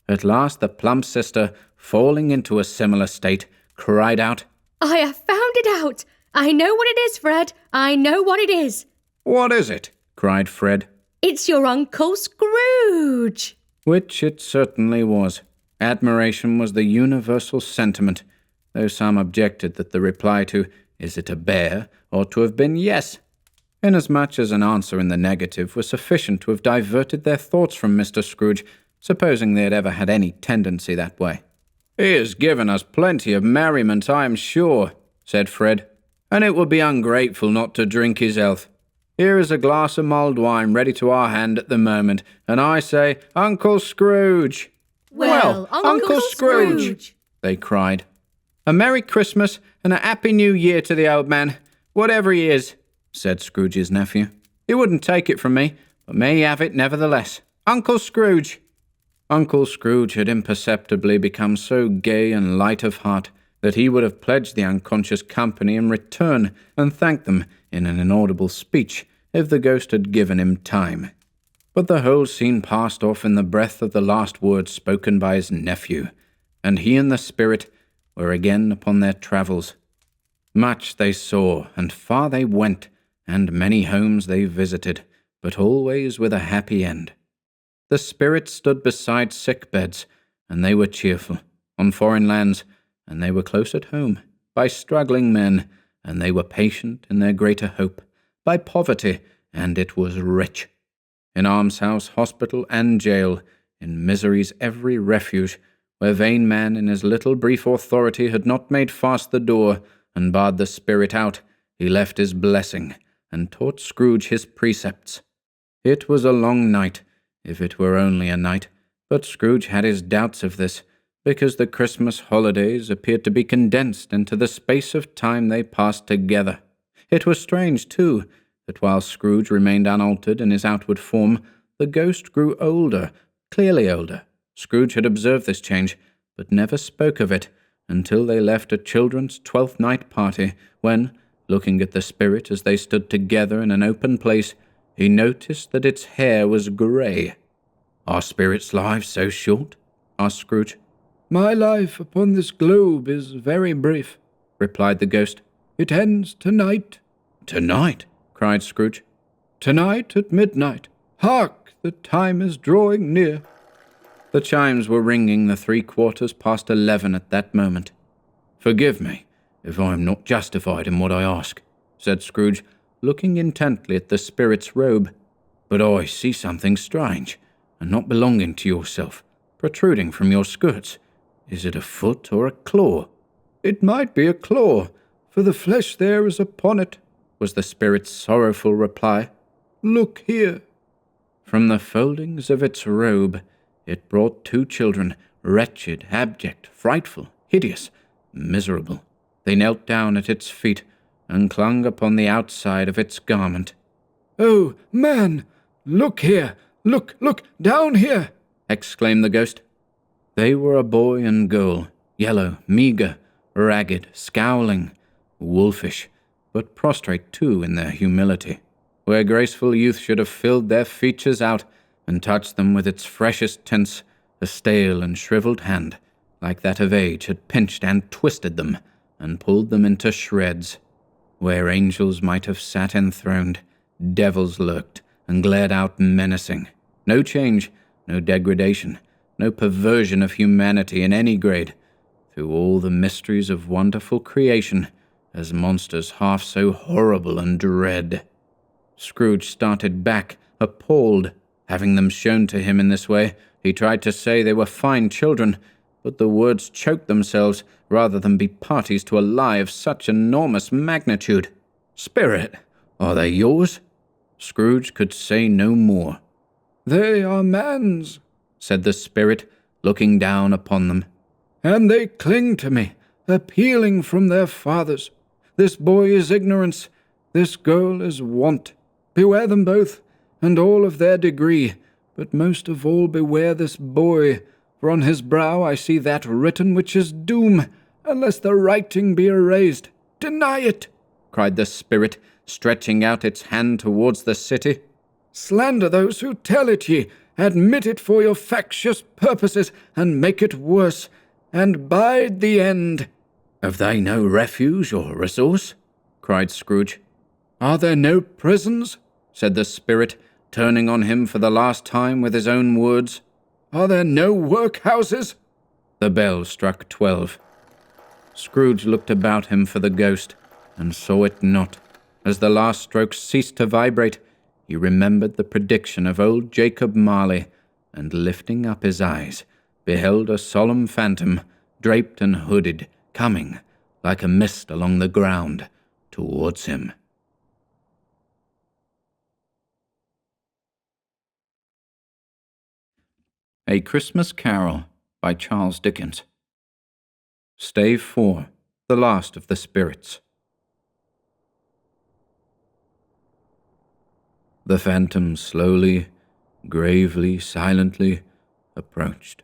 At last the plump sister, falling into a similar state, cried out, "I have found it out! I know what it is, Fred! I know what it is!" "What is it?" cried Fred. "It's your Uncle Scrooge!" Which it certainly was. Admiration was the universal sentiment, though some objected that the reply to, "Is it a bear?" ought to have been yes, inasmuch as an answer in the negative was sufficient to have diverted their thoughts from Mr. Scrooge, supposing they had ever had any tendency that way. "He has given us plenty of merriment, I am sure," said Fred, "and it would be ungrateful not to drink his health. Here is a glass of mulled wine ready to our hand at the moment, and I say, Uncle Scrooge!" Well, Uncle Scrooge! They cried. "A Merry Christmas and a Happy New Year to the old man, whatever he is," said Scrooge's nephew. "He wouldn't take it from me, but may he have it nevertheless. Uncle Scrooge!" Uncle Scrooge had imperceptibly become so gay and light of heart that he would have pledged the unconscious company in return and thanked them in an inaudible speech if the ghost had given him time. But the whole scene passed off in the breath of the last words spoken by his nephew, and he and the spirit were again upon their travels. Much they saw, and far they went, and many homes they visited, but always with a happy end. The spirit stood beside sick beds, and they were cheerful, on foreign lands, and they were close at home, by struggling men, and they were patient in their greater hope, by poverty, and it was rich. In almshouse, hospital, and jail, in misery's every refuge, where vain man in his little brief authority had not made fast the door, and barred the spirit out, he left his blessing, and taught Scrooge his precepts. It was a long night, if it were only a night, but Scrooge had his doubts of this, because the Christmas holidays appeared to be condensed into the space of time they passed together. It was strange, too, that while Scrooge remained unaltered in his outward form, the ghost grew older, clearly older. Scrooge had observed this change, but never spoke of it until they left a children's 12th night party, when, looking at the spirit as they stood together in an open place, he noticed that its hair was grey. "Are spirits' lives so short?" asked Scrooge. "My life upon this globe is very brief," replied the ghost. "It ends tonight." "Tonight?" cried Scrooge. "Tonight at midnight. Hark, the time is drawing near." The chimes were ringing the 11:15 at that moment. "Forgive me if I am not justified in what I ask," said Scrooge, looking intently at the spirit's robe. "But I see something strange, and not belonging to yourself, protruding from your skirts. Is it a foot or a claw?" "It might be a claw, for the flesh there is upon it," was the spirit's sorrowful reply. "Look here." From the foldings of its robe, it brought 2 children, wretched, abject, frightful, hideous, miserable. They knelt down at its feet and clung upon the outside of its garment. "Oh, man! Look here! Look, down here!" exclaimed the ghost. They were a boy and girl, yellow, meagre, ragged, scowling, wolfish, but prostrate too in their humility, where graceful youth should have filled their features out and touched them with its freshest tints. A stale and shriveled hand, like that of age, had pinched and twisted them and pulled them into shreds. Where angels might have sat enthroned, devils lurked and glared out menacing. No change, no degradation, no perversion of humanity in any grade, through all the mysteries of wonderful creation, as monsters half so horrible and dread. Scrooge started back, appalled. Having them shown to him in this way, he tried to say they were fine children, but the words choked themselves rather than be parties to a lie of such enormous magnitude. "Spirit, are they yours?" Scrooge could say no more. "They are man's," said the spirit, looking down upon them. "And they cling to me, appealing from their fathers. This boy is ignorance, this girl is want. Beware them both, and all of their degree, but most of all beware this boy, for on his brow I see that written which is doom, unless the writing be erased. Deny it!" cried the spirit, stretching out its hand towards the city. "Slander those who tell it ye, admit it for your factious purposes, and make it worse, and bide the end." "Have they no refuge or resource?" cried Scrooge. "Are there no prisons?" said the spirit, turning on him for the last time with his own words. "Are there no workhouses?" The bell struck 12. Scrooge looked about him for the ghost, and saw it not. As the last stroke ceased to vibrate, he remembered the prediction of old Jacob Marley, and lifting up his eyes, beheld a solemn phantom, draped and hooded, coming, like a mist along the ground, towards him. A Christmas Carol by Charles Dickens. Stave 4, The Last of the Spirits. The phantom slowly, gravely, silently approached.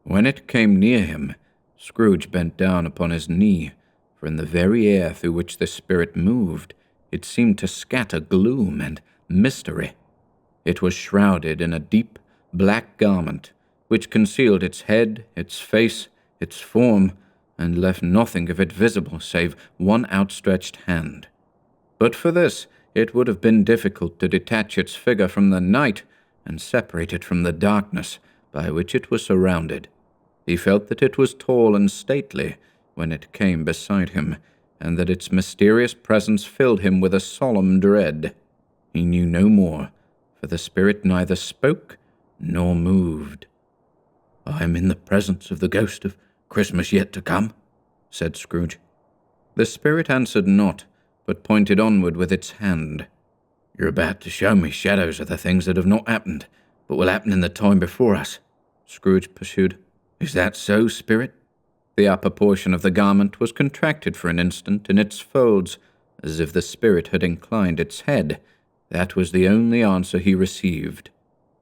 When it came near him, Scrooge bent down upon his knee, for in the very air through which the spirit moved, it seemed to scatter gloom and mystery. It was shrouded in a deep, black garment, which concealed its head, its face, its form, and left nothing of it visible save one outstretched hand. But for this, it would have been difficult to detach its figure from the night and separate it from the darkness by which it was surrounded. He felt that it was tall and stately when it came beside him, and that its mysterious presence filled him with a solemn dread. He knew no more, for the spirit neither spoke nor moved. "I am in the presence of the ghost of Christmas yet to come," said Scrooge. The spirit answered not, but pointed onward with its hand. "You're about to show me shadows of the things that have not happened, but will happen in the time before us," Scrooge pursued. "Is that so, spirit?" The upper portion of the garment was contracted for an instant in its folds, as if the spirit had inclined its head. That was the only answer he received.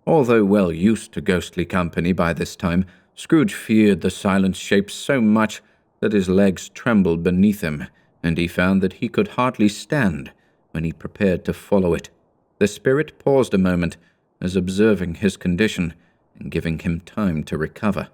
Although well used to ghostly company by this time, Scrooge feared the silent shape so much that his legs trembled beneath him, and he found that he could hardly stand when he prepared to follow it. The spirit paused a moment, as observing his condition and giving him time to recover.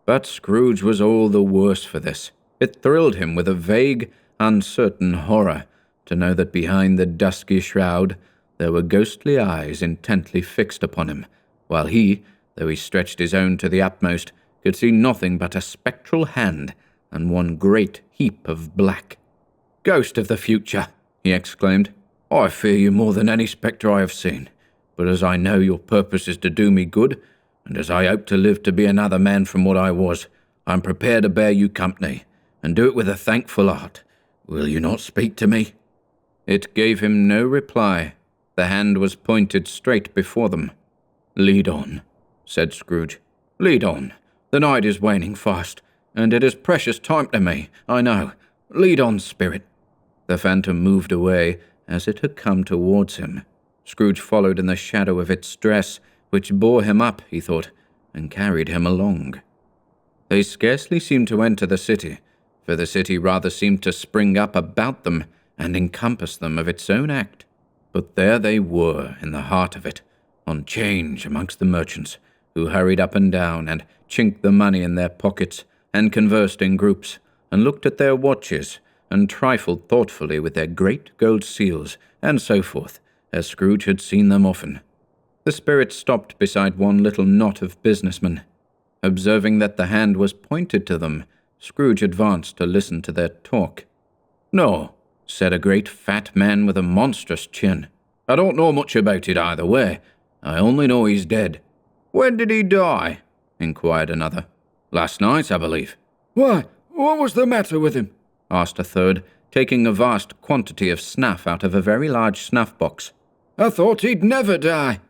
But Scrooge was all the worse for this. It thrilled him with a vague, uncertain horror to know that behind the dusky shroud there were ghostly eyes intently fixed upon him, while he, though he stretched his own to the utmost, could see nothing but a spectral hand and one great heap of black. "Ghost of the future," he exclaimed, "I fear you more than any spectre I have seen, but as I know your purpose is to do me good, and as I hope to live to be another man from what I was, I am prepared to bear you company, and do it with a thankful heart. Will you not speak to me?" It gave him no reply. The hand was pointed straight before them. "Lead on," said Scrooge. "Lead on. The night is waning fast, and it is precious time to me, I know. Lead on, spirit." The phantom moved away as it had come towards him. Scrooge followed in the shadow of its dress, which bore him up, he thought, and carried him along. They scarcely seemed to enter the city, for the city rather seemed to spring up about them and encompass them of its own act. But there they were in the heart of it, on 'change amongst the merchants, who hurried up and down and chinked the money in their pockets, and conversed in groups, and looked at their watches, and trifled thoughtfully with their great gold seals, and so forth, as Scrooge had seen them often. The spirit stopped beside one little knot of businessmen. Observing that the hand was pointed to them, Scrooge advanced to listen to their talk. "No," said a great fat man with a monstrous chin. "I don't know much about it either way. I only know he's dead." "When did he die?" inquired another. "Last night, I believe." "Why, what was the matter with him?" asked a third, taking a vast quantity of snuff out of a very large snuff-box. "I thought he'd never die."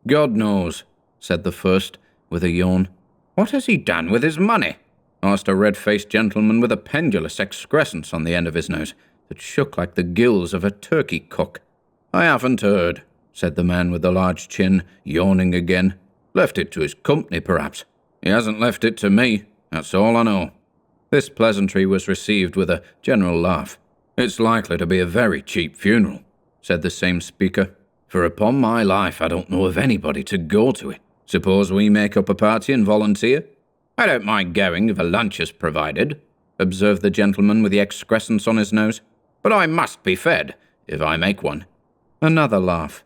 "God knows," said the first, with a yawn. "What has he done with his money?" asked a red-faced gentleman with a pendulous excrescence on the end of his nose that shook like the gills of a turkey cock. "I haven't heard," said the man with the large chin, yawning again. "Left it to his company, perhaps. He hasn't left it to me, that's all I know." This pleasantry was received with a general laugh. "It's likely to be a very cheap funeral," said the same speaker, "for upon my life I don't know of anybody to go to it. Suppose we make up a party and volunteer?" "I don't mind going if a lunch is provided," observed the gentleman with the excrescence on his nose. "But I must be fed, if I make one." Another laugh.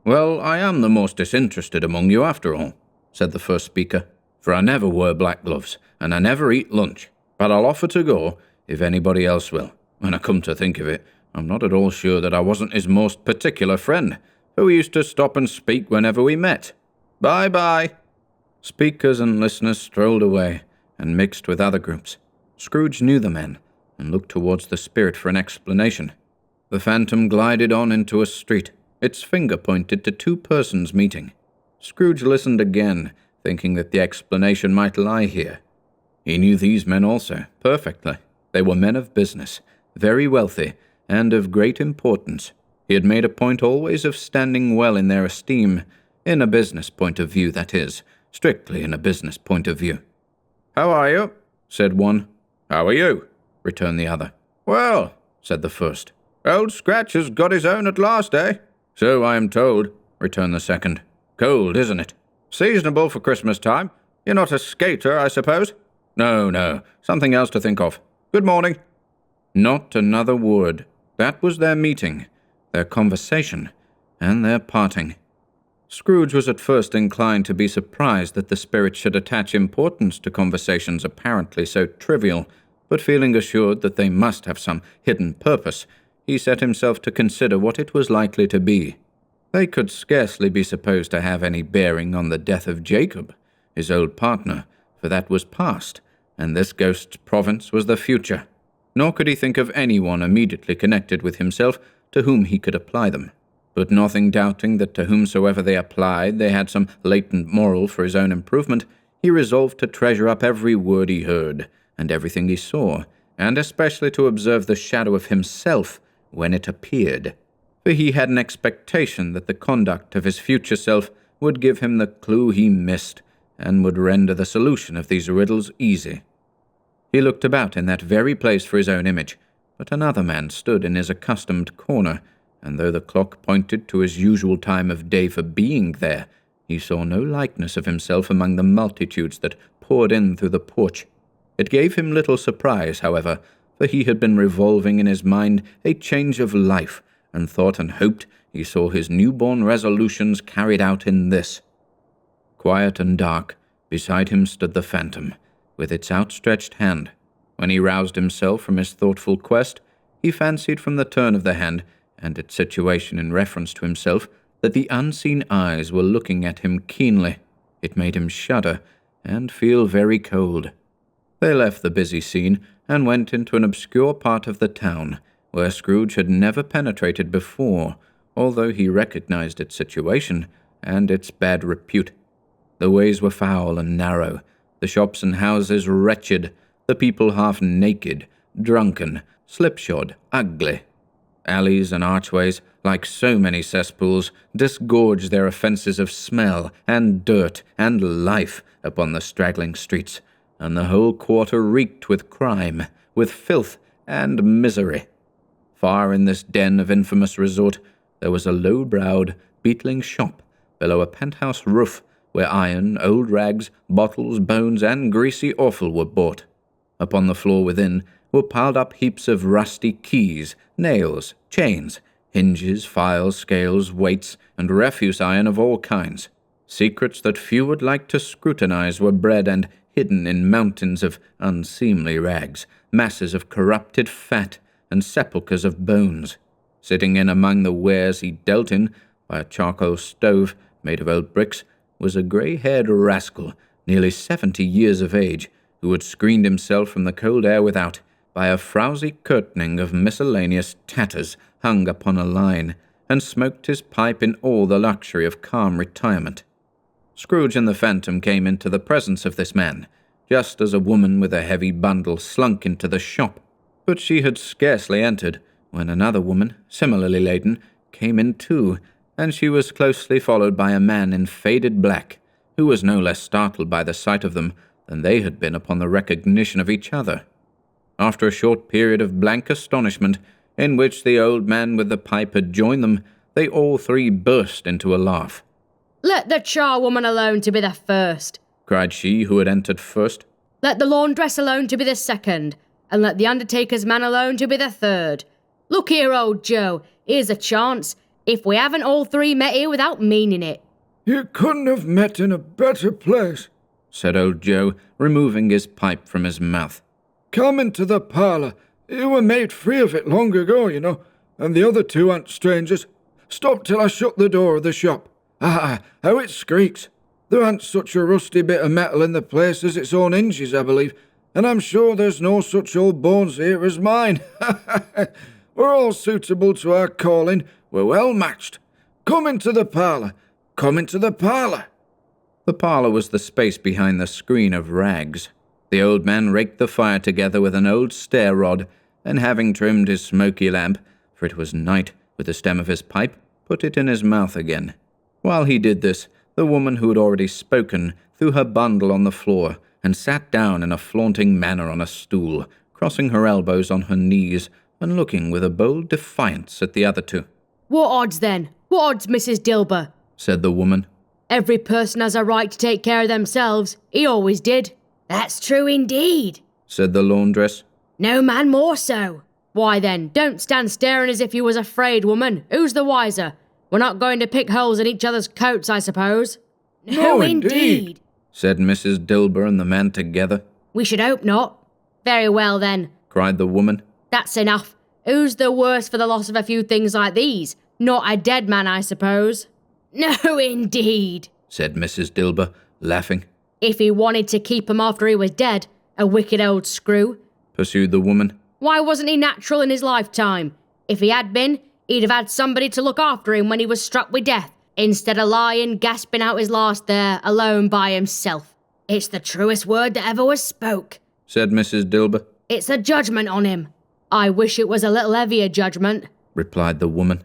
"Well, I am the most disinterested among you after all," said the first speaker, "for I never wear black gloves, and I never eat lunch. But I'll offer to go, if anybody else will. When I come to think of it, I'm not at all sure that I wasn't his most particular friend, for we used to stop and speak whenever we met. Bye-bye." Speakers and listeners strolled away, and mixed with other groups. Scrooge knew the men, and looked towards the spirit for an explanation. The phantom glided on into a street. Its finger pointed to two persons meeting. Scrooge listened again, thinking that the explanation might lie here. He knew these men also, perfectly. They were men of business, very wealthy, and of great importance. He had made a point always of standing well in their esteem, in a business point of view, that is, strictly in a business point of view. "How are you?" said one. "How are you?" returned the other. "Well," said the first. "Old Scratch has got his own at last, eh?" "So I am told," returned the second. "Cold, isn't it?" "Seasonable for Christmas time. You're not a skater, I suppose?" No, something else to think of. Good morning." Not another word. That was their meeting, their conversation, and their parting. Scrooge was at first inclined to be surprised that the spirit should attach importance to conversations apparently so trivial, but feeling assured that they must have some hidden purpose, he set himself to consider what it was likely to be. They could scarcely be supposed to have any bearing on the death of Jacob, his old partner, for that was past, and this ghost's province was the future. Nor could he think of anyone immediately connected with himself to whom he could apply them. But nothing doubting that to whomsoever they applied they had some latent moral for his own improvement, he resolved to treasure up every word he heard, and everything he saw, and especially to observe the shadow of himself when it appeared. For he had an expectation that the conduct of his future self would give him the clue he missed, and would render the solution of these riddles easy. He looked about in that very place for his own image, but another man stood in his accustomed corner, and though the clock pointed to his usual time of day for being there, he saw no likeness of himself among the multitudes that poured in through the porch. It gave him little surprise, however, for he had been revolving in his mind a change of life, and thought and hoped he saw his newborn resolutions carried out in this. Quiet and dark, beside him stood the phantom, with its outstretched hand. When he roused himself from his thoughtful quest, he fancied from the turn of the hand, and its situation in reference to himself, that the unseen eyes were looking at him keenly. It made him shudder, and feel very cold. They left the busy scene, and went into an obscure part of the town, where Scrooge had never penetrated before, although he recognized its situation, and its bad repute. The ways were foul and narrow, the shops and houses wretched, the people half naked, drunken, slipshod, ugly. Alleys and archways, like so many cesspools, disgorged their offences of smell and dirt and life upon the straggling streets, and the whole quarter reeked with crime, with filth and misery. Far in this den of infamous resort, there was a low-browed, beetling shop below a penthouse roof, where iron, old rags, bottles, bones, and greasy offal were bought. Upon the floor within were piled up heaps of rusty keys, nails, chains, hinges, files, scales, weights, and refuse iron of all kinds. Secrets that few would like to scrutinize were bred and hidden in mountains of unseemly rags, masses of corrupted fat, and sepulchres of bones. Sitting in among the wares he dealt in, by a charcoal stove made of old bricks, was a grey-haired rascal, nearly 70 years of age, who had screened himself from the cold air without by a frowsy curtaining of miscellaneous tatters hung upon a line, and smoked his pipe in all the luxury of calm retirement. Scrooge and the phantom came into the presence of this man, just as a woman with a heavy bundle slunk into the shop. But she had scarcely entered, when another woman, similarly laden, came in too, and she was closely followed by a man in faded black, who was no less startled by the sight of them than they had been upon the recognition of each other. After a short period of blank astonishment, in which the old man with the pipe had joined them, they all three burst into a laugh. "Let the charwoman alone to be the first," cried she who had entered first. "Let the laundress alone to be the second, and let the undertaker's man alone to be the third. Look here, old Joe, here's a chance, if we haven't all three met here without meaning it." "You couldn't have met in a better place," said old Joe, removing his pipe from his mouth. "Come into the parlour. You were made free of it long ago, you know, and the other two aren't strangers. Stop till I shut the door of the shop. Ah, how it squeaks. There aren't such a rusty bit of metal in the place as its own hinges, I believe, and I'm sure there's no such old bones here as mine. We're all suitable to our calling. We're well matched. Come into the parlour. Come into the parlour." The parlour was the space behind the screen of rags. The old man raked the fire together with an old stair rod, and having trimmed his smoky lamp, for it was night, with the stem of his pipe, put it in his mouth again. While he did this, the woman who had already spoken threw her bundle on the floor, and sat down in a flaunting manner on a stool, crossing her elbows on her knees, and looking with a bold defiance at the other two. "What odds then? What odds, Mrs. Dilber?" said the woman. "Every person has a right to take care of themselves. He always did." "That's true indeed," said the laundress. "No man more so." "Why then, don't stand staring as if you was afraid, woman. Who's the wiser? We're not going to pick holes in each other's coats, I suppose." "No, indeed," said Mrs. Dilber and the man together. "We should hope not." "Very well then," cried the woman. "That's enough. Who's the worse for the loss of a few things like these? Not a dead man, I suppose." "No, indeed," said Mrs. Dilber, laughing. "If he wanted to keep him after he was dead, a wicked old screw," pursued the woman. "Why wasn't he natural in his lifetime? If he had been, he'd have had somebody to look after him when he was struck with death, instead of lying, gasping out his last there, alone by himself." "It's the truest word that ever was spoke," said Mrs. Dilber. "It's a judgment on him." "I wish it was a little heavier judgment," replied the woman.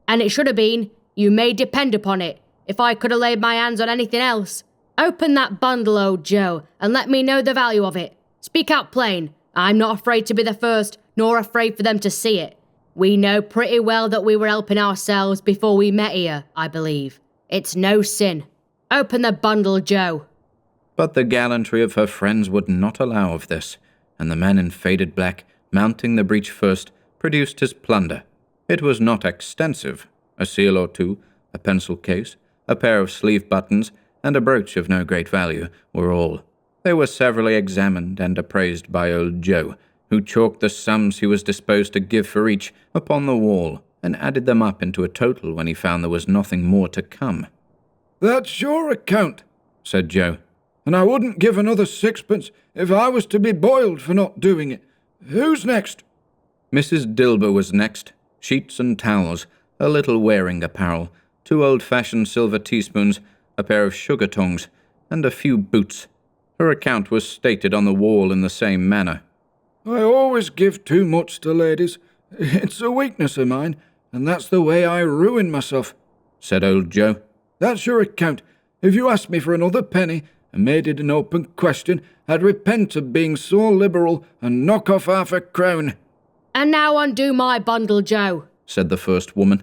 "And it should have been, you may depend upon it, if I could have laid my hands on anything else. Open that bundle, old Joe, and let me know the value of it. Speak out plain. I'm not afraid to be the first, nor afraid for them to see it. We know pretty well that we were helping ourselves before we met here, I believe. It's no sin. Open the bundle, Joe." But the gallantry of her friends would not allow of this, and the man in faded black, mounting the breach first, produced his plunder. It was not extensive. A seal or two, a pencil case, a pair of sleeve buttons, and a brooch of no great value were all. They were severally examined and appraised by old Joe, who chalked the sums he was disposed to give for each upon the wall, and added them up into a total when he found there was nothing more to come. "That's your account," said Joe. "and I wouldn't give another sixpence if I was to be boiled for not doing it. Who's next?" Mrs. Dilber was next. Sheets and towels, a little wearing apparel, 2 old-fashioned silver teaspoons, a pair of sugar tongs, and a few boots. Her account was stated on the wall in the same manner. "I always give too much to ladies. It's a weakness of mine, and that's the way I ruin myself," said old Joe. "That's your account. If you asked me for another penny, and made it an open question, I'd repent of being so liberal and knock off half a crown." And now undo my bundle, Joe, said the first woman.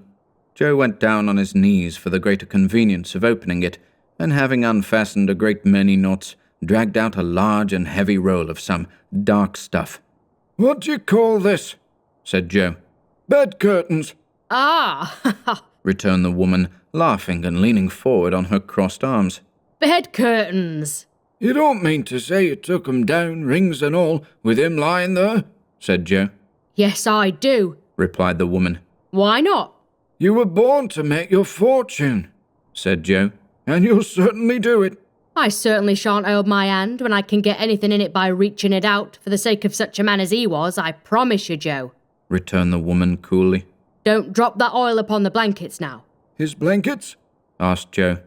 Joe went down on his knees for the greater convenience of opening it, and having unfastened a great many knots, dragged out a large and heavy roll of some dark stuff. "What do you call this?" said Joe. "Bed curtains." Ah, returned the woman, laughing and leaning forward on her crossed arms. bed curtains. "You don't mean to say you took 'em down, rings and all, with him lying there?" said Joe. Yes, I do, replied the woman. Why not? "You were born to make your fortune," said Joe. "and you'll certainly do it." I certainly shan't hold my hand when I can get anything in it by reaching it out for the sake of such a man as he was, I promise you, Joe. returned the woman coolly. Don't drop that oil upon the blankets now. "His blankets?" asked Joe.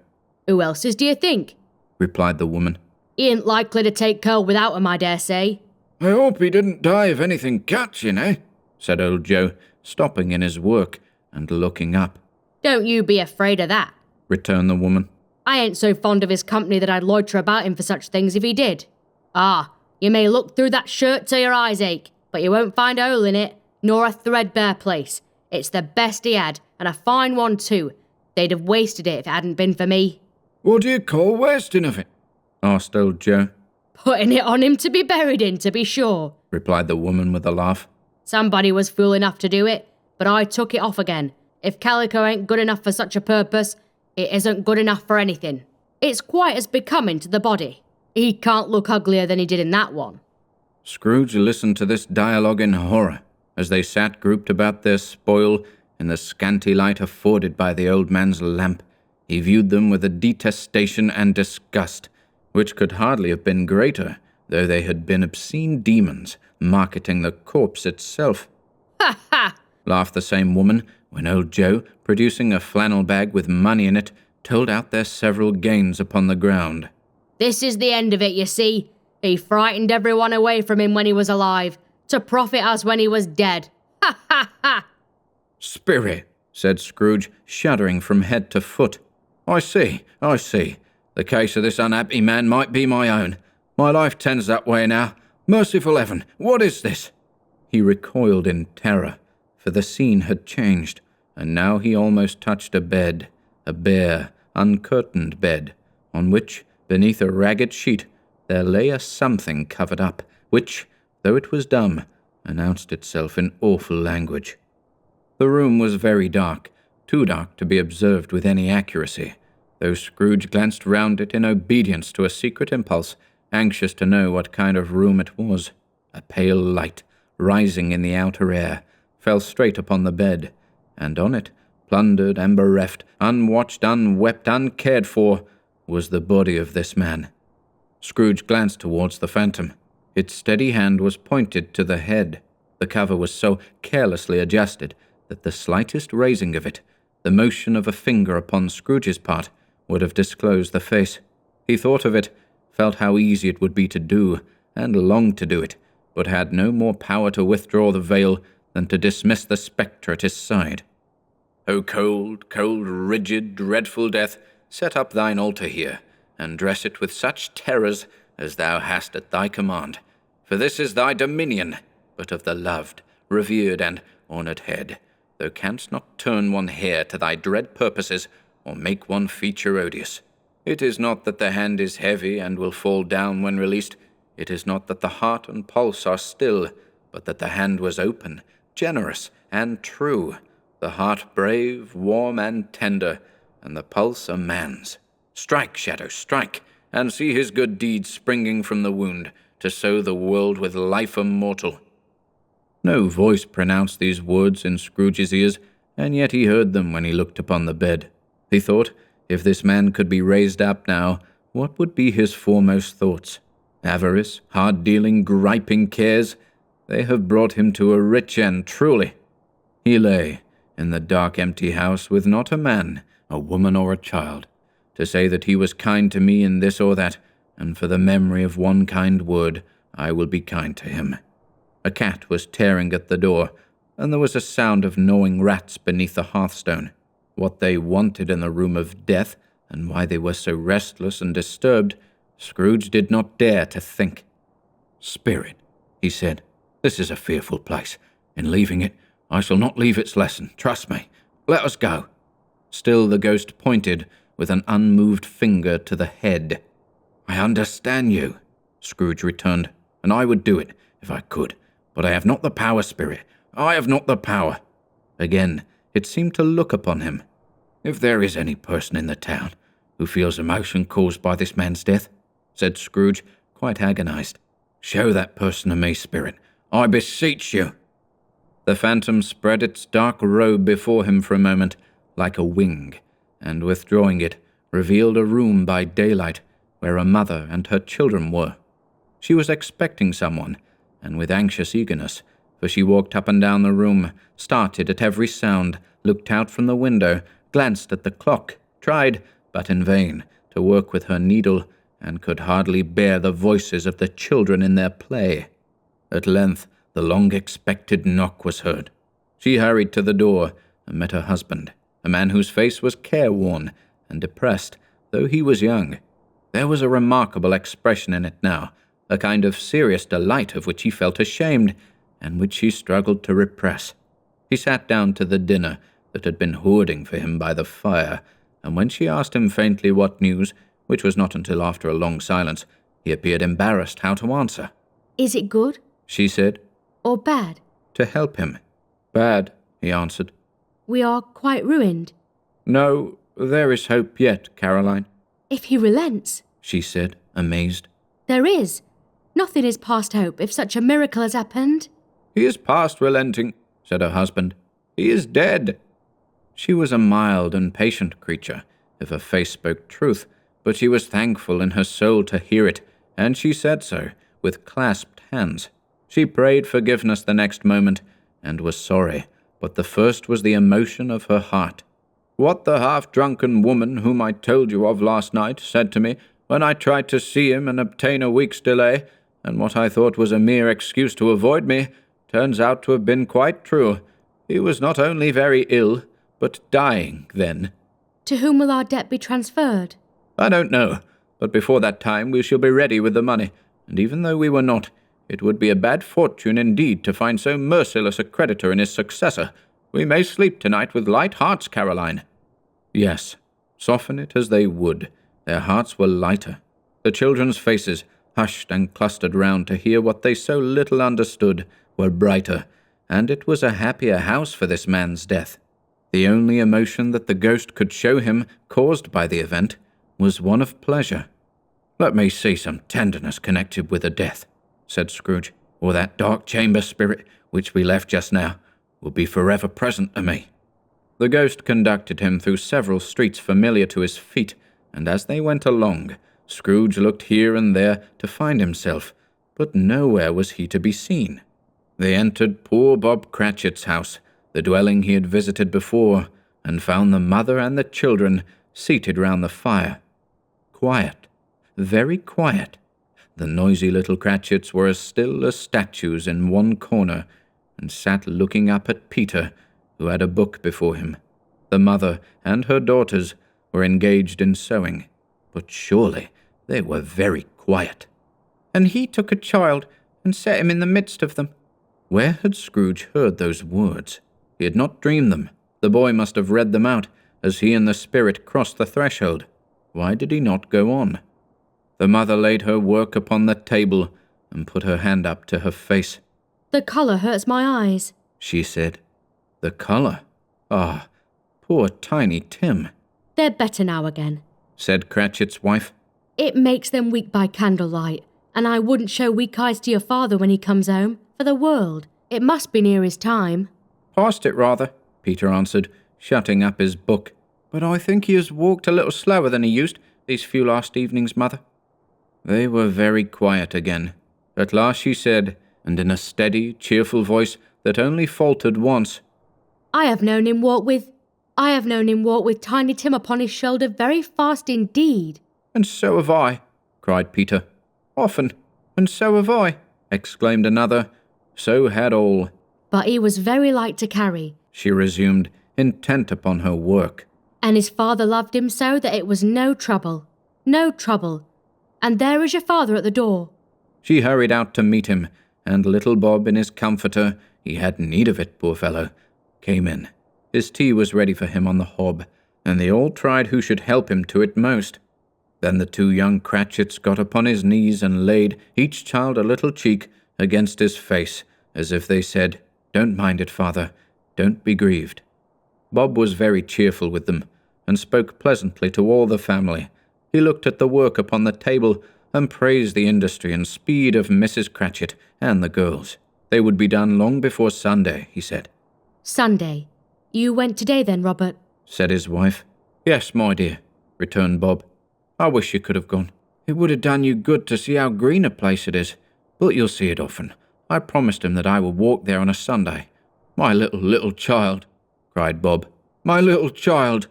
Who else's do you think? replied the woman. He ain't likely to take cold without 'em, I dare say. "I hope he didn't die of anything catching, eh?" said old Joe, stopping in his work and looking up. Don't you be afraid of that. returned the woman. I ain't so fond of his company that I'd loiter about him for such things if he did. Ah, you may look through that shirt till your eyes ache, but you won't find a hole in it, nor a threadbare place. It's the best he had, and a fine one too. They'd have wasted it if it hadn't been for me." "What do you call wasting of it?" asked old Joe. Putting it on him to be buried in, to be sure. replied the woman with a laugh. Somebody was fool enough to do it, but I took it off again. If calico ain't good enough for such a purpose, it isn't good enough for anything. It's quite as becoming to the body. He can't look uglier than he did in that one. Scrooge listened to this dialogue in horror, as they sat grouped about their spoil in the scanty light afforded by the old man's lamp. He viewed them with a detestation and disgust, which could hardly have been greater, though they had been obscene demons, marketing the corpse itself. Ha ha! laughed the same woman, when old Joe, producing a flannel bag with money in it, told out their several gains upon the ground. This is the end of it, you see. He frightened everyone away from him when he was alive, to profit us when he was dead. Ha ha ha! "Spirit," said Scrooge, shuddering from head to foot. I see. The case of this unhappy man might be my own. My life tends that way now. Merciful heaven, what is this?" He recoiled in terror, for the scene had changed, and now he almost touched a bed, a bare, uncurtained bed, on which, beneath a ragged sheet, there lay a something covered up, which, though it was dumb, announced itself in awful language. The room was very dark, too dark to be observed with any accuracy, though Scrooge glanced round it in obedience to a secret impulse, anxious to know what kind of room it was. A pale light, rising in the outer air, fell straight upon the bed, and on it, plundered and bereft, unwatched, unwept, uncared for, was the body of this man. Scrooge glanced towards the phantom. Its steady hand was pointed to the head. The cover was so carelessly adjusted that the slightest raising of it, the motion of a finger upon Scrooge's part, would have disclosed the face. He thought of it, felt how easy it would be to do, and longed to do it, but had no more power to withdraw the veil than to dismiss the spectre at his side. "O cold, cold, rigid, dreadful death, set up thine altar here, and dress it with such terrors as thou hast at thy command. For this is thy dominion, but of the loved, revered, and honoured head. Thou canst not turn one hair to thy dread purposes, or make one feature odious. It is not that the hand is heavy and will fall down when released. It is not that the heart and pulse are still, but that the hand was open, generous, and true, the heart brave, warm, and tender, and the pulse a man's. Strike, Shadow, strike, and see his good deeds springing from the wound, to sow the world with life immortal. No voice pronounced these words in Scrooge's ears, and yet he heard them when he looked upon the bed. He thought, if this man could be raised up now, what would be his foremost thoughts? Avarice, hard-dealing, griping cares? They have brought him to a rich end, truly. He lay in the dark, empty house with not a man, a woman, or a child, to say that he was kind to me in this or that, and for the memory of one kind word, I will be kind to him. A cat was tearing at the door, and there was a sound of gnawing rats beneath the hearthstone. What they wanted in the room of death, and why they were so restless and disturbed, Scrooge did not dare to think. "Spirit," he said, "this is a fearful place. In leaving it, I shall not leave its lesson. Trust me. Let us go." Still the ghost pointed with an unmoved finger to the head. "I understand you," Scrooge returned, "and I would do it, if I could. But I have not the power, Spirit. I have not the power." Again, it seemed to look upon him. "If there is any person in the town who feels emotion caused by this man's death," said Scrooge, quite agonized, "show that person to me, Spirit. I beseech you." The phantom spread its dark robe before him for a moment, like a wing, and withdrawing it, revealed a room by daylight, where a mother and her children were. She was expecting someone, and with anxious eagerness, for she walked up and down the room, started at every sound, looked out from the window, glanced at the clock, tried, but in vain, to work with her needle, and could hardly bear the voices of the children in their play. At length, the long-expected knock was heard. She hurried to the door, and met her husband, a man whose face was careworn and depressed, though he was young. There was a remarkable expression in it now, a kind of serious delight of which he felt ashamed, and which he struggled to repress. He sat down to the dinner that had been hoarding for him by the fire, and when she asked him faintly what news, which was not until after a long silence, he appeared embarrassed how to answer. "Is it good? She said, Or bad? to help him. "Bad," he answered. We are quite ruined." "No, there is hope yet, Caroline," "If he relents." she said, amazed. "There is. Nothing is past hope if such a miracle has happened." "He is past relenting," said her husband. "He is dead." She was a mild and patient creature, if her face spoke truth, but she was thankful in her soul to hear it, and she said so, with clasped hands. She prayed forgiveness the next moment, and was sorry, but the first was the emotion of her heart. "What the half-drunken woman whom I told you of last night said to me when I tried to see him and obtain a week's delay, and what I thought was a mere excuse to avoid me, turns out to have been quite true. He was not only very ill, but dying then." "To whom will our debt be transferred?" "I don't know, but before that time we shall be ready with the money, and even though we were not, it would be a bad fortune indeed to find so merciless a creditor in his successor. We may sleep tonight with light hearts, Caroline." Yes, soften it as they would, their hearts were lighter. The children's faces, hushed and clustered round to hear what they so little understood, were brighter, and it was a happier house for this man's death. The only emotion that the ghost could show him, caused by the event, was one of pleasure. "Let me see some tenderness connected with the death," said Scrooge, "or that dark chamber spirit, which we left just now, will be forever present to me." The ghost conducted him through several streets familiar to his feet, and as they went along, Scrooge looked here and there to find himself, but nowhere was he to be seen. They entered poor Bob Cratchit's house, the dwelling he had visited before, and found the mother and the children seated round the fire. Quiet, very quiet. The noisy little Cratchits were as still as statues in one corner, and sat looking up at Peter, who had a book before him. The mother and her daughters were engaged in sewing, but surely they were very quiet. "And he took a child and set him in the midst of them." Where had Scrooge heard those words? He had not dreamed them. The boy must have read them out as he and the spirit crossed the threshold. Why did he not go on? The mother laid her work upon the table and put her hand up to her face. "The colour hurts my eyes," she said. The colour? Ah, poor Tiny Tim, "They're better now again." said Cratchit's wife. "It makes them weak by candlelight, and I wouldn't show weak eyes to your father when he comes home, for the world. It must be near his time." Past it, rather, Peter answered, shutting up his book. But I think he has walked a little slower than he used these few last evenings, mother. They were very quiet again. At last she said, and in a steady, cheerful voice that only faltered once, I have known him walk with Tiny Tim upon his shoulder very fast indeed." And so have I, cried Peter. Often, and so have I, exclaimed another. So had all. "But he was very light to carry," she resumed, intent upon her work. "and his father loved him so that it was no trouble. No trouble. And there is your father at the door." She hurried out to meet him, and little Bob in his comforter, he had need of it, poor fellow, came in. His tea was ready for him on the hob, and they all tried who should help him to it most. Then the two young Cratchits got upon his knees and laid, each child a little cheek, against his face, as if they said, Don't mind it, father, don't be grieved. Bob was very cheerful with them, and spoke pleasantly to all the family. He looked at the work upon the table, and praised the industry and speed of Mrs. Cratchit and the girls. They would be done long before Sunday, he said. "Sunday. You went today then, Robert?" said his wife. Yes, my dear, returned Bob. I wish you could have gone. It would have done you good to see how green a place it is, but you'll see it often. I promised him that I would walk there on a Sunday. My little child, cried Bob. My little child.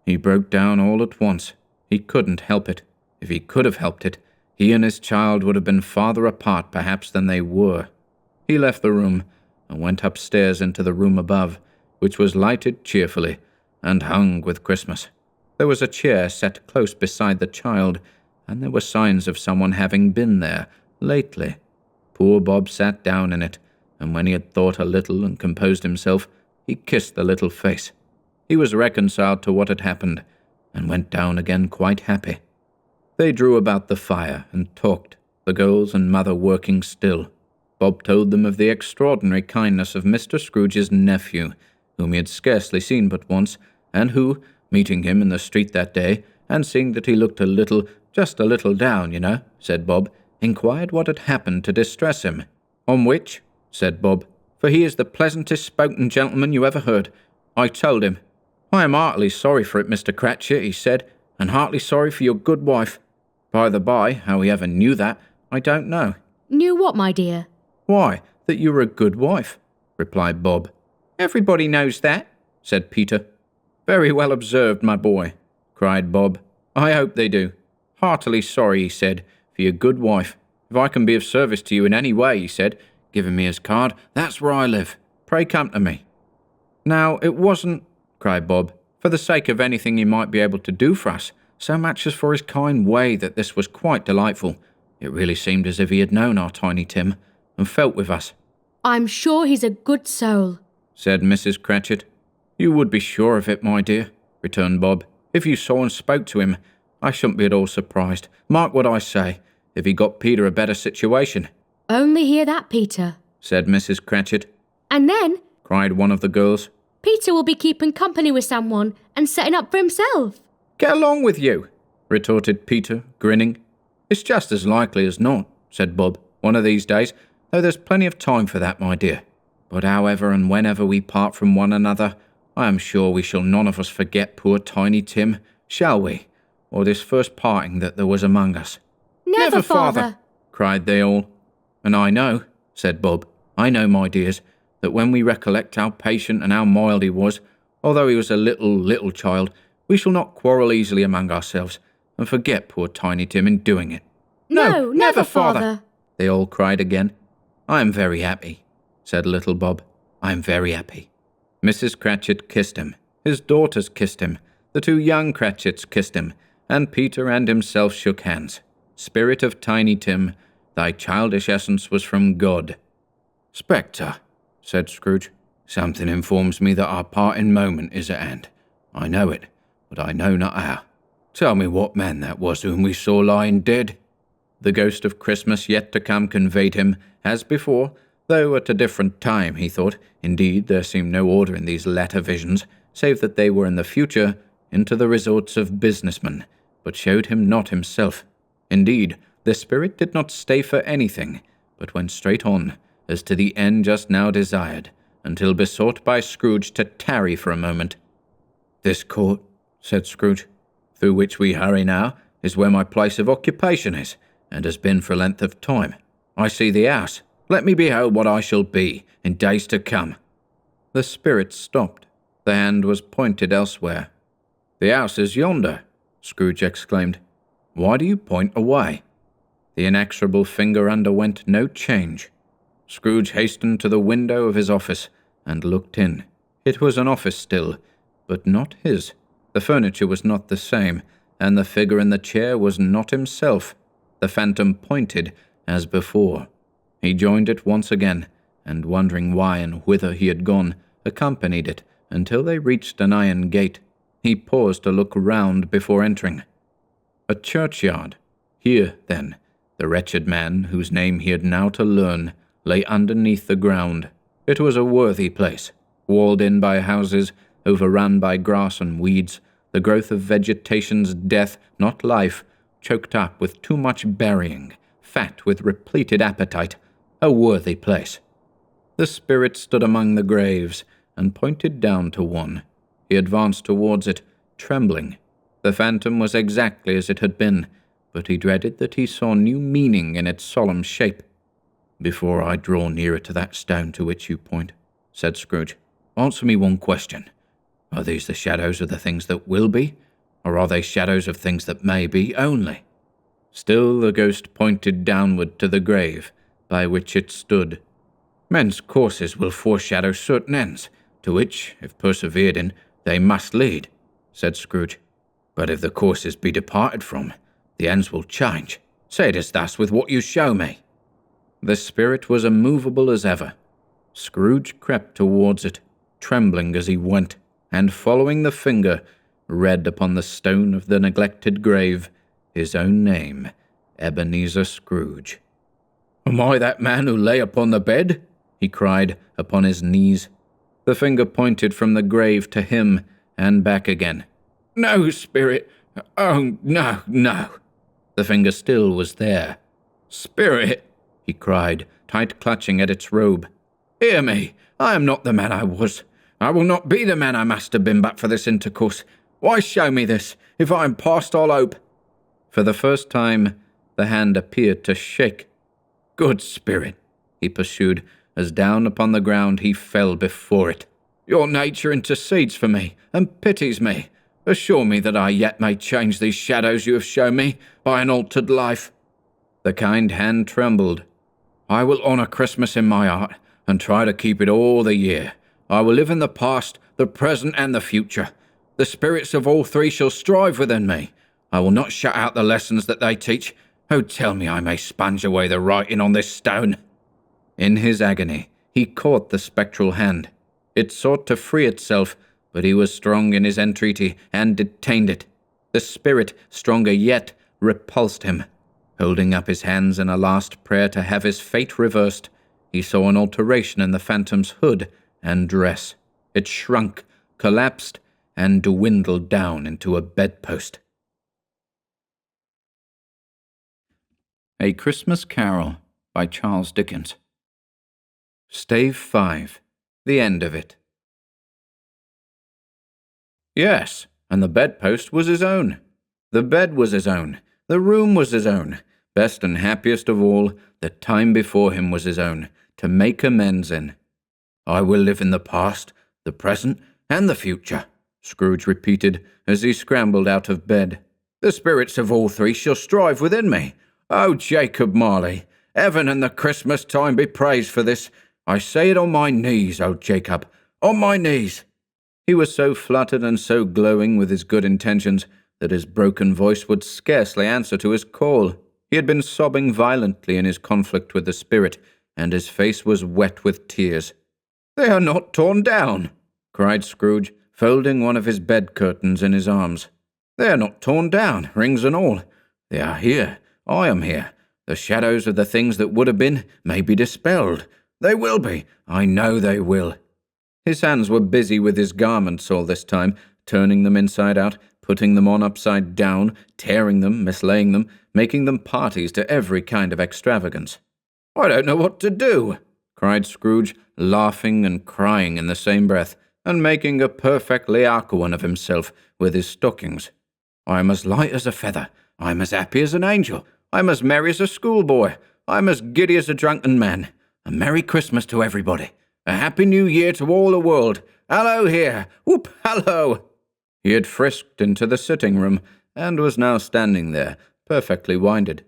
He broke down all at once. He couldn't help it. If he could have helped it, he and his child would have been farther apart perhaps than they were. He left the room and went upstairs into the room above, which was lighted cheerfully and hung with Christmas. There was a chair set close beside the child, and there were signs of someone having been there lately. Poor Bob sat down in it, and when he had thought a little and composed himself, he kissed the little face. He was reconciled to what had happened, and went down again quite happy. They drew about the fire and talked, the girls and mother working still. Bob told them of the extraordinary kindness of Mr. Scrooge's nephew, whom he had scarcely seen but once, and who, meeting him in the street that day, and seeing that he looked just a little down, you know, said Bob, inquired what had happened to distress him. On which, said Bob, for he is the pleasantest spoken gentleman you ever heard, I told him, I am heartily sorry for it, Mr. Cratchit, he said, and heartily sorry for your good wife. By the by, how he ever knew that, I don't know. Knew what, my dear? Why, that you were a good wife, replied Bob. Everybody knows that, said Peter. Very well observed, my boy, cried Bob. I hope they do. Heartily sorry, he said, for your good wife. If I can be of service to you in any way, he said, giving me his card, that's where I live. Pray come to me. Now, it wasn't, cried Bob, for the sake of anything he might be able to do for us, so much as for his kind way that this was quite delightful. It really seemed as if he had known our Tiny Tim, and felt with us. I'm sure he's a good soul, said Mrs. Cratchit. You would be sure of it, my dear, returned Bob. If you saw and spoke to him, I shouldn't be at all surprised. Mark what I say, if he got Peter a better situation. Only hear that, Peter, said Mrs. Cratchit. And then, cried one of the girls, Peter will be keeping company with someone and setting up for himself. Get along with you, retorted Peter, grinning. It's just as likely as not, said Bob, one of these days, though there's plenty of time for that, my dear. But however and whenever we part from one another, I am sure we shall none of us forget poor Tiny Tim, shall we? Or this first parting that there was among us. Never, father, cried they all. And I know, said Bob, I know, my dears, that when we recollect how patient and how mild he was, although he was a little child, we shall not quarrel easily among ourselves, and forget poor Tiny Tim in doing it. No, never, father, they all cried again. I am very happy, said little Bob. I am very happy. Mrs. Cratchit kissed him. His daughters kissed him. The two young Cratchits kissed him, and Peter and himself shook hands. Spirit of Tiny Tim, thy childish essence was from God. Spectre, said Scrooge, something informs me that our parting moment is at hand. I know it, but I know not how. Tell me what man that was whom we saw lying dead." The ghost of Christmas yet to come conveyed him, as before, though at a different time, he thought. Indeed, there seemed no order in these latter visions, save that they were in the future, into the resorts of businessmen, but showed him not himself. Indeed, the spirit did not stay for anything, but went straight on, as to the end just now desired, until besought by Scrooge to tarry for a moment. "This court," said Scrooge, "through which we hurry now, is where my place of occupation is, and has been for a length of time. I see the house. Let me behold what I shall be in days to come." The spirit stopped. The hand was pointed elsewhere. "The house is yonder," Scrooge exclaimed. "Why do you point away?" The inexorable finger underwent no change. Scrooge hastened to the window of his office and looked in. It was an office still, but not his. The furniture was not the same, and the figure in the chair was not himself. The phantom pointed, as before. He joined it once again, and wondering why and whither he had gone, accompanied it until they reached an iron gate. He paused to look round before entering. A churchyard. Here, then, the wretched man, whose name he had now to learn, lay underneath the ground. It was a worthy place, walled in by houses, overrun by grass and weeds, the growth of vegetation's death, not life, choked up with too much burying, fat with repleted appetite, a worthy place. The spirit stood among the graves, and pointed down to one. He advanced towards it, trembling. The phantom was exactly as it had been, but he dreaded that he saw new meaning in its solemn shape. "Before I draw nearer to that stone to which you point," said Scrooge, "answer me one question. Are these the shadows of the things that will be, or are they shadows of things that may be only?" Still the ghost pointed downward to the grave by which it stood. "Men's courses will foreshadow certain ends, to which, if persevered in, they must lead," said Scrooge. "But if the courses be departed from, the ends will change. Say it is thus with what you show me." The spirit was immovable as ever. Scrooge crept towards it, trembling as he went, and following the finger, read upon the stone of the neglected grave his own name, Ebenezer Scrooge. "Am I that man who lay upon the bed?" he cried, upon his knees. The finger pointed from the grave to him, and back again. "No, spirit! Oh, no, no!" The finger still was there. "Spirit!" he cried, tight clutching at its robe. "Hear me! I am not the man I was. I will not be the man I must have been but for this intercourse. Why show me this, if I am past all hope?" For the first time, the hand appeared to shake. "Good spirit," he pursued, as down upon the ground he fell before it. "Your nature intercedes for me, and pities me. Assure me that I yet may change these shadows you have shown me, by an altered life." The kind hand trembled. "I will honour Christmas in my heart, and try to keep it all the year. I will live in the past, the present, and the future. The spirits of all three shall strive within me. I will not shut out the lessons that they teach. Oh, tell me I may sponge away the writing on this stone." In his agony, he caught the spectral hand. It sought to free itself, but he was strong in his entreaty, and detained it. The spirit, stronger yet, repulsed him. Holding up his hands in a last prayer to have his fate reversed, he saw an alteration in the phantom's hood and dress. It shrunk, collapsed, and dwindled down into a bedpost. A Christmas Carol by Charles Dickens. Stave 5. The end of it. Yes, and the bedpost was his own. The bed was his own. The room was his own. Best and happiest of all, the time before him was his own, to make amends in. "I will live in the past, the present, and the future," Scrooge repeated, as he scrambled out of bed. "The spirits of all three shall strive within me. Oh, Jacob Marley, heaven and the Christmas time be praised for this. I say it on my knees, oh Jacob, on my knees." He was so fluttered and so glowing with his good intentions that his broken voice would scarcely answer to his call. He had been sobbing violently in his conflict with the spirit, and his face was wet with tears. "They are not torn down," cried Scrooge, folding one of his bed curtains in his arms. They are not torn down, rings and all. They are here. I am here. The shadows of the things that would have been may be dispelled. They will be. I know they will. His hands were busy with his garments all this time, turning them inside out, putting them on upside down, tearing them, mislaying them, making them parties to every kind of extravagance. I don't know what to do, cried Scrooge, laughing and crying in the same breath, and making a perfect Laocoon of himself with his stockings. I am as light as a feather. I am as happy as an angel. I am as merry as a schoolboy. I am as giddy as a drunken man. A Merry Christmas to everybody. A Happy New Year to all the world. Hallo here. Whoop, hallo. He had frisked into the sitting-room, and was now standing there, perfectly winded.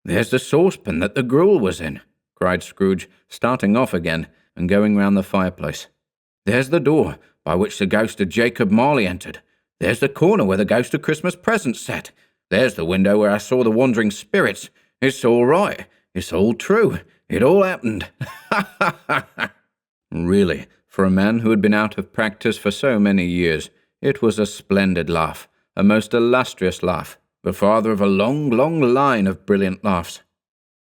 There's the saucepan that the gruel was in, cried Scrooge, starting off again, and going round the fireplace. There's the door by which the ghost of Jacob Marley entered. There's the corner where the ghost of Christmas presents sat. There's the window where I saw the wandering spirits. It's all right. It's all true. It all happened. Ha, ha, ha, ha. Really, for a man who had been out of practice for so many years, it was a splendid laugh, a most illustrious laugh, the father of a long, long line of brilliant laughs.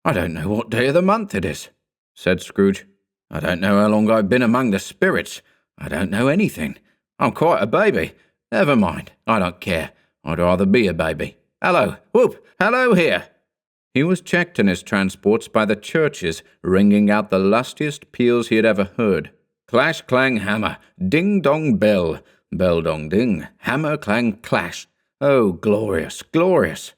I don't know what day of the month it is, said Scrooge. I don't know how long I've been among the spirits. I don't know anything. I'm quite a baby. Never mind. I don't care. I'd rather be a baby. Hello, whoop, hello here. He was checked in his transports by the churches ringing out the lustiest peals he had ever heard. Clash, clang, hammer, ding-dong, bell, bell-dong-ding, hammer, clang, clash. Oh, glorious, glorious!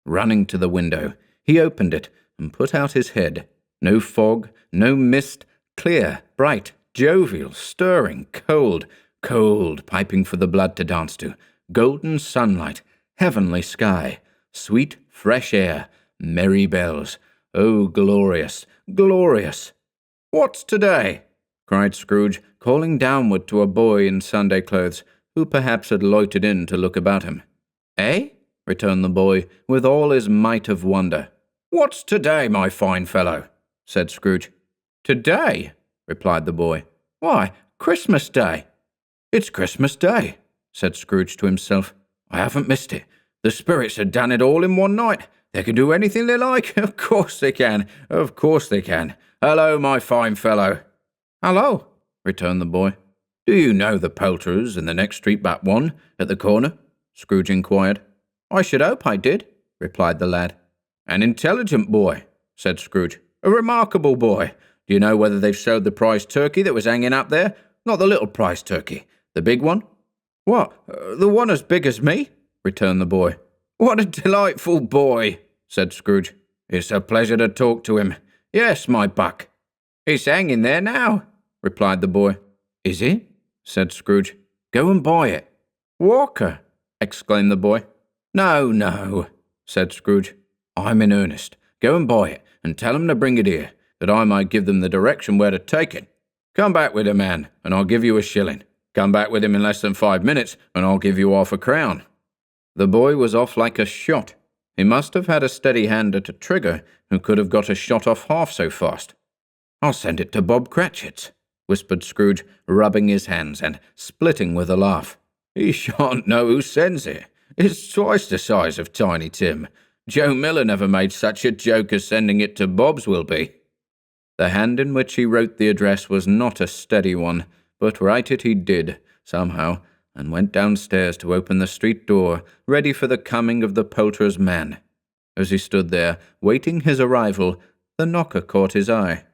Running to the window, he opened it and put out his head. No fog, no mist, clear, bright, jovial, stirring, cold, cold, piping for the blood to dance to, golden sunlight, heavenly sky, sweet, fresh air, merry bells. Oh, glorious, glorious! What's today? Cried Scrooge, calling downward to a boy in Sunday clothes, who perhaps had loitered in to look about him. Eh? Returned the boy, with all his might of wonder. What's today, my fine fellow? Said Scrooge. Today? Replied the boy. Why, Christmas Day. It's Christmas Day, said Scrooge to himself. I haven't missed it. The spirits have done it all in one night. They can do anything they like. Of course they can. Of course they can. Hello, my fine fellow. Hello, returned the boy. Do you know the poulterers in the next street but one, at the corner? Scrooge inquired. I should hope I did, replied the lad. An intelligent boy, said Scrooge. A remarkable boy. Do you know whether they've sold the prize turkey that was hanging up there? Not the little prize turkey. The big one? What, the one as big as me? Returned the boy. What a delightful boy, said Scrooge. It's a pleasure to talk to him. Yes, my buck. It's hanging there now, replied the boy. Is it? Said Scrooge. Go and buy it. Walker, exclaimed the boy. No, no, said Scrooge. I'm in earnest. Go and buy it, and tell them to bring it here, that I might give them the direction where to take it. Come back with it, man, and I'll give you a shilling. Come back with him in less than 5 minutes, and I'll give you half a crown. The boy was off like a shot. He must have had a steady hand at a trigger who could have got a shot off half so fast. I'll send it to Bob Cratchit's, whispered Scrooge, rubbing his hands and splitting with a laugh. He shan't know who sends it. It's twice the size of Tiny Tim. Joe Miller never made such a joke as sending it to Bob's will be. The hand in which he wrote the address was not a steady one, but write it he did, somehow, and went downstairs to open the street door, ready for the coming of the poulterer's man. As he stood there, waiting his arrival, the knocker caught his eye.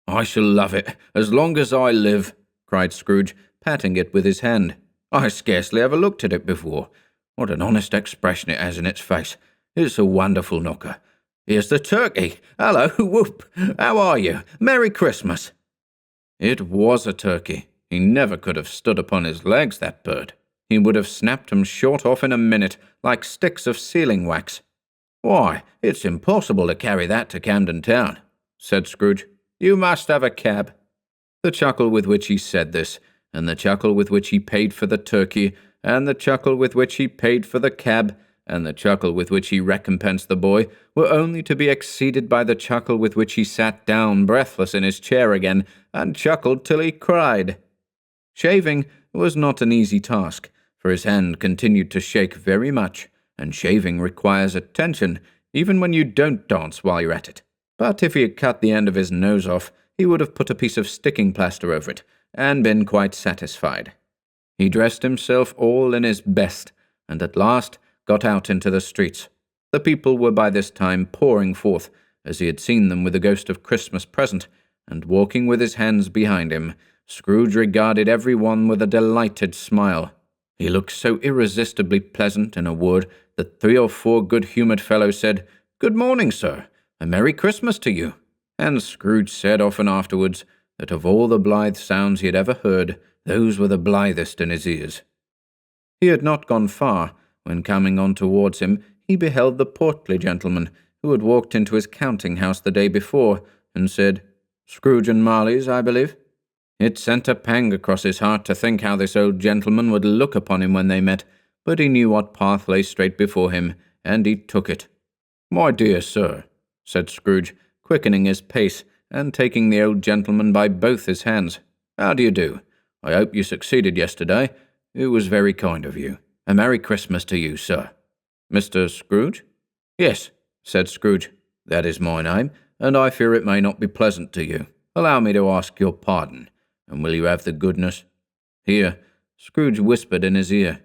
I shall love it, as long as I live, cried Scrooge, patting it with his hand. I scarcely ever looked at it before. What an honest expression it has in its face. It's a wonderful knocker. Here's the turkey. Hello, whoop. How are you? Merry Christmas. It was a turkey. He never could have stood upon his legs, that bird. He would have snapped 'em short off in a minute, like sticks of sealing wax. Why, it's impossible to carry that to Camden Town, said Scrooge. You must have a cab. The chuckle with which he said this, and the chuckle with which he paid for the turkey, and the chuckle with which he paid for the cab, and the chuckle with which he recompensed the boy, were only to be exceeded by the chuckle with which he sat down breathless in his chair again, and chuckled till he cried. Shaving was not an easy task, for his hand continued to shake very much, and shaving requires attention, even when you don't dance while you're at it. But if he had cut the end of his nose off, he would have put a piece of sticking plaster over it, and been quite satisfied. He dressed himself all in his best, and at last got out into the streets. The people were by this time pouring forth, as he had seen them with the ghost of Christmas present, and walking with his hands behind him, Scrooge regarded every one with a delighted smile. He looked so irresistibly pleasant in a word that 3 or 4 good-humoured fellows said, "Good morning, sir. A Merry Christmas to you." And Scrooge said often afterwards that of all the blithe sounds he had ever heard, those were the blithest in his ears. He had not gone far, when coming on towards him, he beheld the portly gentleman who had walked into his counting-house the day before, and said, "Scrooge and Marley's, I believe?" It sent a pang across his heart to think how this old gentleman would look upon him when they met, but he knew what path lay straight before him, and he took it. "My dear sir," said Scrooge, quickening his pace, and taking the old gentleman by both his hands. "How do you do? I hope you succeeded yesterday. It was very kind of you. A Merry Christmas to you, sir." "Mr. Scrooge?" "Yes," said Scrooge. "That is my name, and I fear it may not be pleasant to you. Allow me to ask your pardon, and will you have the goodness—" Here Scrooge whispered in his ear.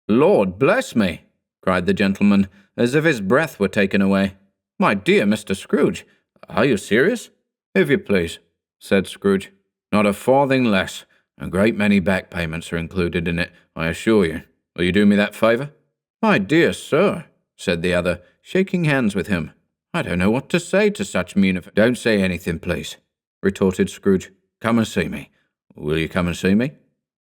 "Lord bless me!" cried the gentleman, as if his breath were taken away. "My dear Mr. Scrooge, are you serious?" "If you please," said Scrooge. "Not a farthing less. A great many back payments are included in it, I assure you. Will you do me that favour?" "My dear sir," said the other, shaking hands with him, "I don't know what to say to such "Don't say anything, please," retorted Scrooge. "Come and see me. Will you come and see me?"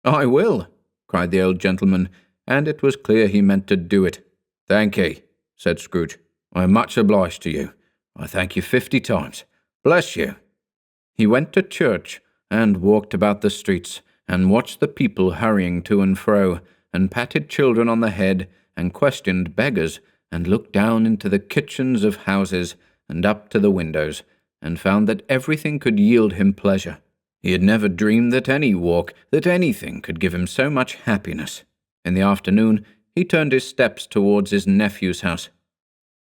"I will," cried the old gentleman, and it was clear he meant to do it. "Thank ye," said Scrooge. "I am much obliged to you. I thank you 50 times. Bless you." He went to church, and walked about the streets, and watched the people hurrying to and fro, and patted children on the head, and questioned beggars, and looked down into the kitchens of houses, and up to the windows, and found that everything could yield him pleasure. He had never dreamed that any walk, that anything could give him so much happiness. In the afternoon, he turned his steps towards his nephew's house.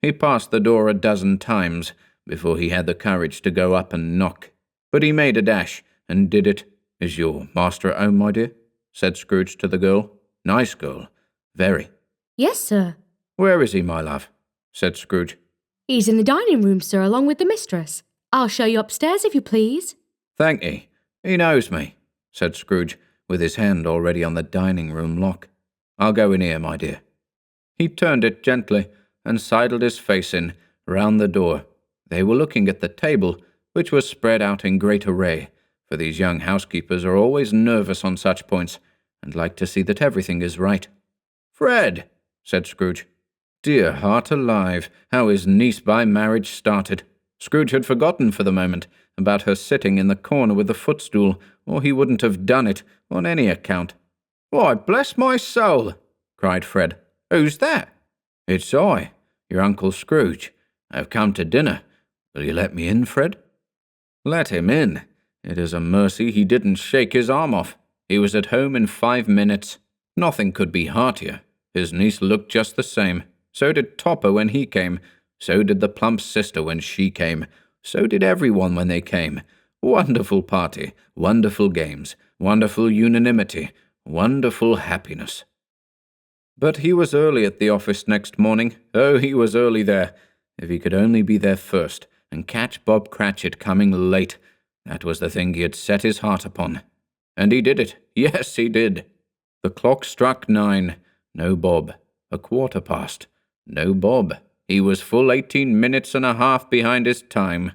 He passed the door a dozen times before he had the courage to go up and knock. But he made a dash, and did it. "Is your master at home, my dear?" said Scrooge to the girl. "Nice girl. Very." Yes, sir. "Where is he, my love?" said Scrooge. He's in the dining room, sir, along with the mistress. I'll show you upstairs, if you please." "Thank ye. He knows me," said Scrooge, with his hand already on the dining-room lock. "I'll go in here, my dear." He turned it gently, and sidled his face in, round the door. They were looking at the table, which was spread out in great array, for these young housekeepers are always nervous on such points, and like to see that everything is right. "Fred," said Scrooge. Dear heart alive, how his niece by marriage started. Scrooge had forgotten for the moment about her sitting in the corner with the footstool, or he wouldn't have done it on any account. "Why, bless my soul!" cried Fred. "Who's that?" "It's I, your Uncle Scrooge. I've come to dinner. Will you let me in, Fred?" Let him in. It is a mercy he didn't shake his arm off. He was at home in 5 minutes. Nothing could be heartier. His niece looked just the same. So did Topper when he came. So did the plump sister when she came. So did everyone when they came. Wonderful party, wonderful games, wonderful unanimity, wonderful happiness. But he was early at the office next morning. Oh, he was early there. If he could only be there first, and catch Bob Cratchit coming late, that was the thing he had set his heart upon. And he did it. Yes, he did. The clock struck 9. No Bob. 1:15. No Bob. He was full 18 minutes and a half behind his time.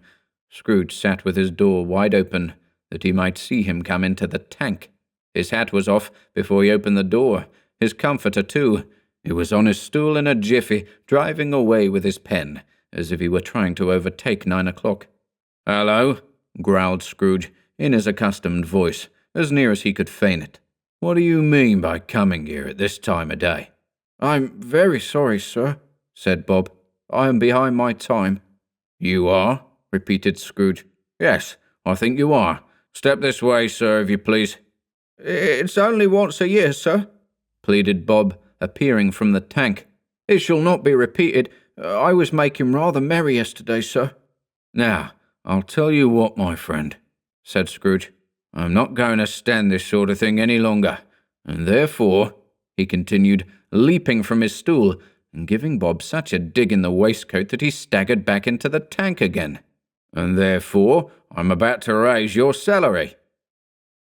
Scrooge sat with his door wide open, that he might see him come into the tank. His hat was off before he opened the door. His comforter, too. He was on his stool in a jiffy, driving away with his pen, as if he were trying to overtake 9 o'clock. "Hello," growled Scrooge, in his accustomed voice, as near as he could feign it. "What do you mean by coming here at this time of day?" "I'm very sorry, sir," said Bob. "I am behind my time." "You are?" repeated Scrooge. "Yes, I think you are. Step this way, sir, if you please." "It's only once a year, sir," pleaded Bob, appearing from the tank. It shall not be repeated. I was making rather merry yesterday, sir." "Now, I'll tell you what, my friend," said Scrooge. "I'm not going to stand this sort of thing any longer, and therefore," he continued, leaping from his stool and giving Bob such a dig in the waistcoat that he staggered back into the tank again, "and therefore I'm about to raise your salary."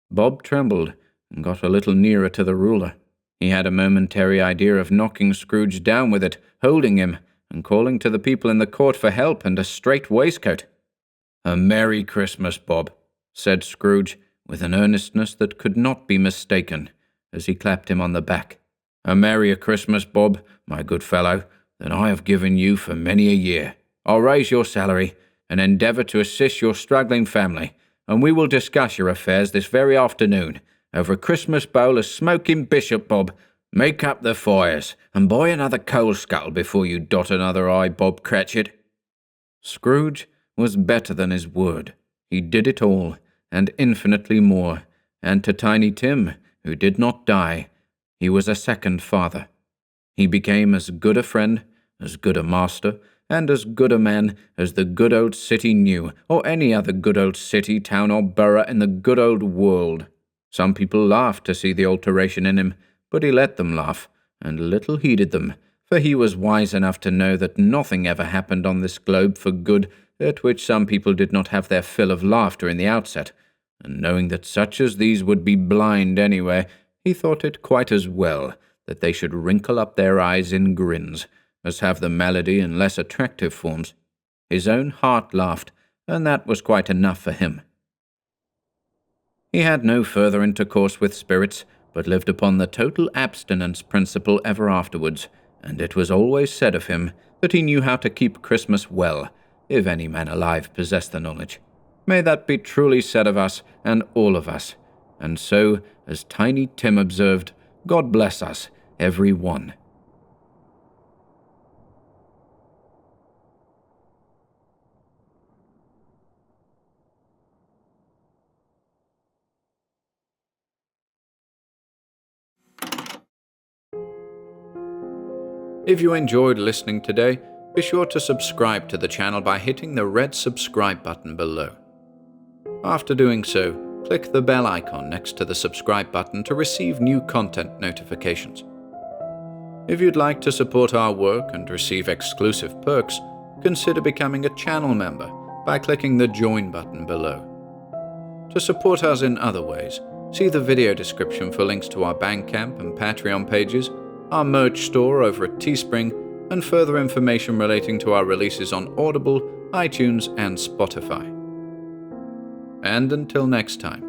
Bob trembled and got a little nearer to the ruler. He had a momentary idea of knocking Scrooge down with it, holding him, and calling to the people in the court for help and a straight waistcoat. "A Merry Christmas, Bob," said Scrooge, with an earnestness that could not be mistaken, as he clapped him on the back. "A merrier Christmas, Bob, my good fellow, than I have given you for many a year. I'll raise your salary, and endeavour to assist your struggling family, and we will discuss your affairs this very afternoon, over a Christmas bowl of smoking bishop, Bob. Make up the fires, and buy another coal scuttle before you dot another I, Bob Cratchit." Scrooge was better than his word. He did it all, and infinitely more, and to Tiny Tim, who did not die, he was a second father. He became as good a friend, as good a master, and as good a man as the good old city knew, or any other good old city, town, or borough in the good old world. Some people laughed to see the alteration in him, but he let them laugh, and little heeded them, for he was wise enough to know that nothing ever happened on this globe for good at which some people did not have their fill of laughter in the outset, and knowing that such as these would be blind anyway, he thought it quite as well that they should wrinkle up their eyes in grins, as have the malady in less attractive forms. His own heart laughed, and that was quite enough for him. He had no further intercourse with spirits, but lived upon the total abstinence principle ever afterwards, and it was always said of him that he knew how to keep Christmas well, if any man alive possessed the knowledge. May that be truly said of us and all of us. And so, as Tiny Tim observed, God bless us, every one. If you enjoyed listening today, be sure to subscribe to the channel by hitting the red subscribe button below. After doing so, click the bell icon next to the subscribe button to receive new content notifications. If you'd like to support our work and receive exclusive perks, consider becoming a channel member by clicking the join button below. To support us in other ways, see the video description for links to our Bandcamp and Patreon pages, our merch store over at Teespring, and further information relating to our releases on Audible, iTunes, and Spotify. And until next time,